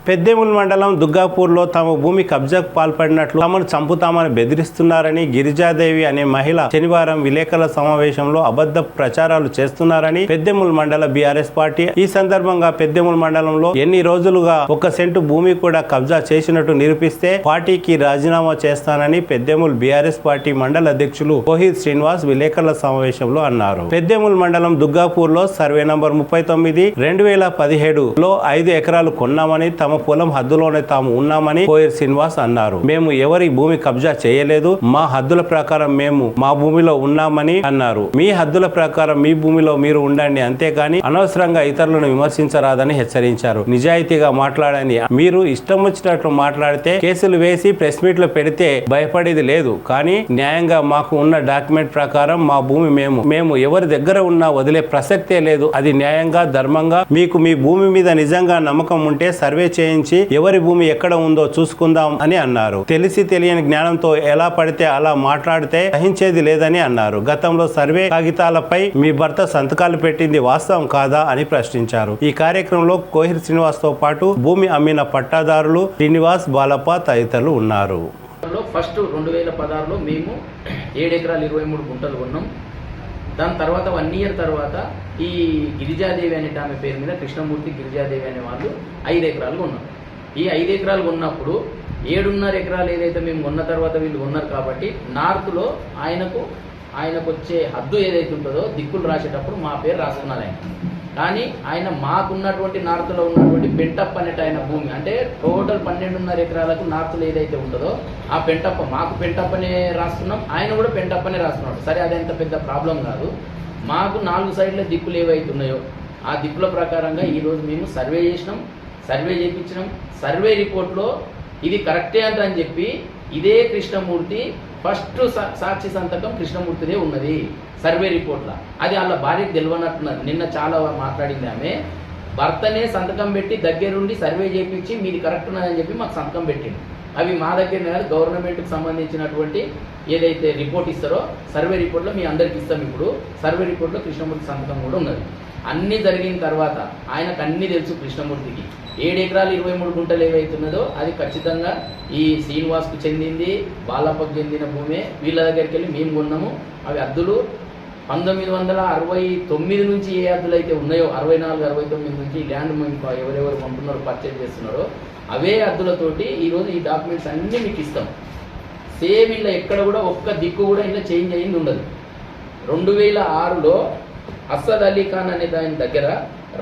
పెద్దేముల్ మండలం దుగ్గాపూర్లో తమ భూమి కబ్జాకు పాల్పడినట్లు తమను చంపుతామని బెదిరిస్తున్నారని గిరిజాదేవి అనే మహిళ శనివారం విలేకరుల సమావేశంలో అబద్ధ ప్రచారాలు చేస్తున్నారని పెద్దేముల్ మండల బీఆర్ఎస్ పార్టీ ఈ సందర్భంగా పెద్దేముల్ మండలంలో ఎన్ని రోజులుగా 1 సెంటు భూమి కూడా కబ్జా చేసినట్టు నిరూపిస్తే పార్టీకి రాజీనామా చేస్తానని పెద్దేముల్ బీఆర్ఎస్ పార్టీ మండల అధ్యక్షులు కోహిత్ శ్రీనివాస్ విలేకరుల సమావేశంలో అన్నారు. పెద్దేముల్ మండలం దుగ్గాపూర్లో సర్వే నంబర్ 39 2017 లో 5 ఎకరాలు కొన్నామని తమ పొలం హద్దులోనే తాము ఉన్నామని కోహిత్ శ్రీనివాస్ అన్నారు. మేము ఎవరి భూమి కబ్జా చేయలేదు, మా హద్దుల ప్రకారం మేము మా భూమిలో ఉన్నామని అన్నారు. మీ హద్దుల ప్రకారం మీ భూమిలో మీరు ఉండండి, అంతేకాని అనవసరంగా ఇతరులను విమర్శించరాదని హెచ్చరించారు. నిజాయితీగా మాట్లాడని మీరు ఇష్టం వచ్చినట్లు మాట్లాడితే కేసులు వేసి ప్రెస్ మీట్లు పెడితే భయపడేది లేదు. కానీ న్యాయంగా మాకు ఉన్న డాక్యుమెంట్ ప్రకారం మా భూమి మేము ఎవరి దగ్గర ఉన్నా వదిలే ప్రసక్తే లేదు. అది న్యాయంగా ధర్మంగా మీకు మీ భూమి మీద నిజంగా నమ్మకం ఉంటే సర్వే చేయించి ఎవరి భూమి ఎక్కడ ఉందో చూసుకుందాం అని అన్నారు. తెలిసి తెలియని జ్ఞానంతో ఎలా పడితే అలా మాట్లాడితే సహించేది లేదని అన్నారు. గతంలో సర్వే కాగితాలపై మీ భర్త సంతకాలు పెట్టింది వాస్తవం కాదా అని ప్రశ్నించారు. ఈ కార్యక్రమంలో కోహిత్ శ్రీనివాస్ తో పాటు భూమి అమ్మిన పట్టాదారులు శ్రీనివాస్, బాలప్ప తదితరులు ఉన్నారు. ఫస్ట్ 2016లో మేము 7 ఎకరాలు 23 గుంటలు కొన్నాం. దాని తర్వాత 1 ఇయర్ తర్వాత ఈ గిరిజాదేవి అనే ఆమె పేరు మీద కృష్ణమూర్తి గిరిజాదేవి అనే వాళ్ళు 5 ఎకరాలు కొన్నారు. ఈ 5 ఎకరాలు కొన్నప్పుడు 7.5 ఎకరాలు ఏదైతే మేము కొన్న తర్వాత వీళ్ళు కొన్నారు కాబట్టి నార్త్లో ఆయనకు వచ్చే హద్దు ఏదైతే ఉంటుందో దిక్కులు రాసేటప్పుడు మా పేరు రాసుకున్నారు ఆయన. కానీ ఆయన మాకున్నటువంటి నార్త్లో ఉన్నటువంటి పెంటప్ప అనేట ఆయన భూమి అంటే టోటల్ 12.5 ఎకరాలకు నార్త్లో ఏదైతే ఉంటుందో ఆ పెంటప్ప మాకు పెంటప్పనే రాస్తున్నాం, ఆయన కూడా పెంటప్పనే రాస్తున్నాడు. సరే అదంత పెద్ద ప్రాబ్లం కాదు. మాకు 4 సైడ్ల దిక్కులు ఏవైతున్నాయో ఆ దిక్కుల ప్రకారంగా ఈరోజు మేము సర్వే చేసినాం, సర్వే చేయించినాం. సర్వే రిపోర్ట్లో ఇది కరెక్టే అని చెప్పి ఇదే కృష్ణమూర్తి ఫస్ట్ సాక్షి సంతకం కృష్ణమూర్తిదే ఉన్నది సర్వే రిపోర్ట్లో. అది వాళ్ళ భార్యకు తెలియనట్టున్నది. నిన్న చాలా మాట్లాడింది ఆమె. భర్తనే సంతకం పెట్టి దగ్గరుండి సర్వే చేయించి మీది కరెక్ట్ ఉన్నదని చెప్పి మాకు సంతకం పెట్టింది. అవి మా దగ్గరనే కాదు, గవర్నమెంట్కి సంబంధించినటువంటి ఏదైతే రిపోర్ట్ ఇస్తారో సర్వే రిపోర్ట్లో మీ అందరికి ఇస్తాం. ఇప్పుడు సర్వే రిపోర్ట్లో కృష్ణమూర్తి సంతకం కూడా ఉన్నది. అన్నీ జరిగిన తర్వాత ఆయనకు అన్నీ తెలుసు కృష్ణమూర్తికి. 7 ఎకరాలు 23 గుంటలు ఏవైతున్నదో అది ఖచ్చితంగా ఈ శ్రీనివాస్కు చెందింది, బాలప్పకు చెందిన భూమే. వీళ్ళ దగ్గరికి వెళ్ళి మేము కొన్నాము. అవి హద్దులు 1969 నుంచి ఏ హద్దులు అయితే ఉన్నాయో 64, 69 నుంచి ల్యాండ్ మేము ఎవరెవరు కొంటున్నారో పర్చేజ్ చేస్తున్నారో అవే హద్దులతోటి ఈరోజు ఈ డాక్యుమెంట్స్ అన్నీ మీకు ఇస్తాం. సేమ్ ఇలా ఎక్కడ కూడా ఒక్క దిక్కు కూడా ఇలా చేంజ్ అయ్యింది ఉండదు. 2006లో అసద్ అలీ ఖాన్ అనే ఆయన దగ్గర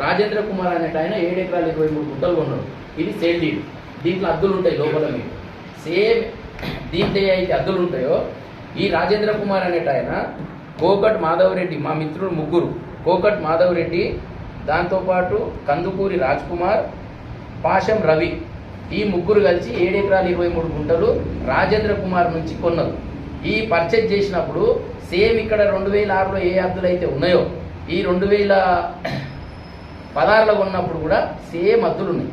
రాజేంద్ర కుమార్ అనేట ఆయన 7 ఎకరాలు 23 గుంటలు కొన్నాడు. ఇది సేల్ డీడ్. దీంట్లో హద్దులు ఉంటాయి లోపల మీకు. సేమ్ దీంట్లో అయితే హద్దులు ఉంటాయో ఈ రాజేంద్ర కుమార్ అనేట ఆయన కోకట్ మాధవరెడ్డి, మా మిత్రులు ముగ్గురు, కోకట్ మాధవరెడ్డి, దాంతోపాటు కందుకూరి రాజ్ కుమార్, పాషం రవి, ఈ ముగ్గురు కలిసి 7 ఎకరాలు 23 గుంటలు రాజేంద్ర కుమార్ నుంచి కొన్నారు. ఈ పర్చేజ్ చేసినప్పుడు సేమ్ ఇక్కడ 2006లో ఏ హద్దులు అయితే ఉన్నాయో ఈ 2016లో కొన్నప్పుడు కూడా సేమ్ హద్దులు ఉన్నాయి.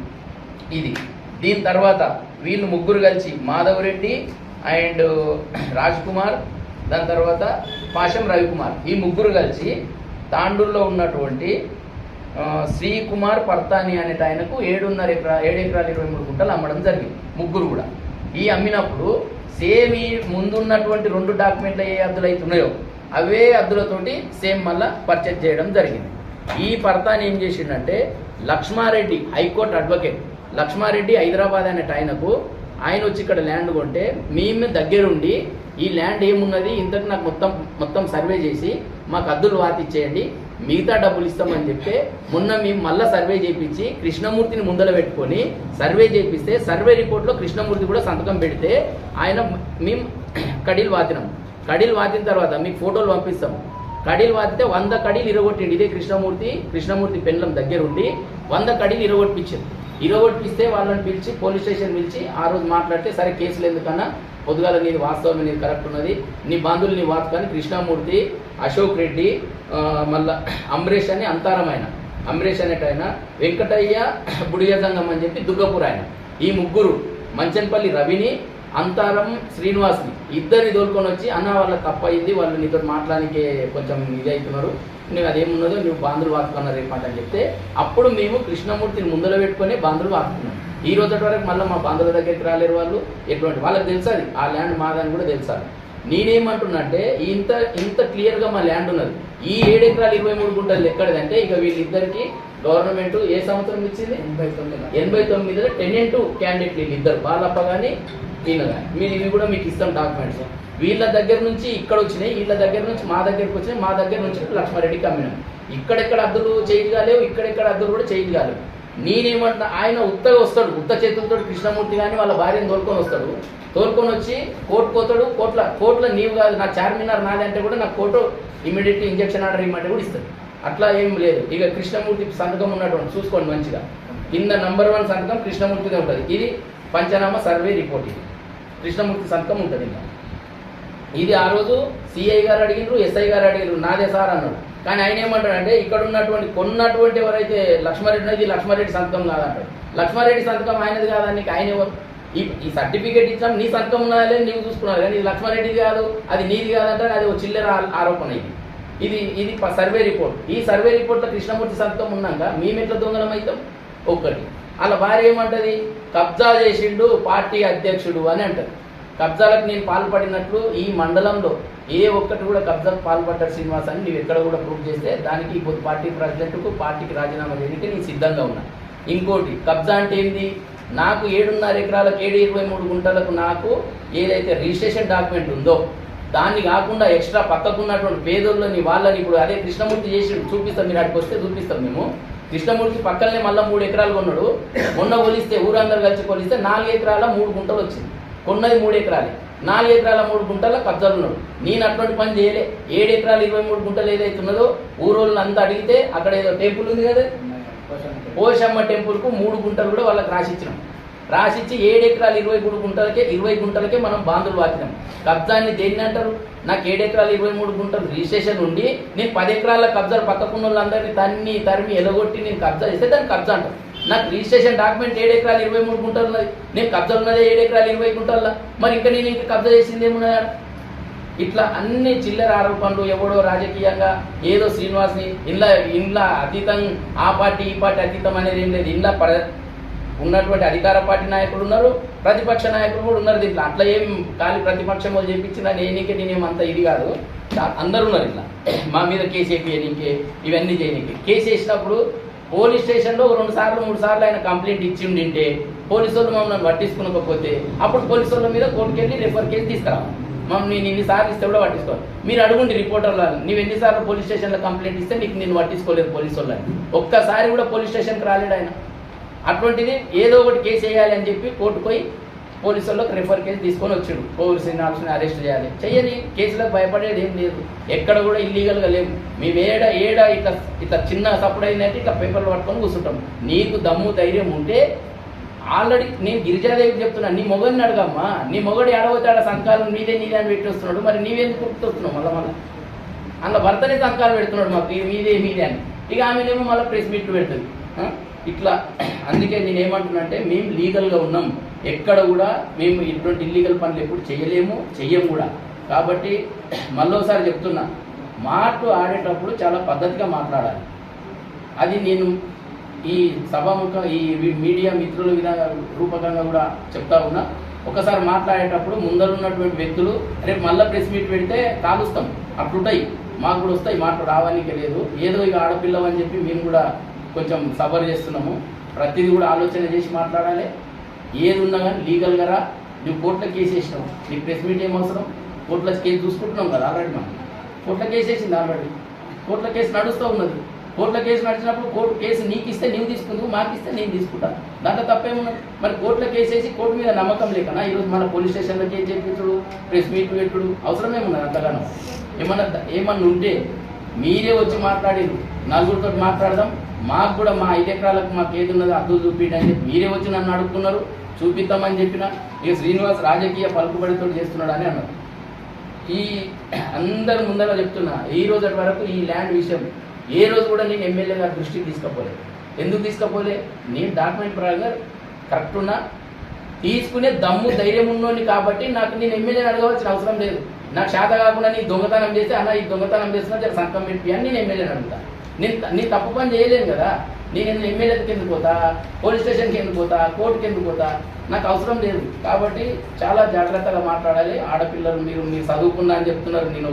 ఇది దీని తర్వాత వీళ్ళు ముగ్గురు కలిసి మాధవరెడ్డి అండ్ రాజ్ కుమార్, దాని తర్వాత పాషం రవికుమార్, ఈ ముగ్గురు కలిసి తాండూరులో ఉన్నటువంటి శ్రీకుమార్ పర్తాని అనేట ఆయనకు 7 ఎకరాలు 23 గుంటలు అమ్మడం జరిగింది. ముగ్గురు కూడా ఈ అమ్మినప్పుడు సేమ్ ఈ ముందున్నటువంటి 2 డాక్యుమెంట్లు ఏ హద్దులు అయితే ఉన్నాయో అవే హద్దులతోటి సేమ్ మళ్ళీ పర్చేజ్ చేయడం జరిగింది. ఈ పర్తాని ఏం చేసిండంటే లక్ష్మారెడ్డి, హైకోర్టు అడ్వకేట్ లక్ష్మారెడ్డి హైదరాబాద్ అనేట ఆయనకు ఆయన వచ్చి ఇక్కడ ల్యాండ్ కొంటే మేము దగ్గరుండి ఈ ల్యాండ్ ఏమున్నది ఇంతకు నాకు మొత్తం సర్వే చేసి మాకు హద్దులు వాతిచ్చేయండి, మిగతా డబ్బులు ఇస్తామని చెప్తే మొన్న మేము మళ్ళీ సర్వే చేయించి కృష్ణమూర్తిని ముందర పెట్టుకొని సర్వే చేపిస్తే సర్వే రిపోర్ట్లో కృష్ణమూర్తి కూడా సంతకం పెడితే ఆయన మేము కడీలు వాతినాం. కడీలు వాతిన తర్వాత మీకు ఫోటోలు పంపిస్తాం. కడీలు వాతితే 100 కడీలు ఇరగొట్టిండి. ఇదే కృష్ణమూర్తి పెండ్లం దగ్గర ఉండి 100 కడీలు ఇరగొట్టిస్తే వాళ్ళని పిలిచి పోలీస్ స్టేషన్ పిలిచి ఆ రోజు మాట్లాడితే సరే కేసులు ఎందుకన్నా పొద్దుగాల నీది వాస్తవం నీది కరెక్ట్ ఉన్నది, నీ బంధువులు నీ వాత కానీ కృష్ణమూర్తి, అశోక్ రెడ్డి, మళ్ళా అంబరీష్ అని అంతారమైన అంబరీష్ అనేటైన, వెంకటయ్య బుడియజంగం అని చెప్పి దుర్గపూర్ ఆయన, ఈ ముగ్గురు మంచన్పల్లి రవిని అంతారం శ్రీనివాస్ని ఇద్దరిని తోలుకొని వచ్చి అన్న వాళ్ళ తప్పయింది, వాళ్ళు నీతో మాట్లాడానికే కొంచెం ఇది అవుతున్నారు, నువ్వు అదేమున్నదో నువ్వు బాంధులు వాకుకున్నారు రేపంట అని చెప్తే అప్పుడు మేము కృష్ణమూర్తిని ముందర పెట్టుకొని బాంధులు వాకుకున్నాం. ఈ రోజు వరకు మళ్ళీ మా బంధువుల దగ్గరికి రాలేరు వాళ్ళు. ఎటువంటి వాళ్ళకి తెలుసది ఆ ల్యాండ్ మాదని కూడా తెలుసా. నేనేమంటున్నంటే ఇంత క్లియర్గా మా ల్యాండ్ ఉన్నది. ఈ 7 ఎకరాలు 23 గుంటలు ఎక్కడదంటే ఇక వీళ్ళిద్దరికి గవర్నమెంట్ ఏ సంవత్సరం ఇచ్చింది 89లో టెనెంట్ క్యాండిడేట్లు వీళ్ళిద్దరు బాలప్ప కానీ ఈయన కానీ. మీరు ఇవి కూడా మీకు ఇస్తాం డాక్యుమెంట్స్. వీళ్ళ దగ్గర నుంచి ఇక్కడ వచ్చినాయి, వీళ్ళ దగ్గర నుంచి మా దగ్గరకు వచ్చినాయి, మా దగ్గర నుంచి లక్ష్మారెడ్డికి అమ్మినాం. ఇక్కడెక్కడ అద్దులు చేయించు కాలేవు, ఇక్కడెక్కడ అద్దులు కూడా చేయించు కాలేవు. నేనేమంటున్నా ఆయన ఉత్తగా వస్తాడు, ఉత్త చేతులతో కృష్ణమూర్తి కానీ వాళ్ళ భార్యను తోలుకొని వచ్చి కోర్టు పోతాడు. కోర్టులో నీవు కాదు నా చార్మినార్ నాది అంటే కూడా నాకు కోర్టు ఇమీడియట్లీ ఇంజక్షన్ ఆర్డర్ ఇవ్వమంటే కూడా ఇస్తుంది. అట్లా ఏం లేదు. ఇక కృష్ణమూర్తి సంతకం ఉన్నటువంటి చూసుకోండి మంచిగా, కింద నంబర్ 1 సంతకం కృష్ణమూర్తిదే ఉంటుంది. ఇది పంచనామా సర్వే రిపోర్ట్, ఇది కృష్ణమూర్తి సంతకం ఉంటుంది. ఇంకా ఇది ఆ రోజు సిఐ గారు అడిగినారు, ఎస్ఐ గారు అడిగినారు, నాదే సార్ అన్నాడు. కానీ ఆయన ఏమంటాడంటే ఇక్కడ కొన్నటువంటి ఎవరైతే లక్ష్మారెడ్డి ఉన్నది లక్ష్మారెడ్డి సంతకం కాదంటాడు. లక్ష్మారెడ్డి సంతకం ఆయనది కాదానికి ఆయన ఎవరు? ఈ సర్టిఫికేట్ ఇచ్చాం నీ సంతకం ఉన్నదా నీవు చూసుకున్నావు, కానీ ఇది లక్ష్మారెడ్డిది కాదు అది నీది కాదంటే అది ఒక చిల్లర ఆరోపణ. ఇది సర్వే రిపోర్ట్. ఈ సర్వే రిపోర్ట్లో కృష్ణమూర్తి సంతకం ఉన్నాక మేమెట్లా దొంగలం అవుతాం? ఒక్కటి అలా భార్య ఏమంటది, కబ్జా చేసిండు పార్టీ అధ్యక్షుడు అని అంటది. కబ్జాలకు నేను పాల్పడినట్లు ఈ మండలంలో ఏ ఒక్కటి కూడా కబ్జాకు పాల్పడ్డాడు శ్రీనివాస్ అని నీవు ఎక్కడ కూడా ప్రూవ్ చేస్తే దానికి ఇప్పుడు పార్టీ ప్రెసిడెంట్కు పార్టీకి రాజీనామా చేయడానికి నేను సిద్ధంగా ఉన్నా. ఇంకోటి కబ్జా అంటే ఏంది, నాకు 7.5 ఎకరాలకు 723 గుంటలకు నాకు ఏదైతే రిజిస్ట్రేషన్ డాక్యుమెంట్ ఉందో దాన్ని కాకుండా ఎక్స్ట్రా పక్కకున్నటువంటి పేదోళ్ళని వాళ్ళని ఇప్పుడు అదే కృష్ణమూర్తి చేసి చూపిస్తాం, మీరు అక్కడికి వస్తే చూపిస్తాం. మేము కృష్ణమూర్తి పక్కనే మళ్ళీ 3 ఎకరాలు కొన్నాడు. మొన్న కొలిస్తే ఊరందరూ కలిసి కొలిస్తే 4 ఎకరాల 3 గుంటలు వచ్చింది. కొన్నది 3 ఎకరాలు, 4 ఎకరాల 3 గుంటల కబ్జాలు ఉన్నాడు. నేను అటువంటి పని చేయలే. 7 ఎకరాలు 23 గుంటలు ఏదైతే ఉన్నదో ఊరోళ్ళని అంతా అడిగితే అక్కడ ఏదో టెంపుల్ ఉంది కదా పోషమ్మ టెంపుల్కు 3 గుంటలు కూడా వాళ్ళకి రాసిచ్చినాం. రాసిచ్చి 7 ఎకరాలు 20 గుంటలకే మనం బాంధులు వాకినాం. కబ్జాన్ని దేన్ని అంటారు? నాకు 7 ఎకరాలు 23 గుంటలు రిజిస్ట్రేషన్ ఉండి నేను 10 ఎకరాల కబ్జాలు పక్కకున్న వాళ్ళందరినీ తరిమి ఎలగొట్టి నేను కబ్జా చేస్తే దాన్ని కబ్జా అంటారు. నాకు రిజిస్ట్రేషన్ డాక్యుమెంట్ 7 ఎకరాలు 23 గుంటలు ఉన్నది, నేను కబ్జా ఉన్నదే 7 ఎకరాలు 20 గుంటల్లో, మరి ఇంకా నేను ఇంకా కబ్జా చేసింది ఏమున్నదా? ఇట్లా అన్ని చిల్లర ఆరోపణలు. ఎవడో రాజకీయంగా ఏదో శ్రీనివాస్ని ఇంట్లో అతీతం, ఆ పార్టీ ఈ పార్టీ అతీతం అనేది ఏం లేదు. ఇంట్లో ఉన్నటువంటి అధికార పార్టీ నాయకులు ఉన్నారు, ప్రతిపక్ష నాయకులు కూడా ఉన్నారు. దీంట్లో అట్లా ఏం ఖాళీ ప్రతిపక్షం వాళ్ళు చెప్పించిన నేనేమంత ఇది కాదు, అందరూ ఉన్నారు. ఇట్లా మా మీద కేసు వేయనీకే ఇవన్నీ చేయనీకి. కేసు వేసినప్పుడు పోలీస్ స్టేషన్లో 2 సార్లు 3 సార్లు ఆయన కంప్లైంట్ ఇచ్చి ఉండింటే పోలీసు వాళ్ళు మమ్మల్ని పట్టించుకోకపోతే అప్పుడు పోలీసు వాళ్ళ మీద కోర్టుకు వెళ్ళి రెఫర్ కేసు తీసుకురావాలి. మమ్మల్ని నేను ఇన్నిసార్లు ఇస్తే కూడా పట్టించుకోవాలి. మీరు అడుగుండి రిపోర్టర్లు, నువ్వు ఎన్నిసార్లు పోలీస్ స్టేషన్లో కంప్లైంట్ ఇస్తే నేను పట్టించుకోలేదు పోలీసు వాళ్ళని. ఒక్కసారి కూడా పోలీస్ స్టేషన్కి రాలేడు ఆయన. అటువంటిది ఏదో ఒకటి కేసు వేయాలి అని చెప్పి కోర్టు పోయి పోలీసు వాళ్ళకి రెఫర్ కేసు తీసుకొని వచ్చాడు. శ్రీనివాస్ని అరెస్ట్ చేయాలి, చెయ్యని కేసులకు భయపడేది ఏం లేదు. ఎక్కడ కూడా ఇల్లీగల్గా లేవు. మేము ఏడా ఇట్లా చిన్న సపోర్ట్ అయినట్టు ఇట్లా పేపర్లు పట్టుకొని కూర్చుంటాం. నీకు దమ్ము ధైర్యం ఉంటే ఆల్రెడీ నేను గిరిజాదేవికి చెప్తున్నా, నీ మొగడిని అడగమ్మా, నీ మొగడు ఏడవుతాడ సంతకాలు నీదే అని పెట్టి వస్తున్నాడు, మరి నీవెందుకు గుర్తొస్తున్నావు? మళ్ళీ అందులో భర్తనే సంతకాలు పెడుతున్నాడు మాకు మీదే అని. ఇక ఆమెనేమో మళ్ళీ ప్రెస్ మీట్లు పెడుతుంది. ఇట్లా అందుకే నేనేమంటున్నా మేము లీగల్గా ఉన్నాం. ఎక్కడ కూడా మేము ఇటువంటి ఇల్లీగల్ పనులు ఎప్పుడు చెయ్యము కూడా. కాబట్టి మళ్ళోసారి చెప్తున్నా, ఆడేటప్పుడు చాలా పద్ధతిగా మాట్లాడాలి. అది నేను ఈ ఈ మీడియా మిత్రుల రూపకంగా కూడా చెప్తా ఉన్నా. ఒకసారి మాట్లాడేటప్పుడు ముందరున్నటువంటి వ్యక్తులు రేపు మళ్ళీ ప్రెస్ మీట్ పెడితే కాలుస్తాం, అట్లుంటాయి. మాకు కూడా వస్తాయి, మాకు రావానికి లేదు. ఏదో ఇక ఆడపిల్లవని చెప్పి మేము కూడా కొంచెం సబర్ చేస్తున్నాము. ప్రతిదీ కూడా ఆలోచన చేసి మాట్లాడాలి. ఏది ఉన్నా కానీ లీగల్గా రా. నువ్వు కోర్టులో కేసు వేసినావు, నీకు ప్రెస్ మీట్ ఏం అవసరం? కోర్టులో కేసు చూసుకుంటున్నాం కదా ఆల్రెడీ. మనం కోర్టులో కేసు వేసింది ఆల్రెడీ. కోర్టుల కేసు నడుస్తూ ఉన్నది. కోర్టుల కేసు నడిచినప్పుడు కోర్టు కేసు నీకు ఇస్తే నీవు తీసుకుందుకు, మాకు ఇస్తే నేను తీసుకుంటాను. దాంట్లో తప్పేమున్నది? మరి కోర్టుల కేసు వేసి కోర్టు మీద నమ్మకం లేకనా ఈరోజు మన పోలీస్ స్టేషన్లో కేసు చేయించుడు, ప్రెస్ మీట్ పెట్టుడు అవసరమేమున్నది? అంతగానో ఏమన్నా ఉంటే మీరే వచ్చి మాట్లాడారు, నలుగురితో మాట్లాడదాం, మాకు కూడా మా 5 ఎకరాలకు మాకు ఏది ఉన్నదో అద్దులు చూపించండి అని చెప్పి మీరే వచ్చి నన్ను అడుగుతున్నారు, చూపిద్దామని చెప్పిన. ఇక శ్రీనివాస్ రాజకీయ పలుకుబడితో చేస్తున్నాడు అని అన్నారు. ఈ అందరి ముందర చెప్తున్నా, ఈ రోజు వరకు ఈ ల్యాండ్ విషయం ఏ రోజు కూడా నేను ఎమ్మెల్యే గారి దృష్టికి తీసుకపోలేదు. ఎందుకు తీసుకపోలే? నేను డాక్యుమెంట్ ప్రకారంగా కరెక్ట్ ఉన్నా, తీసుకునే దమ్ము ధైర్యం ఉన్నోని కాబట్టి నాకు నేను ఎమ్మెల్యేని అడగవలసిన అవసరం లేదు. నాకు శాత కాకుండా నీ దొంగతనం చేస్తే అన్న ఈ దొంగతనం చేస్తున్నా జర సంతకం పెట్టి అని నేను ఎమ్మెల్యేని అడుగుతా. నేను తప్పు పని చేయలేను కదా. నేను ఎమ్మెల్యేకి ఎందుకు పోతా, పోలీస్ స్టేషన్కి ఎందుకు పోతా, కోర్టుకి ఎందుకు పోతా? నాకు అవసరం లేదు. కాబట్టి చాలా జాగ్రత్తగా మాట్లాడాలి. ఆడపిల్లలు మీరు చదువుకున్నా అని చెప్తున్నారు, నేను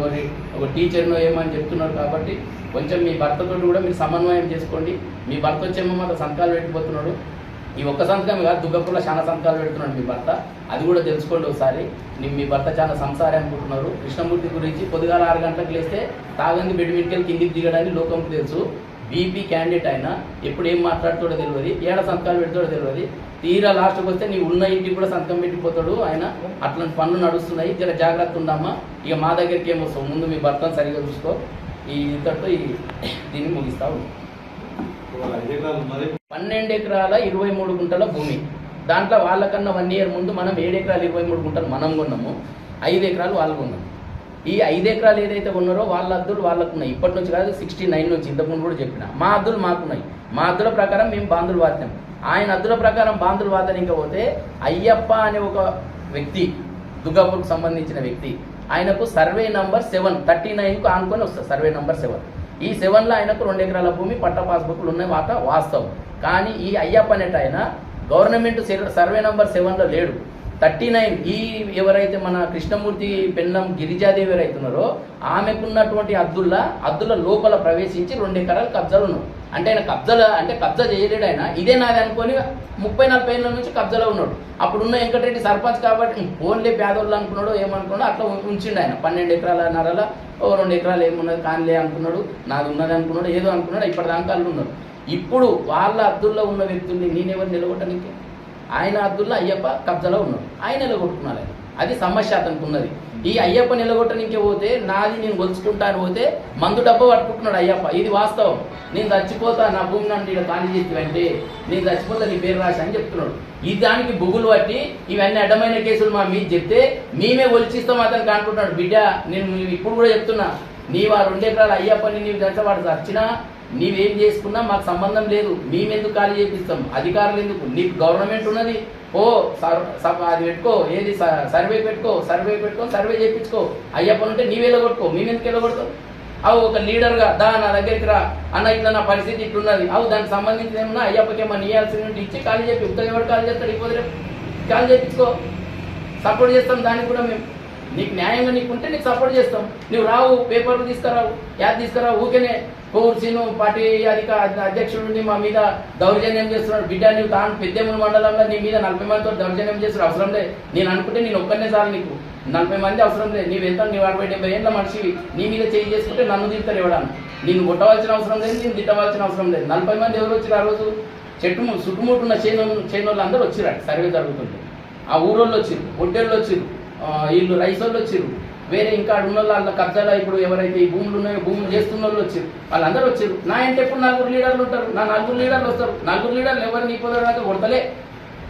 ఒక టీచర్నో ఏమని చెప్తున్నారు. కాబట్టి కొంచెం మీ భర్తతో కూడా మీరు సమన్వయం చేసుకోండి. మీ భర్త వచ్చేమో మాత్రం సంతకాలు పెట్టిపోతున్నాడు. ఈ ఒక్క సంతకం కాదు, దుగ్గపుల్లో చాలా సంతకాలు పెడుతున్నాడు మీ భర్త. అది కూడా తెలుసుకోండి ఒకసారి. మీ భర్త చాలా సంసారం అనుకుంటున్నారు. కృష్ణమూర్తి గురించి పొద్దుగాల 6 గంటలకు లేస్తే తాగంది బెడ్ మీదకి కిందికి దిగడానికి లోకంకి తెలుసు. బీపీ క్యాండిడేట్ అయినా ఎప్పుడు ఏం మాట్లాడుతాడో తెలియదు, ఏడ సంతకాలు పెడతాడో తెలియదు. తీరా లాస్ట్కి వస్తే నీ ఉన్న ఇంటికి కూడా సంతకం పెట్టిపోతాడు ఆయన. అట్లాంటి పనులు నడుస్తున్నాయి, జర జాగ్రత్త ఉండమ్మా. ఇక మా దగ్గరికి ఏమొస్తావు, ముందు మీ భర్తను సరిగా చూసుకో. ఈ ఇంతటితో దీన్ని ముగిస్తా ఉన్నాం. 12 ఎకరాల 23 గుంటల భూమి. దాంట్లో వాళ్ళకన్నా 1 ఇయర్ ముందు మనం 7 ఎకరాల 23 గుంటలు మనం కొన్నాము, 5 ఎకరాలు వాళ్ళు కొన్నాము. ఈ 5 ఎకరాలు ఏదైతే ఉన్నారో వాళ్ళ అద్దులు వాళ్ళకున్నాయి. ఇప్పటి నుంచి కాదు, 69 నుంచి, ఇంతకుముందు కూడా చెప్పిన. మా అద్దులు మాకున్నాయి. మా అద్దుల ప్రకారం మేము బాంధులు వాతాం. ఆయన అద్దుల ప్రకారం బాంధులు వాతానికి పోతే అయ్యప్ప అనే ఒక వ్యక్తి, దుర్గాపూర్కు సంబంధించిన వ్యక్తి, ఆయనకు సర్వే నంబర్ 7 39కు ఆనుకొని వస్తుంది. Survey number 7. ఈ 7లో ఆయనకు 2 ఎకరాల భూమి పట్ట పాస్బుక్లు ఉన్నాయి, వాస్తవం. కానీ ఈ అయ్యప్ప అనేట ఆయన గవర్నమెంట్ సర్వే నంబర్ 7లో లేడు. 39 ఈ ఎవరైతే మన కృష్ణమూర్తి పెన్నం గిరిజాదేవి ఎవరైతున్నారో ఆమెకున్నటువంటి అద్దుల లోపల ప్రవేశించి 2 ఎకరాలు కబ్జాలు ఉన్నాడు. అంటే ఆయన కబ్జా చేయలేడు. ఆయన ఇదే నాది అనుకొని 30-40 ఏళ్ళ నుంచి కబ్జాలో ఉన్నాడు. అప్పుడున్న వెంకటరెడ్డి సర్పంచ్ కాబట్టి ఓన్లీ పేదోళ్ళు అనుకున్నాడు, ఏమనుకున్నాడు అట్లా ఉంచిండు. ఆయన 12 ఎకరాల నరల 2 ఎకరాలు ఏమున్నది కానిలే అనుకున్నాడు, నాది ఉన్నది అనుకున్నాడు, ఏదో అనుకున్నాడు. ఇప్పటిదాకా వాళ్ళు ఉన్నారు. ఇప్పుడు వాళ్ళ అద్దుల్లో ఉన్న వ్యక్తుల్ని నేనెవరు నిలగొట్టడానికి? ఆయన అద్దుల్లో అయ్యప్ప కబ్జాలో ఉన్నాడు, ఆయన నిలగొట్టుకున్నాడు. అది సమస్య అతనికి ఉన్నది. ఈ అయ్యప్ప నిలగొట్టనికే పోతే నాది నేను గొలుచుకుంటాను పోతే మందు డబ్బా పట్టుకుంటున్నాడు అయ్యప్ప. ఇది వాస్తవం. నేను చచ్చిపోతా, నా భూమి నన్ను ఇక్కడ ఖాళీ చేస్తే నేను చచ్చిపోతా, నీ పేరు రాసి అని చెప్తున్నాడు. ఈ దానికి బుగులు పట్టి ఇవన్నీ అడ్డమైన కేసులు మా మీద చెప్తే మేమే ఒలిచిస్తాం అతనికి అనుకుంటున్నాడు. బిడ్డ నేను ఇప్పుడు కూడా చెప్తున్నా, నీవు ఆ 2 ఎకరాల అయ్యప్పని నీవు చంచవాడు చచ్చినా నీవేం చేసుకున్నా మాకు సంబంధం లేదు. మేమెందుకు ఖాళీ చేపిస్తాం? అధికారులు ఎందుకు? నీకు గవర్నమెంట్ ఉన్నది, అది పెట్టుకో, ఏది సర్వే పెట్టుకో, సర్వే చేయించుకో. అయ్యప్పని ఉంటే నీవు వెళ్ళగొట్టుకో, మేమెందుకు వెళ్ళగొడతాం? అవు ఒక లీడర్గా నా దగ్గరికి రా అన్న, ఇట్లా నా పరిస్థితి ఇట్లున్నది, అవు దానికి సంబంధించిన ఏమన్నా అయ్యప్పకి ఏమన్నా ఇవ్వాల్సిన ఇచ్చి ఖాళీ చెప్పి, ఉత్తగా ఎవరు ఖాళీ చేస్తాడు? ఇప్పుడు ఖాళీ చేయించుకో, సపోర్ట్ చేస్తాం. దానికి కూడా మేము నీకు న్యాయంగా నీకుంటే నీకు సపోర్ట్ చేస్తాం. నువ్వు రావు, పేపర్లు తీసుకురావు, యాద్ తీసుకురావు. ఊరికేనే కోర్సీను పార్టీ అధ్యక్షుడిని మా మీద దౌర్జన్యం చేస్తున్నాడు. బిడ్డ నువ్వు తాను పెద్దేముల మండలంలో నీ మీద 40 మందితో దౌర్జన్యం చేస్తున్నాడు. అవసరం లేదు. నేను అనుకుంటే నేను ఒక్కనే చాలు, నీకు 40 మంది అవసరం లేదు. నీవెంత 60-70 ఏళ్ళ మనిషివి, నీ మీద చేంజ్ చేసుకుంటే నన్ను తింటారు ఇవ్వడానికి. నేను కొట్టవలసిన అవసరం లేదు, నేను తిట్టవలసిన అవసరం లేదు. 40 మంది ఎవరు వచ్చారు ఆ రోజు? చుట్టుముట్టున్న చేనోళ్ళు అందరూ వచ్చిరాడు. సర్వే జరుగుతుంటే ఆ ఊరోళ్ళు వచ్చిరు, ఒడ్డేళ్ళు వచ్చిరు, వీళ్ళు రైసోళ్ళు వచ్చిరు, వేరే ఇంకా ఉన్న వాళ్ళ కబ్జాలో ఇప్పుడు ఎవరైతే ఈ భూములు ఉన్నాయో భూములు చేస్తున్న వాళ్ళు వచ్చారు, వాళ్ళందరూ వచ్చారు. నా అంటే ఎప్పుడు 4 లీడర్లు ఉంటారు, నా 4 లీడర్లు వస్తారు. 4 లీడర్లు ఎవరు నీ పొద్దుగా కొడతలే,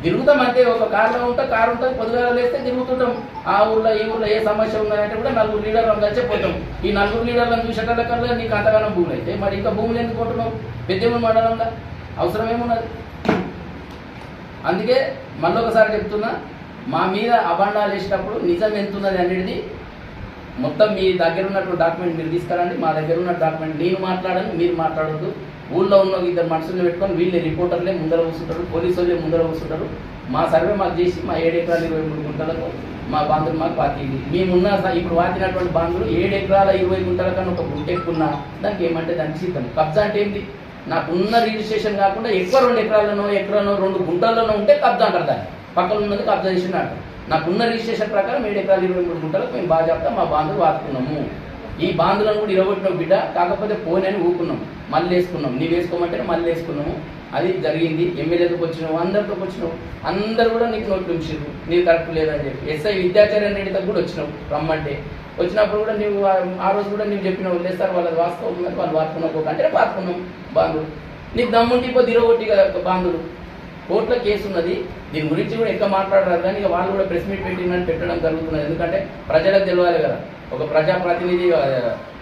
తిరుగుతాం అంతే. ఒక కార్లో ఉంటే కారు ఉంటుంది, పొద్దుగా లేస్తే తిరుగుతుంటాం. ఆ ఊళ్ళో ఈ ఊళ్ళో ఏ సమస్య ఉందంటే కూడా 4 లీడర్లు కలిసే పోతాం. ఈ 4 లీడర్లను చూసేటకల్లా నీకు అంతగానో భూములు అయితే మరి ఇంకా భూములు ఎందుకు కొంటున్నావు? పెద్దెములు మండలంలో అవసరం ఏమున్నది? అందుకే మళ్ళీ ఒకసారి చెప్తున్నా, మా మీద అబాండాలు వేసేటప్పుడు నిజం ఎంతున్నది అనేది మొత్తం మీ దగ్గర ఉన్నటువంటి డాక్యుమెంట్ మీరు తీసుకురండి. మా దగ్గర ఉన్న డాక్యుమెంట్ నేను మాట్లాడను, మీరు మాట్లాడద్దు. ఊళ్ళో ఉన్న 2 మనుషులను పెట్టుకొని వీళ్ళే రిపోర్టర్లే ముందర కూర్చుంటారు, పోలీసు వాళ్ళే ముందర కూర్చుంటారు. మా సర్వే మాకు చేసి మా 7 ఎకరాల 23 గుంటలకు మా బాంధులు మాకు వాతింది. మేమున్న ఇప్పుడు వాతినటువంటి బాంధులు 7 ఎకరాల 20 గుంటల కన్నా ఒక గుంట ఎక్కున్నా దానికి ఏమంటే దానికి సిద్ధం. కబ్జా అంటే ఏంటి? నాకున్న రిజిస్ట్రేషన్ కాకుండా ఎక్కువ 2 ఎకరాలనో 2 గుంటల్లోనో ఉంటే కబ్జా అంటారు. దాన్ని పక్కన ఉన్నది కబ్జా చేసిన అంటారు. నాకున్న రిజిస్ట్రేషన్ ప్రకారం 7 ఎకరాల 23 గుంటలకు మేము బాగా చెప్తాం, మా బాంధువులు వాడుకున్నాము. ఈ బాంధులను కూడా ఇరగొట్టినావు బిడ్డ, కాకపోతే పోనని ఊకున్నాం, మళ్ళీ వేసుకున్నాం. నీవు వేసుకోమంటేనే మళ్ళీ వేసుకున్నాము. అది జరిగింది. ఎమ్మెల్యేలకు వచ్చినావు, అందరితో వచ్చినావు, అందరు కూడా నీకు నోట్లు ఉంచారు, నీకు కరెక్ట్ లేదని చెప్పి. ఎస్ఐ విద్యాచరణ్ రెడ్డితో కూడా వచ్చినావు రమ్మంటే. వచ్చినప్పుడు కూడా నీవు ఆ రోజు కూడా నీవు చెప్పినావు, లేదు సార్ వాళ్ళది వాస్తవం ఉందని వాళ్ళు వాడుకున్నావు అంటే వాడుకున్నాం బాంధువులు. నీకు దమ్ముంటే ఇప్పుడు ఇరగొట్టి కదా బాంధువులు. కోర్టులో కేసు ఉన్నది, దీని గురించి కూడా ఎక్కువ మాట్లాడరాదు, కానీ ఇక వాళ్ళు కూడా ప్రెస్ మీట్ పెట్టడం జరుగుతున్నది. ఎందుకంటే ప్రజలకు తెలియాలి కదా, ఒక ప్రజాప్రతినిధి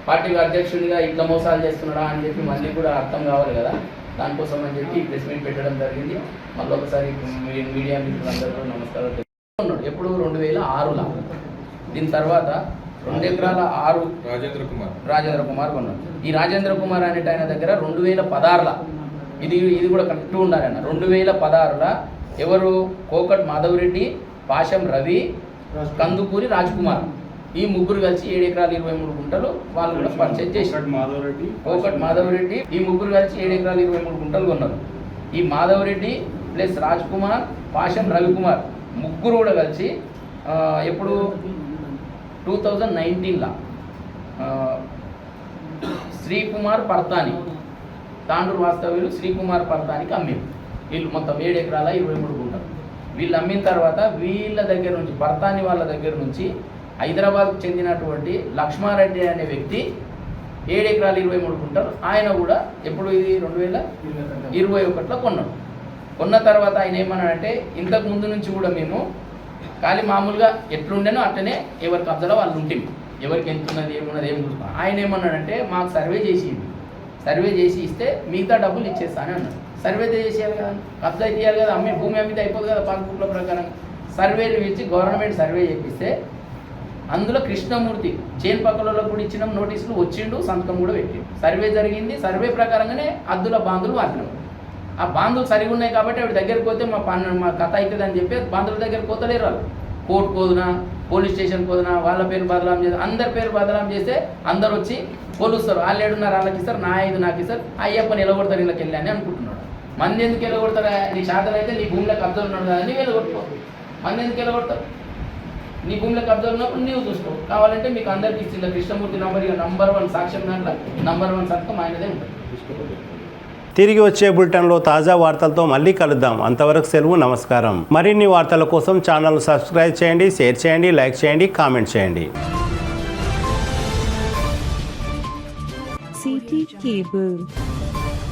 పార్టీ అధ్యక్షుడిగా ఇట్లా మోసాలు చేస్తున్నాడా అని చెప్పి మళ్ళీ కూడా అర్థం కావాలి కదా. దానికోసం అని చెప్పి ప్రెస్ మీట్ పెట్టడం జరిగింది. మళ్ళీ ఒకసారి మీడియా మిత్రులందరూ నమస్కారం ఉన్నాడు. ఎప్పుడు 2006లో. దీని తర్వాత 2 ఎకరాల 6 రాజేంద్ర కుమార్ కొన్నాడు. ఈ రాజేంద్ర కుమార్ అనేట ఆయన దగ్గర 2016లో, ఇది కూడా కరెక్ట్ ఉండాలన్న, 2016లో ఎవరు కోకట్ మాధవరెడ్డి, పాశం రవి, కందుకూరి రాజ్ కుమార్, ఈ ముగ్గురు కలిసి 7 ఎకరాల 23 గుంటలు వాళ్ళు కూడా పర్చేజ్ చేశారు. కోకట్ మాధవరెడ్డి ఈ ముగ్గురు కలిసి 7 ఎకరాల 23 గుంటలు కొన్నారు. ఈ మాధవరెడ్డి ప్లస్ రాజ్ కుమార్, పాశం రవికుమార్ ముగ్గురు కూడా కలిసి ఎప్పుడు 2019లో శ్రీకుమార్ పర్తాని, తాండూరు వాస్తవ్యులు శ్రీకుమార్ పర్తానికి అమ్మేవి. వీళ్ళు మొత్తం 7 ఎకరాల 23 గుంటలు. వీళ్ళు అమ్మిన తర్వాత వీళ్ళ దగ్గర నుంచి, పర్తాని వాళ్ళ దగ్గర నుంచి హైదరాబాద్కు చెందినటువంటి లక్ష్మారెడ్డి అనే వ్యక్తి 7 ఎకరాల 23 గుంటలు ఆయన కూడా ఎప్పుడు ఇది 2021లో కొన్నాడు. కొన్న తర్వాత ఆయన ఏమన్నాడంటే, ఇంతకు ముందు నుంచి కూడా మేము ఖాళీ మామూలుగా ఎట్లుండేనో అట్లనే ఎవరి కబ్జాలో వాళ్ళు ఉంటుంది, ఎవరికి ఎంత ఉన్నది ఏమున్నది ఏం చూస్తాం. ఆయన ఏమన్నాడంటే, మాకు సర్వే చేసి ఇస్తే మిగతా డబ్బులు ఇచ్చేస్తానని అన్నాడు. సర్వే చేసేయాలి కదా, కబ్జా చేయాలి కదా, భూమి అమ్మితే అయిపోదు కదా పాస్బుక్ల ప్రకారం. సర్వేలు ఇచ్చి గవర్నమెంట్ సర్వే చేపిస్తే అందులో కృష్ణమూర్తి చేన్ పక్కలలో కూడా ఇచ్చిన నోటీసులు వచ్చిండు, సంతకం కూడా పెట్టిండు. సర్వే జరిగింది, సర్వే ప్రకారంగానే అద్దుల బాంధులు వాకినాం. ఆ బాంధులు సరిగా ఉన్నాయి కాబట్టి ఆవిడ దగ్గరికి పోతే మా కథ అవుతుంది అని చెప్పి బాంధుల దగ్గరికి పోతలేరు వాళ్ళు. కోర్టు కోదునా, పోలీస్ స్టేషన్ కోదునా, వాళ్ళ పేరు బదలాం చేసి అందరి పేరు బదలాం చేస్తే అందరు వచ్చి కొలుస్తారు. వాళ్ళు ఏడున్నారు, వాళ్ళకి ఇస్తారు, నా 5 నాకు ఇస్తారు, అయ్యప్పని ఎలగొడతారు ఇళ్ళకి వెళ్ళి అని అనుకుంటున్నాడు. మంది ఎందుకు వెళ్ళగొడతారా? నీ శాతం అయితే నీ భూమిలో కబ్జాలు ఉన్నాడు కదా అని వెళ్ళగొట్టుకో. మంది ఎందుకు వెళ్ళగొడతారు? నీ భూమిలో కబ్జాలు ఉన్నప్పుడు నీవు చూసుకో. కావాలంటే మీకు అందరికీ ఇచ్చింది కృష్ణమూర్తి నంబర్ 1 సాక్ష్యం దాంట్లో నంబర్ 1 సంతకం ఆయనదే ఉంటుంది. తిరిగి వచ్చే బులెటిన్లో తాజా వార్తలతో మళ్ళీ కలుద్దాం. అంతవరకు సెలవు, నమస్కారం. మరిన్ని వార్తల కోసం ఛానల్ సబ్స్క్రైబ్ చేయండి, షేర్ చేయండి, లైక్ చేయండి, కామెంట్ చేయండి. CT Cable.